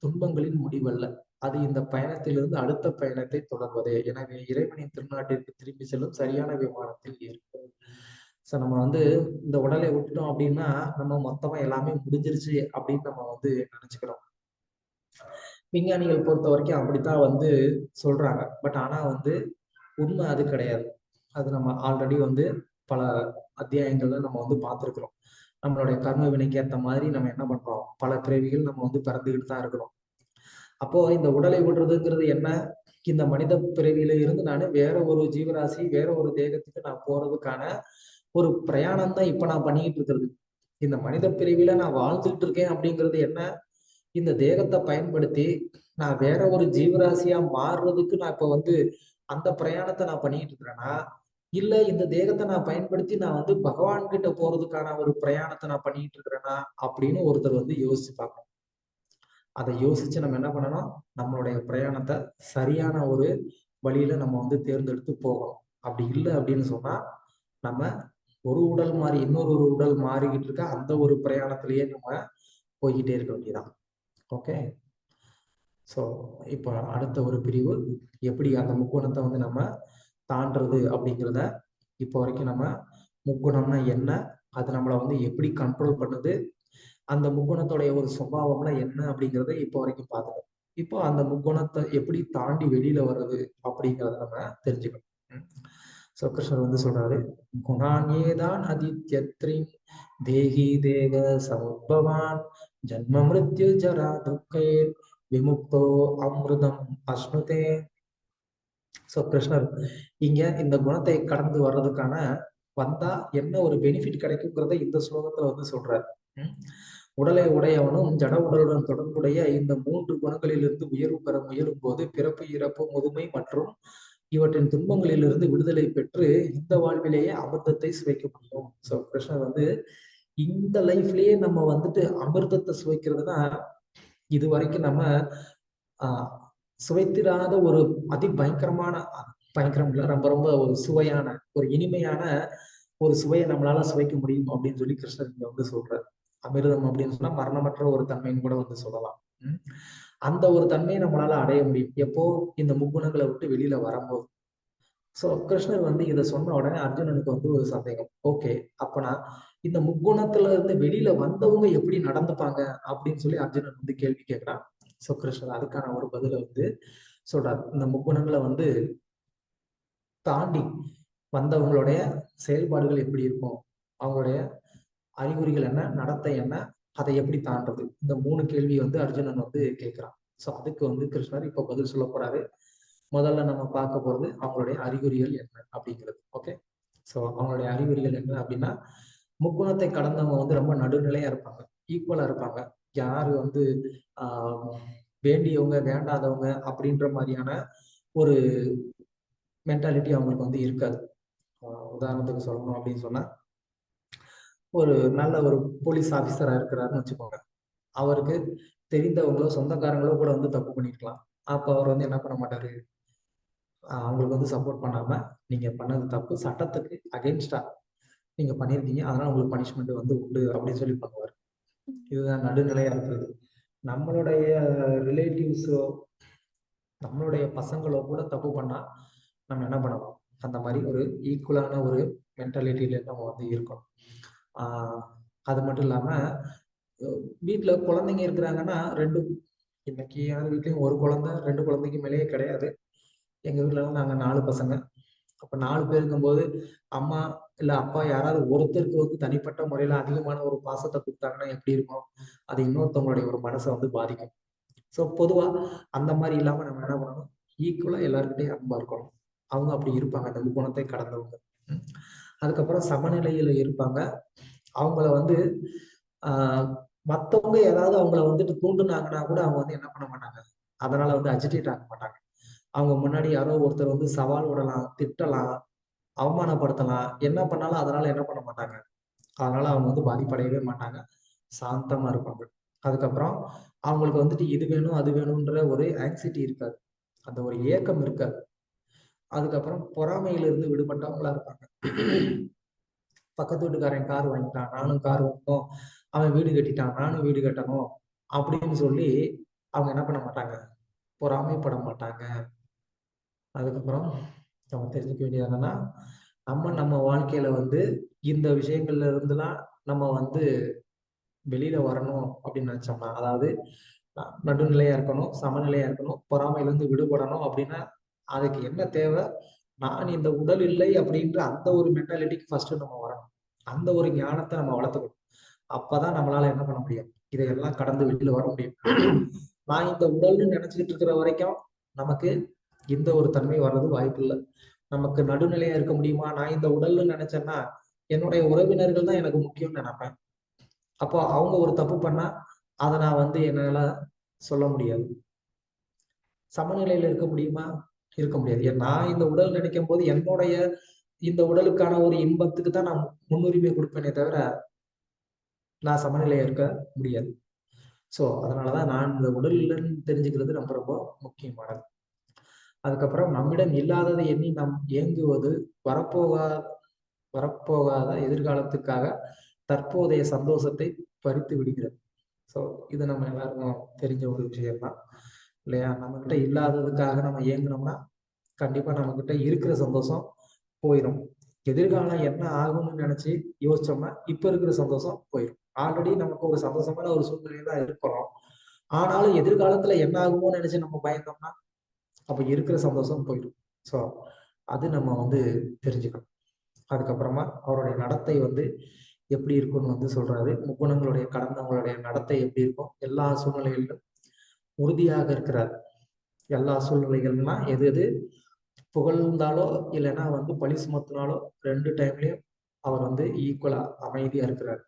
துன்பங்களின் முடிவல்ல, அது இந்த பயணத்திலிருந்து அடுத்த பயணத்தை தொடர்வதே. எனவே இறைவனின் திருநாட்டிற்கு திரும்பி செல்லும் சரியான விமானத்தில் ஏறும். ஸோ நம்ம வந்து இந்த உடலை விட்டுட்டோம் அப்படின்னா நம்ம மொத்தமா எல்லாமே முடிஞ்சிருச்சு அப்படின்னு நம்ம வந்து நினைச்சுக்கிறோம். விஞ்ஞானிகள் பொறுத்த வரைக்கும் அப்படித்தான் வந்து சொல்றாங்க. பட் ஆனா வந்து உண்மை அது கிடையாது. அது நம்ம ஆல்ரெடி வந்து பல அத்தியாயங்கள்ல நம்ம வந்து பார்த்துருக்குறோம். நம்மளுடைய கர்ம வினைக்கு ஏற்ற மாதிரி நம்ம என்ன பண்றோம், பல பிறவிகள் நம்ம வந்து பிறந்துகிட்டு தான் இருக்கிறோம். அப்போ இந்த உடலை விடுறதுங்கிறது என்ன, இந்த மனித பிறவியில இருந்து நான் வேற ஒரு ஜீவராசி வேற ஒரு தேகத்துக்கு நான் போறதுக்கான ஒரு பிரயாணம் தான் இப்ப நான் பண்ணிக்கிட்டு இருக்கிறது. இந்த மனித பிறவியில நான் வாழ்ந்துகிட்டு இருக்கேன் அப்படிங்கிறது என்ன, இந்த தேகத்தை பயன்படுத்தி நான் வேற ஒரு ஜீவராசியா மாறுறதுக்கு நான் இப்ப வந்து அந்த பிரயாணத்தை நான் பண்ணிட்டு இருக்கிறேன்னா, இல்ல இந்த தேகத்தை நான் பயன்படுத்தி நான் வந்து பகவான் கிட்ட போறதுக்கான ஒரு பிரயாணத்தை நான் பண்ணிட்டு இருக்கிறேன்னா அப்படின்னு ஒருத்தர் வந்து யோசிச்சு பார்க்கணும். அதை யோசிச்சு நம்ம என்ன பண்ணணும், நம்மளுடைய பிரயாணத்தை சரியான ஒரு வழியில நம்ம வந்து தேர்ந்தெடுத்து போகணும். அப்படி இல்லை அப்படின்னு சொன்னா நம்ம ஒரு உடல் மாறி இன்னொரு ஒரு உடல் மாறிக்கிட்டு இருக்க அந்த ஒரு பிரயாணத்திலேயே நம்ம போய்கிட்டே இருக்க வேண்டியதான். ஓகே, ஸோ இப்போ அடுத்த ஒரு பிரிவு எப்படி அந்த முக்கோணத்தை வந்து நம்ம தாண்டுறது அப்படிங்கிறத இப்போ வரைக்கும் நம்ம முக்குணம்னா என்ன, அது நம்மளை வந்து எப்படி கண்ட்ரோல் பண்ணுது, அந்த முக்குணத்தோடைய ஒரு சுபாவம்லாம் என்ன அப்படிங்கிறத இப்போ வரைக்கும் பார்த்துட்டோம். இப்போ அந்த முக்குணத்தை எப்படி தாண்டி வெளியில வர்றது அப்படிங்கிறத நம்ம தெரிஞ்சுக்கணும். ஸோ கிருஷ்ணர் வந்து சொல்றாரு, குணான்யேதான் அதித்யத்ரின் தேகி தேக சமுத்பவான் ஜன்ம மிருத்யு ஜரா துக்கே விமுக்தோ அமிர்தம் அஸ்னுதே. ஸோ கிருஷ்ணர் இங்க இந்த குணத்தை கடந்து வர்றதுக்கான வந்தா என்ன ஒரு பெனிஃபிட் கிடைக்குங்கிறத இந்த ஸ்லோகத்துல வந்து சொல்றாரு. உடலை உடையவனும் ஜட உடலுடன் தொடர்புடைய இந்த 3 குணங்களிலிருந்து உயர்வு பெற முயலும் போது பிறப்பு இறப்பு முதுமை மற்றும் இவற்றின் துன்பங்களிலிருந்து விடுதலை பெற்று இந்த வாழ்விலேயே அமிர்தத்தை சுவைக்க முடியும். ஸோ கிருஷ்ணர் வந்து இந்த லைஃப்லயே நம்ம வந்துட்டு அமிர்தத்தை சுவைக்கிறதுனா இது வரைக்கும் நம்ம சுவைத்திராத ஒரு பயங்கரம் இல்ல, ரொம்ப ரொம்ப ஒரு சுவையான ஒரு இனிமையான ஒரு சுவையை நம்மளால சுவைக்க முடியும் அப்படின்னு சொல்லி கிருஷ்ணர் இங்க வந்து சொல்றாரு. அமிர்தம் அப்படின்னு சொன்னா மரணமற்ற ஒரு தன்மைன்னு கூட வந்து சொல்லலாம். அந்த ஒரு தன்மையை நம்மளால அடைய முடியும் எப்போ, இந்த முக்குணங்களை விட்டு வெளியில வரும்போது. ஸோ கிருஷ்ணர் வந்து இதை சொன்ன உடனே அர்ஜுனனுக்கு வந்து ஒரு சந்தேகம். ஓகே, அப்பனா இந்த முக்குணத்துல இருந்து வெளியில வந்தவங்க எப்படி நடந்துப்பாங்க அப்படின்னு சொல்லி அர்ஜுனன் வந்து கேள்வி கேட்கிறான். ஸோ கிருஷ்ணர் அதுக்கான ஒரு பதில வந்து சொல்றாரு. இந்த முக்குணங்களை வந்து தாண்டி வந்தவங்களுடைய செயல்பாடுகள் எப்படி இருக்கும், அவங்களுடைய அறிகுறிகள் என்ன, நடத்தை என்ன, அதை எப்படி தாண்டது, இந்த 3 கேள்வி வந்து அர்ஜுனன் வந்து கேட்கிறான். ஸோ அதுக்கு வந்து கிருஷ்ணர் இப்ப பதில் சொல்ல போறாரு. முதல்ல நம்ம பார்க்க போறது அவங்களுடைய அறிகுறிகள் என்ன அப்படிங்கிறது. ஓகே, ஸோ அவங்களுடைய அறிகுறிகள் என்ன அப்படின்னா, முக்குணத்தை கடந்தவங்க வந்து ரொம்ப நடுநிலையா இருப்பாங்க, ஈக்குவலா இருப்பாங்க. யாரு வந்து வேண்டியவங்க வேண்டாதவங்க அப்படின்ற மாதிரியான ஒரு மென்டாலிட்டி அவங்களுக்கு வந்து இருக்காது. உதாரணத்துக்கு சொல்லணும் அப்படின்னு சொன்னா, ஒரு நல்ல ஒரு போலீஸ் ஆபீசரா இருக்கிறாருன்னு வச்சுக்கோங்க. அவருக்கு தெரிந்தவங்களோ சொந்தக்காரங்களோ கூட வந்து தப்பு பண்ணிருக்கலாம். அப்ப அவர் வந்து என்ன பண்ண மாட்டாரு, அவங்களுக்கு வந்து சப்போர்ட் பண்ணாம நீங்க பண்ணது தப்பு, சட்டத்துக்கு அகைன்ஸ்டா நீங்க பண்ணியிருக்கீங்க, அதனால உங்களுக்கு பனிஷ்மெண்ட் வந்து உண்டு அப்படின்னு சொல்லி பண்ணுவார். இதுதான் நடுநிலையா இருக்கிறது. நம்மளுடைய ரிலேட்டிவ்ஸோ நம்மளுடைய பசங்களோ கூட தப்பு பண்ணா நம்ம என்ன பண்ணலாம், அந்த மாதிரி ஒரு ஈக்குவலான ஒரு மென்டாலிட்டியில நம்ம வந்து இருக்கணும். அது மட்டும் இல்லாம வீட்டுல குழந்தைங்க இருக்கிறாங்கன்னா இன்னைக்கு யார் வீட்லயும் ஒரு குழந்தை 2 குழந்தைக்கு மேலேயே கிடையாது. எங்க வீட்டுல நாங்க 4 பசங்க. அப்ப 4 பேர் இருக்கும்போது அம்மா இல்ல அப்பா யாராவது ஒருத்தருக்கு வந்து தனிப்பட்ட முறையில அதிகமான ஒரு பாசத்தை கொடுத்தாங்கன்னா எப்படி இருக்கும், அது இன்னொருத்தவங்களுடைய ஒரு மனசை வந்து பாதிக்கும். ஸோ பொதுவா அந்த மாதிரி இல்லாம நம்ம என்ன பண்ணணும், ஈக்குவலா எல்லாருக்கிட்டையும் அன்பா இருக்கணும். அவங்க அப்படி இருப்பாங்க, அந்த குணத்தை கடந்தவங்க. அதுக்கப்புறம் சமநிலையில இருப்பாங்க. அவங்கள வந்து மத்தவங்க யாராவது அவங்கள வந்துட்டு தூண்டுனாங்கன்னா கூட அவங்க வந்து என்ன பண்ண மாட்டாங்க, அதனால வந்து அஜிடேட் ஆக மாட்டாங்க. அவங்க முன்னாடி யாரோ ஒருத்தர் வந்து சவால் விடலாம், திட்டலாம், அவமானப்படுத்தலாம், என்ன பண்ணாலும் அதனால என்ன பண்ண மாட்டாங்க, அதனால அவங்க வந்து பாதிப்படையவே மாட்டாங்க, சாந்தமா இருப்பாங்க. அதுக்கப்புறம் அவங்களுக்கு வந்துட்டு இது வேணும் அது வேணும்ன்ற ஒரு ஆங்ஸைட்டி இருக்காது, அந்த ஒரு ஏக்கம் இருக்காது. அதுக்கப்புறம் பொறாமையிலிருந்து விடுபட்டவங்களா இருப்பாங்க. பக்கத்து வீட்டுக்காரன் கார் வாங்கிட்டான், நானும் கார் வாங்கணும், அவன் வீடு கட்டிட்டான், நானும் வீடு கட்டணும் அப்படின்னு சொல்லி அவங்க என்ன பண்ண மாட்டாங்க, பொறாமைப்பட மாட்டாங்க. அதுக்கப்புறம் நம்ம தெரிஞ்சுக்க வேண்டியது என்னன்னா, நம்ம வாழ்க்கையில வந்து இந்த விஷயங்கள்ல இருந்துலாம் நம்ம வந்து வெளியில வரணும் அப்படின்னு நினைச்சோம்னா, அதாவது நடுநிலையா இருக்கணும், சமநிலையா இருக்கணும், பொறாமையில இருந்து விடுபடணும் அப்படின்னா அதுக்கு என்ன தேவை, நான் இந்த உடல் இல்லை அப்படின்ற அந்த ஒரு மென்டாலிட்டிக்கு ஃபர்ஸ்ட் நம்ம வரணும். அந்த ஒரு ஞானத்தை நம்ம வளர்த்துக்கணும். அப்பதான் நம்மளால என்ன பண்ண முடியும், இதையெல்லாம் கடந்து வெளியில வர முடியும். நான் இந்த உடல்னு நினைச்சுக்கிட்டு இருக்கிற வரைக்கும் நமக்கு இந்த ஒரு தன்மை வர்றது வாய்ப்பு இல்லை. நமக்கு நடுநிலையா இருக்க முடியுமா, நான் இந்த உடல்னு நினைச்சேன்னா என்னுடைய உறவினர்கள் தான் எனக்கு முக்கியம்னு நினைப்பேன். அப்போ அவங்க ஒரு தப்பு பண்ணா அதை நான் வந்து என்னால சொல்ல முடியாது. சமநிலையில இருக்க முடியுமா, இருக்க முடியாது. நான் இந்த உடல் நினைக்கும் போது என்னுடைய இந்த உடலுக்கான ஒரு இன்பத்துக்கு தான் நான் முன்னுரிமை கொடுப்பேனே தவிர நான் சமநிலையா இருக்க முடியாது. சோ அதனாலதான் நான் இந்த உடல் இல்லைன்னு தெரிஞ்சுக்கிறது ரொம்ப ரொம்ப முக்கியமானது. அதுக்கப்புறம் நம்மிடம் இல்லாததை எண்ணி நாம் ஏங்குவது வரப்போகா வரப்போகாத எதிர்காலத்துக்காக தற்போதைய சந்தோஷத்தை பறித்து விடுகிறது. ஸோ இது நம்ம எல்லாருக்கும் தெரிஞ்ச ஒரு விஷயம் தான் இல்லையா. நம்ம கிட்ட இல்லாததுக்காக நம்ம ஏங்கினோம்னா கண்டிப்பா நம்ம கிட்ட இருக்கிற சந்தோஷம் போயிடும். எதிர்காலம் என்ன ஆகும்னு நினைச்சு யோசிச்சோம்னா இப்ப இருக்கிற சந்தோஷம் போயிடும். ஆல்ரெடி நமக்கு ஒரு சந்தோஷமான ஒரு சூழ்நிலையில தான் இருக்கிறோம். ஆனாலும் எதிர்காலத்துல என்ன ஆகுமோ நினைச்சு நம்ம பயந்தோம்னா அப்ப இருக்கிற சந்தோஷம் போயிடும். ஸோ அது நம்ம வந்து தெரிஞ்சுக்கணும். அதுக்கப்புறமா அவருடைய நடத்தை வந்து எப்படி இருக்கும்னு வந்து சொல்றாரு. முக்குணங்களுடைய கடந்தவங்களுடைய நடத்தை எப்படி இருக்கும், எல்லா சூழ்நிலைகளிலும் உறுதியாக இருக்கிறார். எல்லா சூழ்நிலைகள்னா எது எது புகழ்ந்தாலோ இல்லைன்னா வந்து பழி சுமத்தினாலோ 2 டைம்லயும் அவர் வந்து ஈக்குவலா அமைதியா இருக்கிறார்.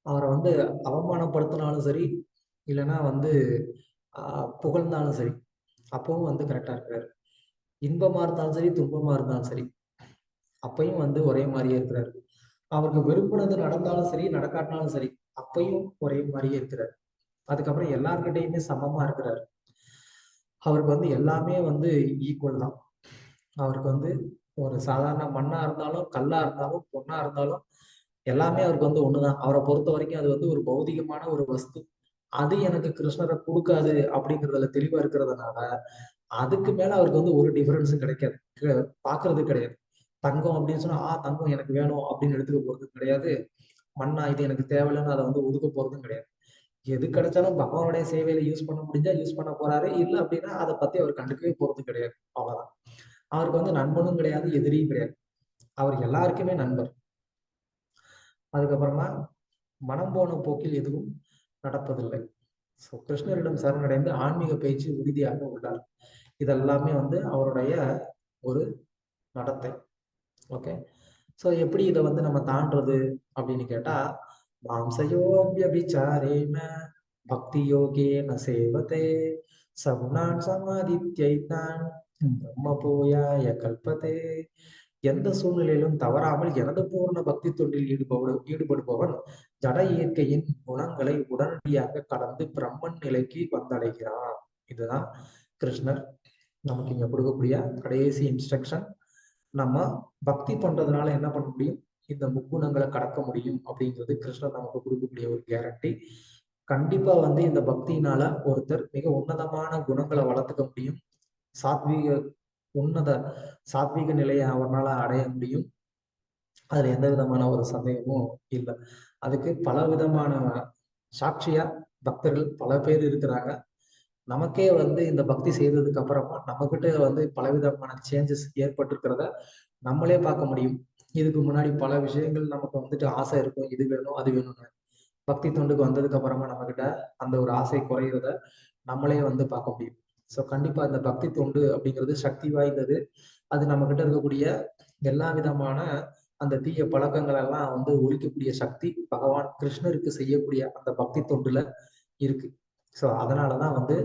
அவரை வந்து அவமானப்படுத்தினாலும் சரி, இல்லைன்னா வந்து புகழ்ந்தாலும் சரி, அப்பவும் வந்து கரெக்டா இருக்கிறாரு. இன்பமா இருந்தாலும் சரி, துன்பமா இருந்தாலும் சரி, அப்பயும் வந்து ஒரே மாதிரியே இருக்கிறாரு. அவருக்கு விரும்பினது நடந்தாலும் சரி, நடக்காட்டினாலும் சரி, அப்பயும் ஒரே மாதிரியே இருக்கிறார். அதுக்கப்புறம் எல்லார்கிட்டையுமே சமமா இருக்கிறாரு. அவருக்கு வந்து எல்லாமே வந்து ஈக்குவல் தான். அவருக்கு வந்து ஒரு சாதாரண மண்ணா இருந்தாலும், கல்லா இருந்தாலும், பொண்ணா இருந்தாலும் எல்லாமே அவருக்கு வந்து ஒண்ணுதான். அவரை பொறுத்த வரைக்கும் அது வந்து ஒரு பௌதிகமான ஒரு வஸ்து. அது எனக்கு கிருஷ்ணரை கொடுக்காது அப்படிங்கிறதுல தெளிவா இருக்கிறதுனால அதுக்கு மேல அவருக்கு வந்து ஒரு டிஃபரன்ஸும் கிடைக்காது. பாக்குறது கிடையாது. தங்கம் அப்படின்னு சொன்னா தங்கம் எனக்கு வேணும் அப்படின்னு எடுத்துக்க போறது கிடையாது. மண்ணா இது எனக்கு தேவையில்லைன்னு அதை வந்து ஒதுக்க போறதும் கிடையாது. எது கிடைச்சாலும் பகவானுடைய சேவையில யூஸ் பண்ண முடிஞ்சா யூஸ் பண்ண போறாரு, இல்ல அப்படின்னா அதை பத்தி அவர் கண்டுக்கவே போறது கிடையாது. அவ்வளவுதான். அவருக்கு வந்து நண்பனும் கிடையாது, எதிரியும் கிடையாது. அவர் எல்லாருக்குமே நண்பர். அதுக்கப்புறமா மனம் போன போக்கில் எதுவும் நடப்பதில்லை. ஸோ கிருஷ்ணரிடம் சரணடைந்து ஆன்மீக பயிற்சி உறுதியாக உள்ளார். இதெல்லாமே வந்து அவருடைய ஒரு நடத்தை. ஓகே. ஸோ எப்படி இதை வந்து நம்ம தாண்டுறது அப்படின்னு கேட்டா, மாம்சயோபியபிச்சாரேன பக்தி யோகேன சேவதே சகுணான் சமாதித்யைதான் பிரம்ம பூயாய கல்பதே. எந்த சூழ்நிலையிலும் தவறாமல் எனது பூர்ண பக்தி தொண்டில் ஈடுபடுபவன் ஜட இயற்கையின் குணங்களை உடனடியாக கடந்து பிரம்மன் நிலைக்கு வந்தடைகிறான். இதுதான் கிருஷ்ணர் நமக்கு இங்க கொடுக்கக்கூடிய கடைசி இன்ஸ்ட்ரக்ஷன். நம்ம பக்தி பண்றதுனால என்ன பண்ண முடியும், இந்த முக்குணங்களை கடக்க முடியும் அப்படிங்கிறது கிருஷ்ணர் நமக்கு கொடுக்கக்கூடிய ஒரு கேரண்டி. கண்டிப்பா வந்து இந்த பக்தியினால ஒருத்தர் மிக உன்னதமான குணங்களை வளர்த்துக்க முடியும். உன்னத சாத்வீக நிலையை அவரால் அடைய முடியும். அதுல எந்த விதமான ஒரு சந்தேகமும் இல்லை. அதுக்கு பல விதமான சாட்சியா பக்தர்கள் பல பேர் இருக்கிறாங்க. நமக்கே வந்து இந்த பக்தி செய்ததுக்கு அப்புறமா நம்ம கிட்ட வந்து பலவிதமான சேஞ்சஸ் ஏற்பட்டிருக்கிறத நம்மளே பார்க்க முடியும். இதுக்கு முன்னாடி பல விஷயங்கள் நமக்கு வந்துட்டு ஆசை இருக்கும், இது வேணும் அது வேணும்னு. பக்தி தொண்டுக்கு வந்ததுக்கு அப்புறமா நம்ம கிட்ட அந்த ஒரு ஆசை குறையிறத நம்மளே வந்து பார்க்க முடியும். ஸோ கண்டிப்பா இந்த பக்தி தொண்டு அப்படிங்கிறது சக்தி வாய்ந்தது. அது நம்ம கிட்ட இருக்கக்கூடிய எல்லா விதமான அந்த தீய பழக்கங்கள் எல்லாம் வந்து ஒழிக்கக்கூடிய சக்தி பகவான் கிருஷ்ணருக்கு செய்யக்கூடிய அந்த பக்தி தொண்டுல இருக்கு. ஸோ அதனாலதான் வந்து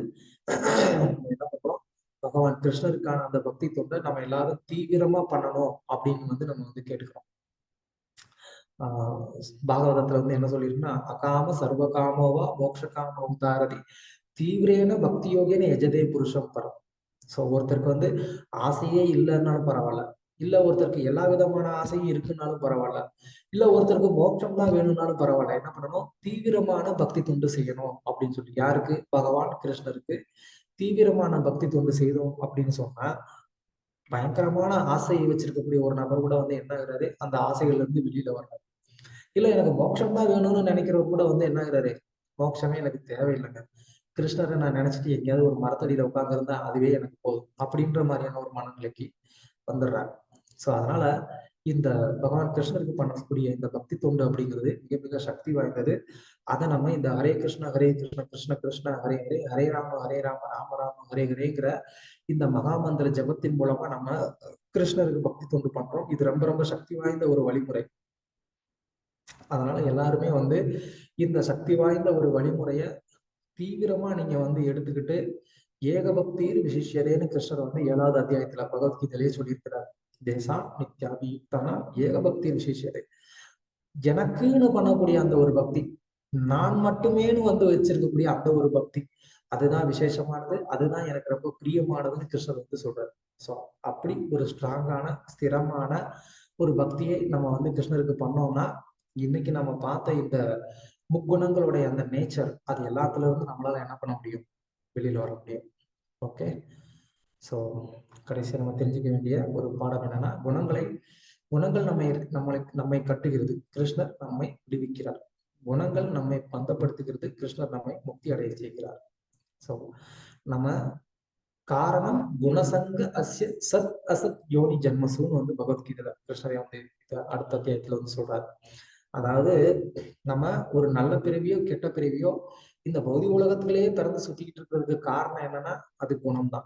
என்ன பண்றோம், பகவான் கிருஷ்ணருக்கான அந்த பக்தி தொண்டை நம்ம எல்லாரும் தீவிரமா பண்ணணும் அப்படின்னு வந்து நம்ம வந்து கேட்டுக்கிறோம். பாகவதத்துல வந்து என்ன சொல்லிருக்குன்னா, அகாம சர்வகாமோவா மோட்சகாம உதாரதி தீவிரேன பக்தி யோகேன எஜதே புருஷம் பரம். ஸோ ஒருத்தருக்கு வந்து ஆசையே இல்லைன்னாலும் பரவாயில்ல, இல்ல ஒருத்தருக்கு எல்லா விதமான ஆசையும் இருக்குன்னாலும் பரவாயில்ல, இல்ல ஒருத்தருக்கு மோட்சம் தான் வேணும்னாலும் பரவாயில்ல, என்ன பண்ணணும், தீவிரமான பக்தி தொண்டு செய்யணும் அப்படின்னு சொல்லி. யாருக்கு? பகவான் கிருஷ்ணருக்கு தீவிரமான பக்தி தொண்டு செய்தோம் அப்படின்னு சொன்னா, பயங்கரமான ஆசையை வச்சிருக்கக்கூடிய ஒரு நபர் கூட வந்து என்ன ஆகுறாரு, அந்த ஆசைகள்ல இருந்து வெளியில வர்றாரு. இல்ல எனக்கு மோட்சம் தான் வேணும்னு நினைக்கிறவர் கூட வந்து என்ன ஆகுறாரு, மோட்சமே எனக்கு தேவையில்லைங்க, கிருஷ்ணரை நான் நினைச்சிட்டு எங்கேயாவது ஒரு மரத்தடியில உட்கார்ந்துருந்தா அதுவே எனக்கு போதும் அப்படின்ற மாதிரியான ஒரு மனநிலைக்கு வந்துடுறாங்க. ஸோ அதனால இந்த பகவான் கிருஷ்ணருக்கு பண்ணக்கூடிய இந்த பக்தி தொண்டு அப்படிங்கிறது மிக மிக சக்தி வாய்ந்தது. அதை நம்ம இந்த ஹரே கிருஷ்ண கிருஷ்ண கிருஷ்ண ஹரே ஹரே ஹரே ராம ராம ராம ஹரே ஹரேங்கிற இந்த மகாமந்திர ஜபத்தின் மூலமா நம்ம கிருஷ்ணருக்கு பக்தி தொண்டு பண்றோம். இது ரொம்ப ரொம்ப சக்தி வாய்ந்த ஒரு வழிமுறை. அதனால எல்லாருமே வந்து இந்த சக்தி வாய்ந்த ஒரு வழிமுறைய தீவிரமா நீங்க வந்து எடுத்துக்கிட்டு ஏகபக்தியில் விசிஷ்யரேன்னு கிருஷ்ணர் வந்து 7வது அத்தியாயத்துல பகவத்கீதையிலேயே சொல்லியிருக்கிறார். தேசா நித்யாபியுக்தானா ஏகபக்தி விசிஷ்யரே. எனக்குன்னு பண்ணக்கூடிய அந்த ஒரு பக்தி, நான் மட்டுமேனு வந்து வச்சிருக்கக்கூடிய அந்த ஒரு பக்தி, அதுதான் விசேஷமானது, அதுதான் எனக்கு ரொம்ப பிரியமானதுன்னு கிருஷ்ணர் வந்து சொல்றாரு. ஸோ அப்படி ஒரு ஸ்ட்ராங்கான ஸ்திரமான ஒரு பக்தியை நம்ம வந்து கிருஷ்ணருக்கு பண்ணோம்னா, இன்னைக்கு நம்ம பார்த்த இந்த முக்குணங்களுடைய அந்த நேச்சர் அது எல்லாத்துல இருந்து நம்மளால என்ன பண்ண முடியும், வெளியில வர முடியும். ஓகே. ஸோ கடைசியாக நம்ம தெரிஞ்சுக்க வேண்டிய ஒரு பாடம் என்னன்னா, குணங்கள் நம்மை கட்டுகிறது, கிருஷ்ணர் நம்மை விடுவிக்கிறார். குணங்கள் நம்மை பந்தப்படுத்துகிறது, கிருஷ்ணர் நம்மை முக்தி அடைய செய்கிறார். ஸோ நம்ம காரணம் குணசங்க அஸ்ய சத் அசத் யோனி ஜென்மசுன்னு வந்து பகவத்கீதையில கிருஷ்ணரை வந்து அடுத்த அத்தியாயத்துல வந்து சொல்றாரு. அதாவது நம்ம ஒரு நல்ல பிறவியோ கெட்ட பிறவியோ இந்த பௌதிக உலகத்திலேயே பிறந்து சுத்திக்கிட்டு இருக்கிறதுக்கு காரணம் என்னன்னா அது குணம் தான்.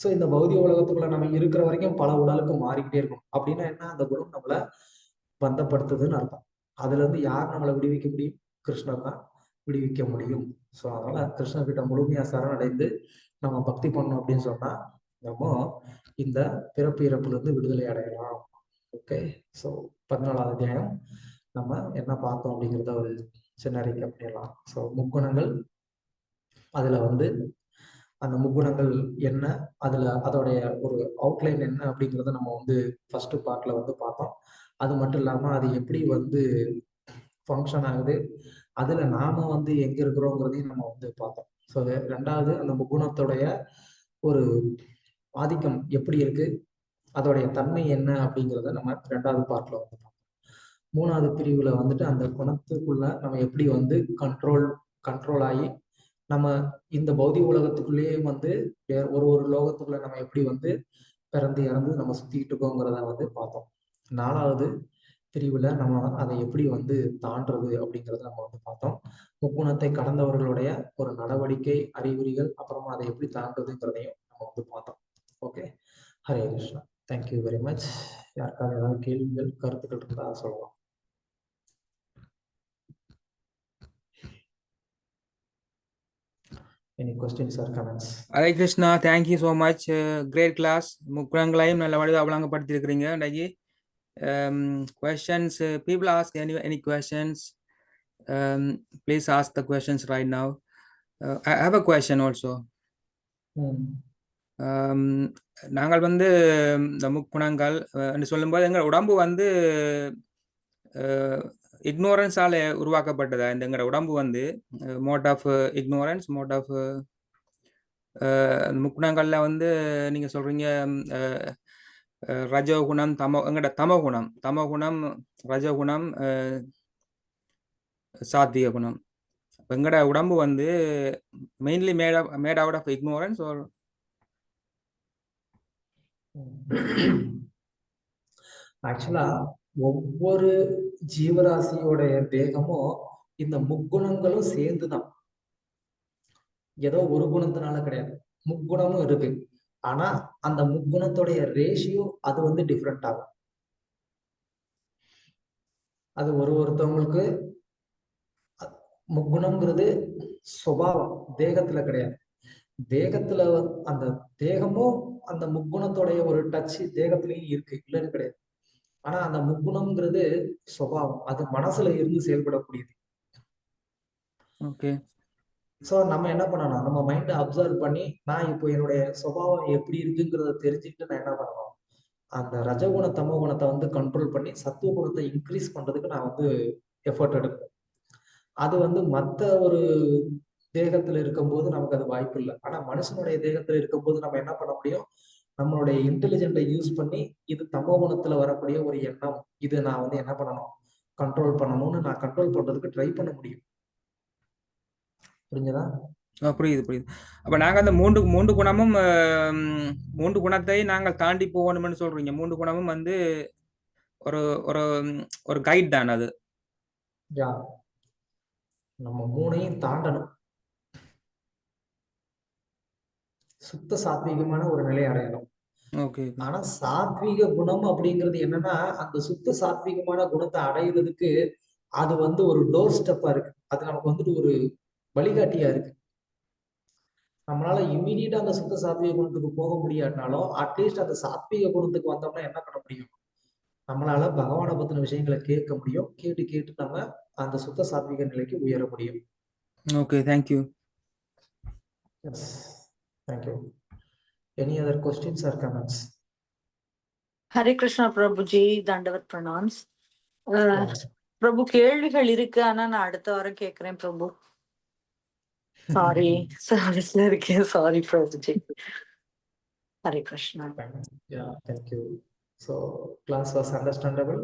சோ இந்த பௌதிக உலகத்துக்குள்ள நம்ம இருக்கிற வரைக்கும் பல உடலுக்கு மாறிக்கிட்டே இருக்கும். அப்படின்னா என்ன, அந்த குணம் நம்மள பந்தப்படுத்துதுன்னு அர்த்தம். அதுல இருந்து யார் நம்மளை விடுவிக்க முடியும்? கிருஷ்ணர் தான் விடுவிக்க முடியும். சோ அதனால கிருஷ்ணர் கிட்ட முழுமையா சரணடைந்து நம்ம பக்தி பண்ணோம் அப்படின்னு சொன்னா நம்ம இந்த பிறப்பு இறப்புல இருந்து விடுதலை அடையலாம். ஓகே. ஸோ 14வது அத்தியாயம் நம்ம என்ன பார்த்தோம் அப்படிங்கிறத ஒரு சின்ன ரீகேப் பண்ணிடலாம். ஸோ முக்குணங்கள், அதுல வந்து அந்த முக்குணங்கள் என்ன, அதுல அதோடைய ஒரு அவுட்லைன் என்ன அப்படிங்கிறத நம்ம வந்து ஃபர்ஸ்ட் பார்ட்ல வந்து பார்த்தோம். அது மட்டும் இல்லாம அது எப்படி வந்து ஃபங்க்ஷன் ஆகுது, அதுல நாம வந்து எங்க இருக்கிறோங்கிறதையும் நம்ம வந்து பார்த்தோம். ஸோ 2வது அந்த முக்குணத்துடைய ஒரு ஆதிக்கம் எப்படி இருக்கு, அதோடைய தன்மை என்ன அப்படிங்கிறத நம்ம 2வது பார்ட்ல வந்து பார்த்தோம். 3வது பிரிவுல வந்துட்டு அந்த குணத்துக்குள்ள நம்ம எப்படி வந்து கண்ட்ரோல் ஆகி நம்ம இந்த பௌதிக உலகத்துக்குள்ளேயே வந்து ஒரு லோகத்துக்குள்ள நம்ம எப்படி வந்து பிறந்து இறந்து நம்ம சுத்திக்கிட்டு இருக்கோங்கிறத வந்து பார்த்தோம். 4வது பிரிவுல நம்ம அதை எப்படி வந்து தாண்டுறது அப்படிங்கிறத நம்ம வந்து பார்த்தோம். முக்குணத்தை கடந்தவர்களுடைய ஒரு நடவடிக்கை, அறிகுறிகள், அப்புறமா அதை எப்படி தாண்டுறதுங்கிறதையும் நம்ம வந்து பார்த்தோம். Okay. Hare Krishna. Thank you very much. யாருக்காவது ஏதாவது கேள்விகள் கருத்துக்கள் இருந்தா சொல்லலாம். Any questions or comments? Hare Krishna, thank you so much. Great class. முக்குணங்களையும் நல்ல வழியாக அவலங்கப்படுத்தியிருக்கிறீங்க. இன்றைக்கு questions, people ask any questions, please ask the questions right now. I have a question also. ஆம், நாங்கள் வந்து இந்த முக்குணங்கள் என்று சொல்லும்போது எங்கள் உடம்பு வந்து இக்னோரன்ஸால உருவாக்கப்பட்டதா இந்த எங்களோட உடம்பு வந்து mode of ignorance mode of முக்குணங்கள்ல வந்து நீங்க சொல்றீங்க ரஜோகுணம் எங்கட தமோகுணம் ரஜோகுணம் சாத்விக குணம் எங்கட உடம்பு வந்து mainly made out of ignorance ஒரு ஆக்சுவலா ஒவ்வொரு ஜீவராசியோடைய தேகமும் இந்த முக்குணங்களும் சேர்ந்துதான். ஏதோ ஒரு குணத்தினால கிடையாது, முக்குணமும் இருக்கு. ஆனா அந்த முக்குணத்துடைய ரேஷியோ அது வந்து டிஃப்ரெண்ட் ஆகும். அது ஒருத்தவங்களுக்கு முக்குணம்ங்கிறது சுபாவம், தேகத்துல கிடையாது. தேகத்துல அந்த தேகமும் அந்த முக்குணத்துடைய ஒரு டச் தேகத்திலையும் இருக்கு, இல்லைன்னு கிடையாது. ஆனா அந்த முக்குணம்ங்கிறது சுபாவம், அது மனசுல இருந்து செயல்படக்கூடியது. ஓகே. ஸோ நம்ம என்ன பண்ணணும், நம்ம மைண்டை அப்சர்வ் பண்ணி நான் இப்போ என்னுடைய சுபாவம் எப்படி இருக்குங்கிறத தெரிஞ்சுக்கிட்டு நான் என்ன பண்ணணும், அந்த ரஜகுண தமோ குணத்தை வந்து கண்ட்ரோல் பண்ணி சத்துவ குணத்தை இன்க்ரீஸ் பண்றதுக்கு நான் வந்து எஃபர்ட் எடுப்பேன். அது வந்து மற்ற ஒரு தேகத்துல இருக்கும்போது நமக்கு அது வாய்ப்பு இல்லை. ஆனா மனுஷனுடைய தேகத்துல இருக்கும்போது நம்ம என்ன பண்ண முடியும், நம்மளுடைய இன்டெலிஜென்ட்டை யூஸ் பண்ணி இது தமோ குணத்துல வரக்கூடிய ஒரு எண்ணம், இது நான் வந்து என்ன பண்ணணும், கண்ட்ரோல் பண்ணணும்னு நான் கண்ட்ரோல் பண்றதுக்கு ட்ரை பண்ண முடியும். புரிஞ்சதா? புரியுது. அப்ப நாங்க அந்த மூன்று குணமும் மூன்று குணத்தை நாங்கள் தாண்டி போகணும்னு சொல்றீங்க. மூன்று குணமும் வந்து ஒரு ஒரு ஒரு கைட் தான் அது. நம்ம மூணையும் தாண்டணும், சுத்த சாத்வீகமான ஒரு நிலை அடையணும். ஆனா சாத்வீக குணம் அப்படிங்கிறது என்னன்னா, அந்த சுத்த சாத்வீகமான குணத்தை அடையிறதுக்கு அது வந்து ஒரு டோர் ஸ்டெப்பா இருக்கு. அது நமக்கு வந்துட்டு ஒரு வழிகாட்டியா இருக்கு. நம்மளால இம்மிடியட்டா அந்த சுத்த சாத்வீக குணத்துக்கு போக முடியாட்டாலும் அட்லீஸ்ட் அந்த சாத்வீக குணத்துக்கு வந்தோம்னா என்ன பண்ண முடியும், நம்மளால பகவானை பத்தின விஷயங்களை கேட்க முடியும். கேட்டு நம்ம அந்த சுத்த சாத்வீக நிலைக்கு உயர முடியும். Okay, thank you. Yes, thank you. Any other questions or comments? Hare Krishna பிரபுஜி, தண்டவத் பிரணாம்ஸ். பிரபு கேள்விகள் இருக்கு, ஆனா நான் அடுத்த வாரம் கேக்குறேன் பிரபு. சாரி சர்வீஸ்ல இருக்கேன், சாரி பிரபுஜி. Hare Krishna. Thank you. So class was understandable.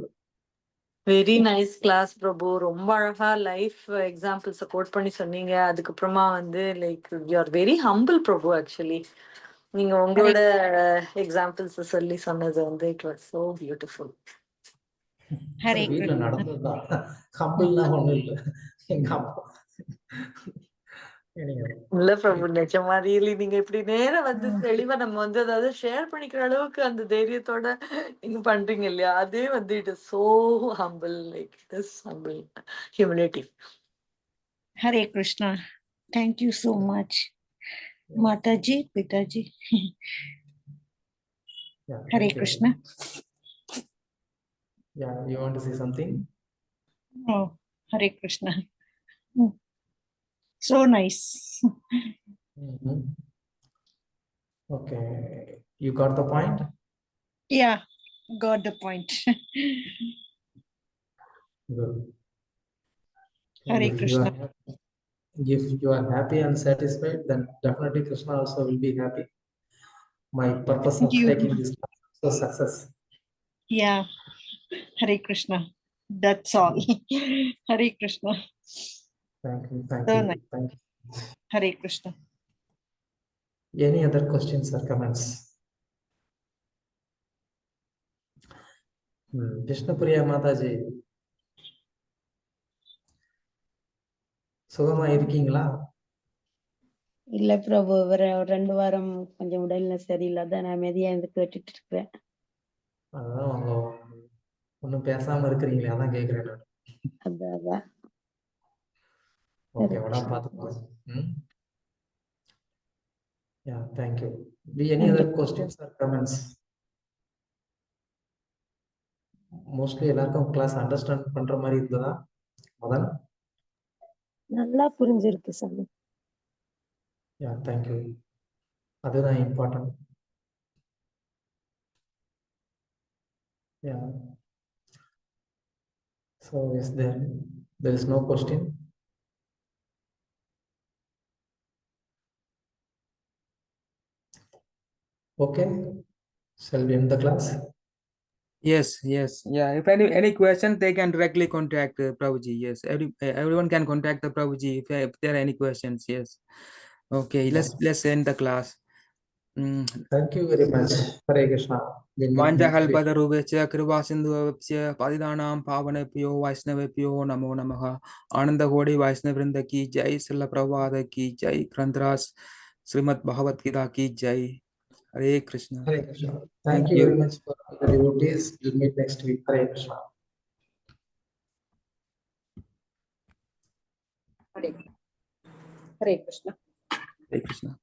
Very nice class பிரபு. ரொம்ப அழகா லைஃப் எக்ஸாம்பிள்ஸ் கோட் பண்ணி சொன்னீங்க. அதுக்கப்புறமா வந்து like you are very humble பிரபு. ஆக்சுவலி நீங்க உங்களோட எக்ஸாம்பிள்ஸ் சொல்லி சொன்னது வந்து இட் வாஸ் சோ பியூட்டிஃபுல். வீட்டுல நடந்ததுதான், ஹம்பிள்லாம் ஒண்ணும் இல்ல. எங்க அப்பா இல்ல பிரபு, நிஜமா ரியலி நீங்க இப்படி நேரம் வந்து தெளிவா நம்ம வந்து அதாவது ஷேர் பண்ணிக்கிற அளவுக்கு அந்த தைரியத்தோட நீங்க பண்றீங்க இல்லையா, அதே வந்து it is so humble, like it is humble humility. Hare Krishna. Thank you so much, Mataji, Pitaji. Hare Krishna. Yeah, you want to say something? Oh, Hare Krishna. So nice. Okay, you got the point? Yeah, got the point. Good. Hare Krishna. If you are happy and satisfied, then definitely Krishna also will be happy. My purpose of taking this class is so success. Yeah, Hare Krishna. That's all. Hare Krishna. Thank you. Nice. Thank you. Hare Krishna. Any other questions or comments? Vishnupriya Mataji, சுகமா இருக்கீங்களா? இல்ல பிரபு, ஒரு 2 வாரம் கொஞ்சம் உடல்நிலை சரியில்லாத நான் அமைதியா இருந்து கேட்டுட்டு இருக்கிறேன். அதான் அவங்க ஒன்னும் பேசாம இருக்கிறீங்களே, அதான் கேக்குறேன் நான். அதான் ஓகே, உடம்பு பார்த்துக்கோங்க. Yeah, thank you. Any other questions or comments? Mostly எல்லாருக்கும் கிளாஸ் அண்டர்ஸ்டாண்ட் பண்ற மாதிரி இருந்ததா? மதன், நல்லா புரிஞ்சிருக்கு சாமி. Yeah, thank you. அதுதான் important. Yeah. So there is no question? Okay. Shall we end the class? Yes, yes, yeah. If any questions, they can directly contact Prabhuji. Yes, everyone can contact the Prabhuji if there are any questions. Yes. Okay, let's end the class. Thank you very much. Hare Krishna. वाञ्छाकल्पतरुभ्यश्च कृपासिन्धुभ्यश्च पतितानां पावनेभ्यो वैष्णवेभ्यो नमो नमः। आनंदकोटि वैष्णववृंद की जय, श्रील प्रभुपाद की जय, ग्रंथराज श्रीमद् भगवत गीता की जय। हरे Krishna. Hare Krishna. Thank you very much for the devotees. We'll meet next week. Hare Krishna. Hare Krishna. Hare Krishna.